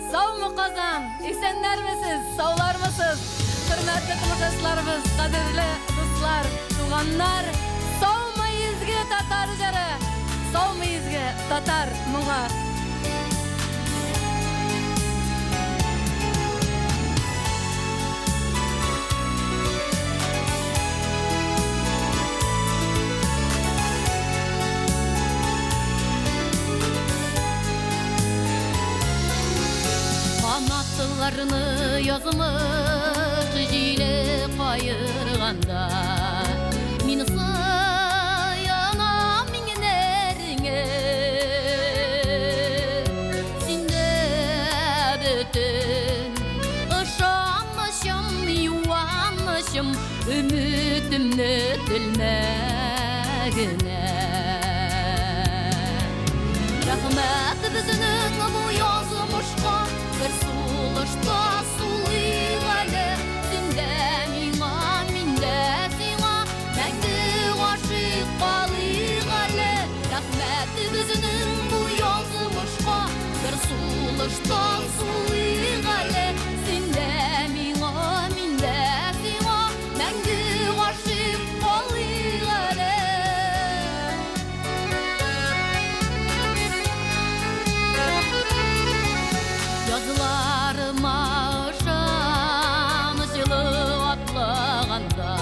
Саумы қазан, исәнләр месез, саулар мısыз? Хөрмәтле тамашачыларыбыз, кадерле дуслар, туганнар, саумы изге татар җыры, саумы изге татар моңа. Qanatlarını yazmış jile qayırğanda min sayana minlerine sinde bütün ışanmışım yuvanmışım ümitimni dilmegine rahmet bizning bu yazmışqa bir sulışta sulayıq əli Sində mina, mində siğa Məngdi aşıq qalıyıq əli Rəhmət bizinin bu yazmışqa Bir sulışta sulayıq əli Sində mina, mində siğa Məngdi aşıq qalıyıq əli Yazılarıma ışan ışılı atlağanda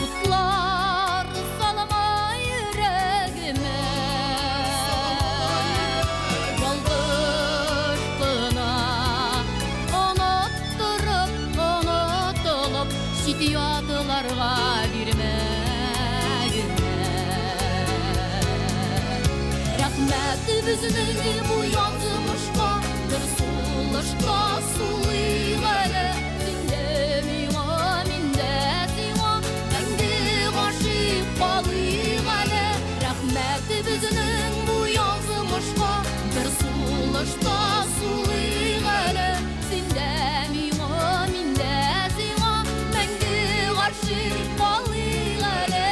Utlar salama yüreğime Yalgıştığına unutulup Şidiyatlarga vermegine Rahmet bizinin bu yazmışqa Bir sulışta sulayıq əli Sində mina, mində siğa Məngdi aşıq qalıyıq əli Rəhmət bizinin bu yazmışqa Bir sulışta sulayıq əli Sində mina, mində siğa Məngdi aşıq qalıyıq əli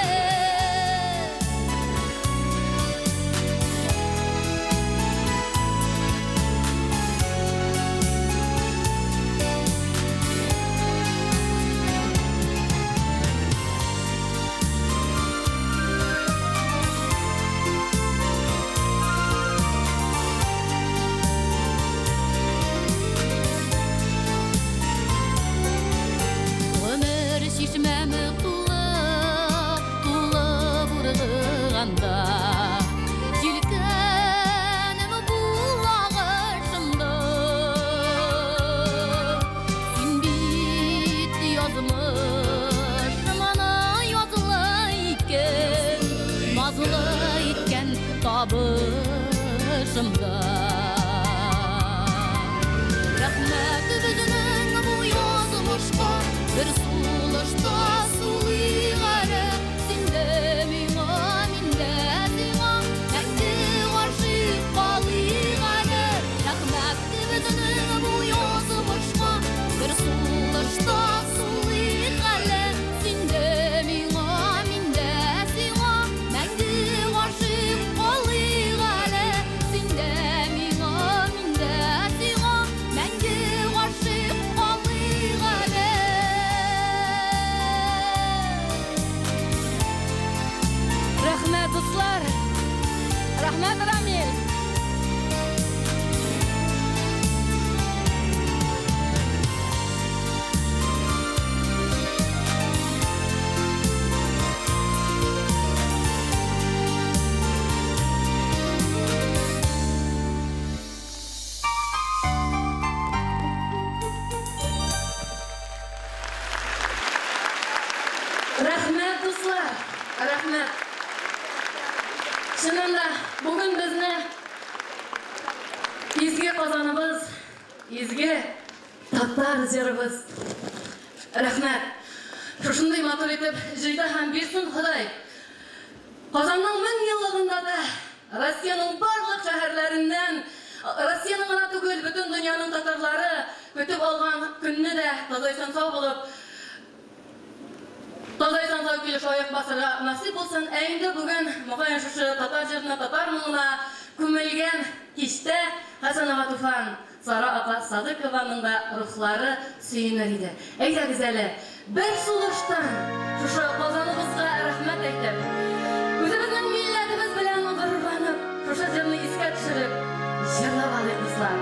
Дуслар, рахмет. Шынында бүгін бізді изге қазаныбыз, изге татар жеріміз. Рахмет. Шушындай матур етіп, жида һәм берсін Құдай. Қазанның 1000 еллығында да Россияның барлық шәһәрләреннән, Россияның ғана түгел, бүтін дүнияның татарлары көтіп алған күнні де тазайсан сау болып, тазайсан сау келіп шайық басырға насип болсын. Әйінді бүгін мұқайын шушы татар жеріне, татар мұңына көмілген кеште Хасан аға Туфан, Сара апа Садықованың да рухлары сүйінер еді. Әйдәгіз әлі, бір сұлыштан шушы қазанымызға рахмет әйтіп, өзіміздің милләтіміз білән ғұрбанып, шушы жерні еске түшіріп, жырлап алайық дуслар.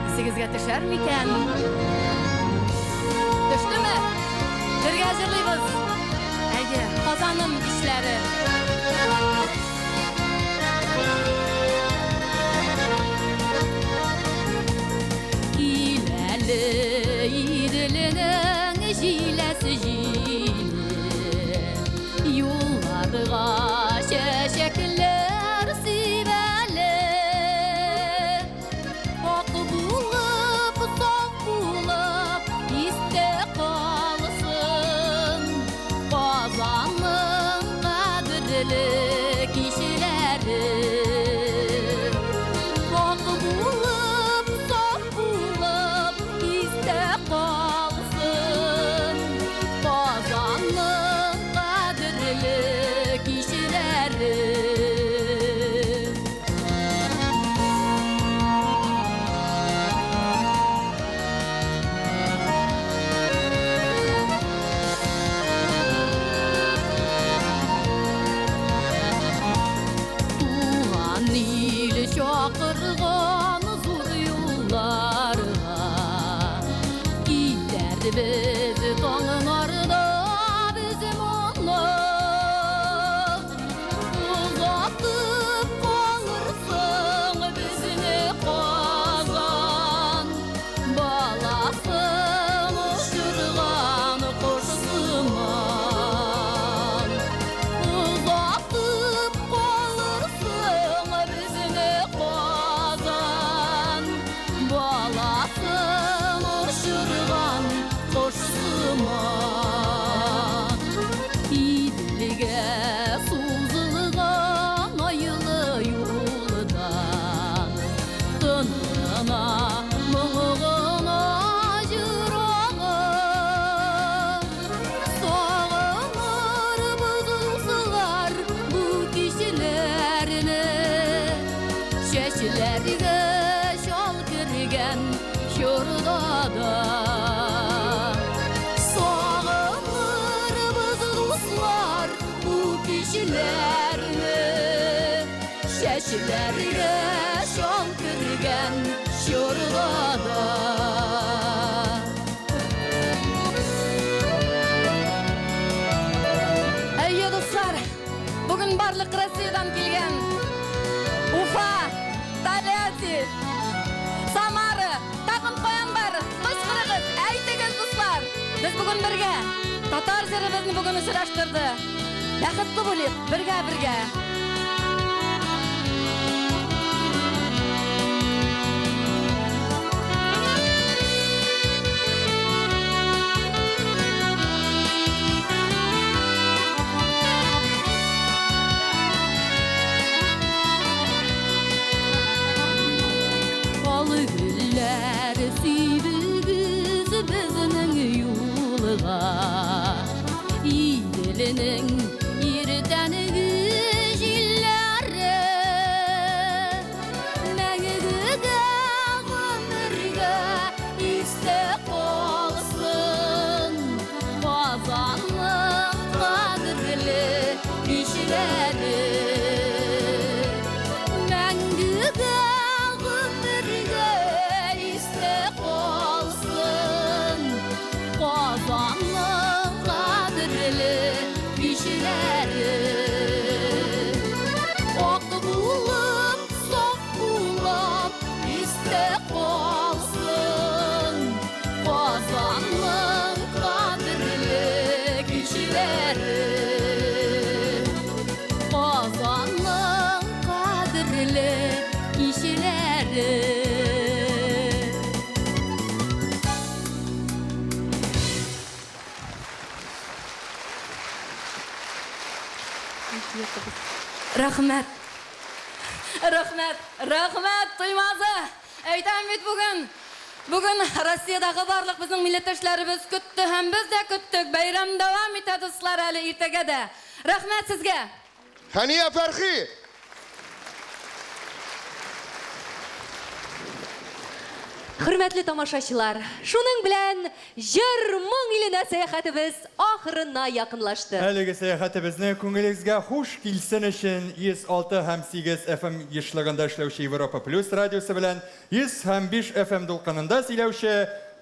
Есігізге түшер мекен? Түшті ме? Бірге жырлайбыз. Әйде, қазаным ішлері. Иләлі иділінің жиләсі жилі, юлларға шәшәкілер сибәлі, ақ болып, сақ болып, исте қалысын, қазанның қадірлі кешелері. Ақ болып, сақ болып, исте қалысын, қазанның қадірлі кешелері. Туған ел шақырған зор юлларға, кетерді біз таңын арда бізім оны. Ұзатып қалырсың бізіне қазан, баласын ұшырған қошысыман. Ұзатып қалырсың бізіне қазан, баласын ұшырған қошысыман. Иділге созылған айлы юлдан, тынына мұңығына жырағы, сағыныр бұзылсылар бұл кешелеріні, шәшілерге шал кірген шордада. Сағыныр бұзылсылар бұл кешелеріні, шәшілерге шал кірген шордада. Әйе достар, бүгін барлық Россиядан келген Уфа, Тольятти, Самары, тағын қоян бар, қышқырығыз, әйтігіз достар. Біз бүгін бірге, татар жерімізді бүгін ұшыраштырды. Бәқытты болайық, бірге. Алы гүлләр сүйбігіз біздің юлға, иделінің ертәнігі жилләрі. Мәңгіге ғұмырға исте қалсын, қазанның қадірлі кешелері. Мәңгіге ғұмырға исте қалсын, қазанның қадірлі кешелері. Рахмет. Рахмет, Туймазы. Әйтәм бит Бүгін Россиядағы барлық біздің милләттәшләребез көтті, һәм біз дә көттік. Бәйрәм дәвам итә, дуслар, әле иртәгә дә. Рәхмәт сезгә. Хәния Фәрхи. Хөрмәтле тамашачылар, шуның белән җыр моң иленә сәяхәтебез ахырына якынлашты. Әлеге сәяхәтебезне күңелегезгә хуш килсен өчен 106 һәм 8 FM ешлыгында эшләүче Европа Плюс радиосы белән 100 һәм 5 FM дулкынында сөйләүче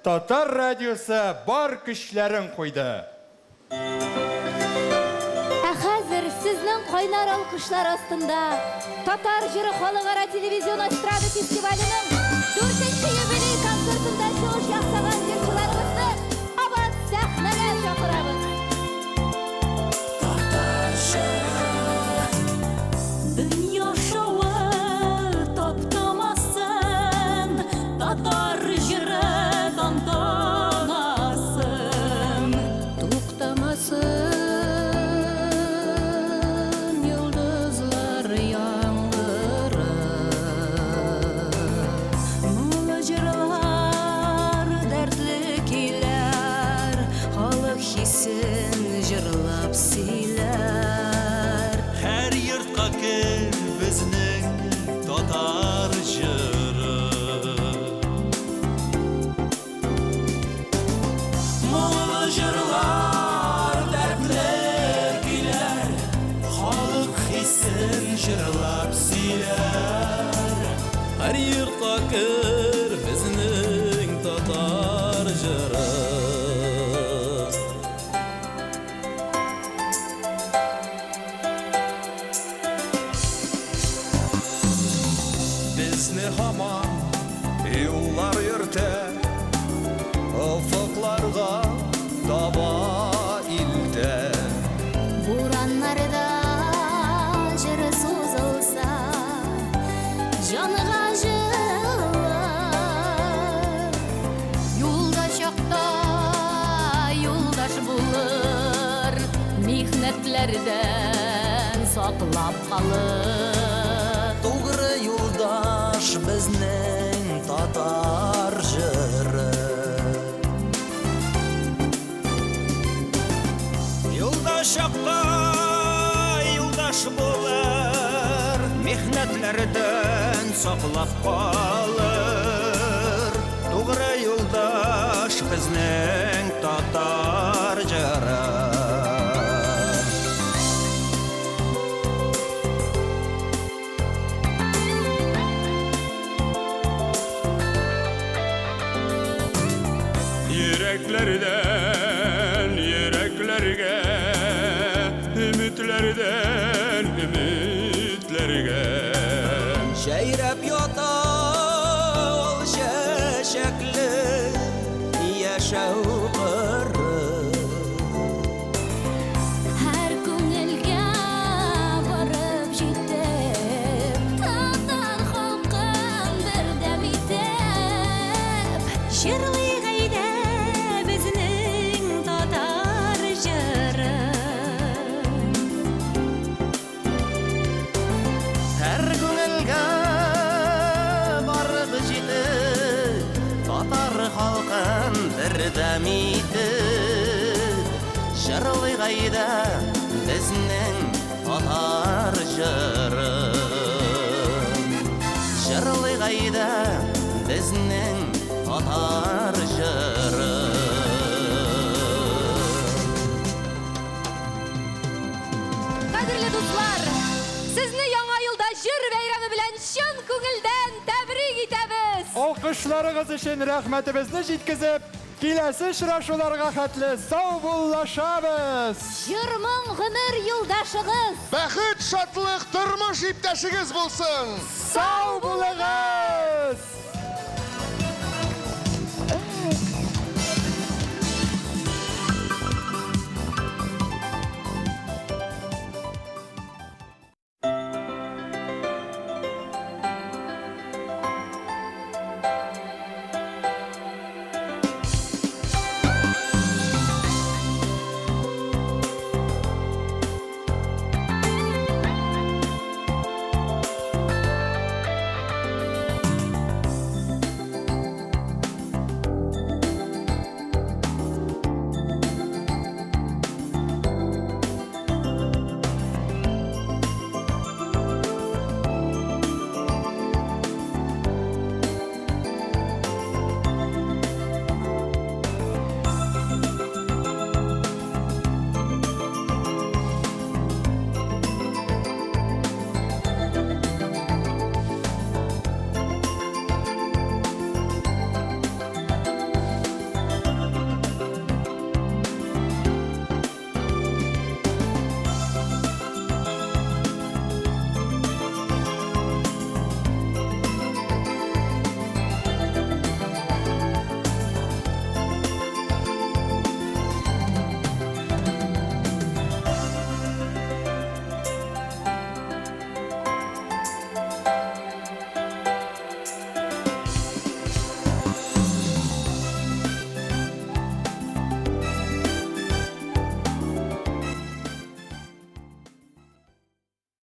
Татар радиосы бар көчләрен куйды. Хәзер сезнең кайнар алкышлар астында Татар җыры халыкара телевизион эстрада фестиваленең 4-нче юбилей концертында чыгыш ясаган җырчыларыбызны абат сәхнәгә чакырабыз. Дөнья шауы таптамасын, татар җыры тантанасын. Туктамасын йолдызлар яңгыры. Мулы җырлар дәртле көйләр, халык хисен җырлап сөйләр. Һәр йортка кер безнең татар җыры. Мулы җырлар дәртле көйләр, халык хисен җырлап сөйләр. Һәр йортка кер безнең татар җыры. Безне һаман юллар йөртә, офыкларга таба илтә. Бураннарда җыры сузылса, җанга җылы. Юлда чакта юлдаш булыр, михнәтләрдән саклап калыр. Тугры юлдаш безнең татар җыры. Юлда чакта юлдаш булыр, михнәтләрдән саклап калыр. Тугры юлдаш безнең татар җыры. Yüreklerden yüreklerge, ümitlerden ümitlerge. Şeyrep yata ol şeşekli yaşav qırı. Һәр күңелгә барып җитеп, татар халкын бердәм итеп, җырлый гайдә безнең татар җыры. Һәр күңелгә барып җитеп, татар халкын бердәм итеп, җырлый гайда безнең татар җыры. Җырлый гайда безнең татар җыры. Кадерле дуслар, сезне яңа елда җыр бәйрәме белән чын күңелдән тәбрик итәбез. Алкышларыгыз өчен рәхмәтебезне җиткезеп, киләсе очрашуларга хәтле сау буллашабыз. Җыр-моң гомер юлдашыгыз. Бәхет, шатлык, тормыш иптәшегез булсын. Сау булыгыз!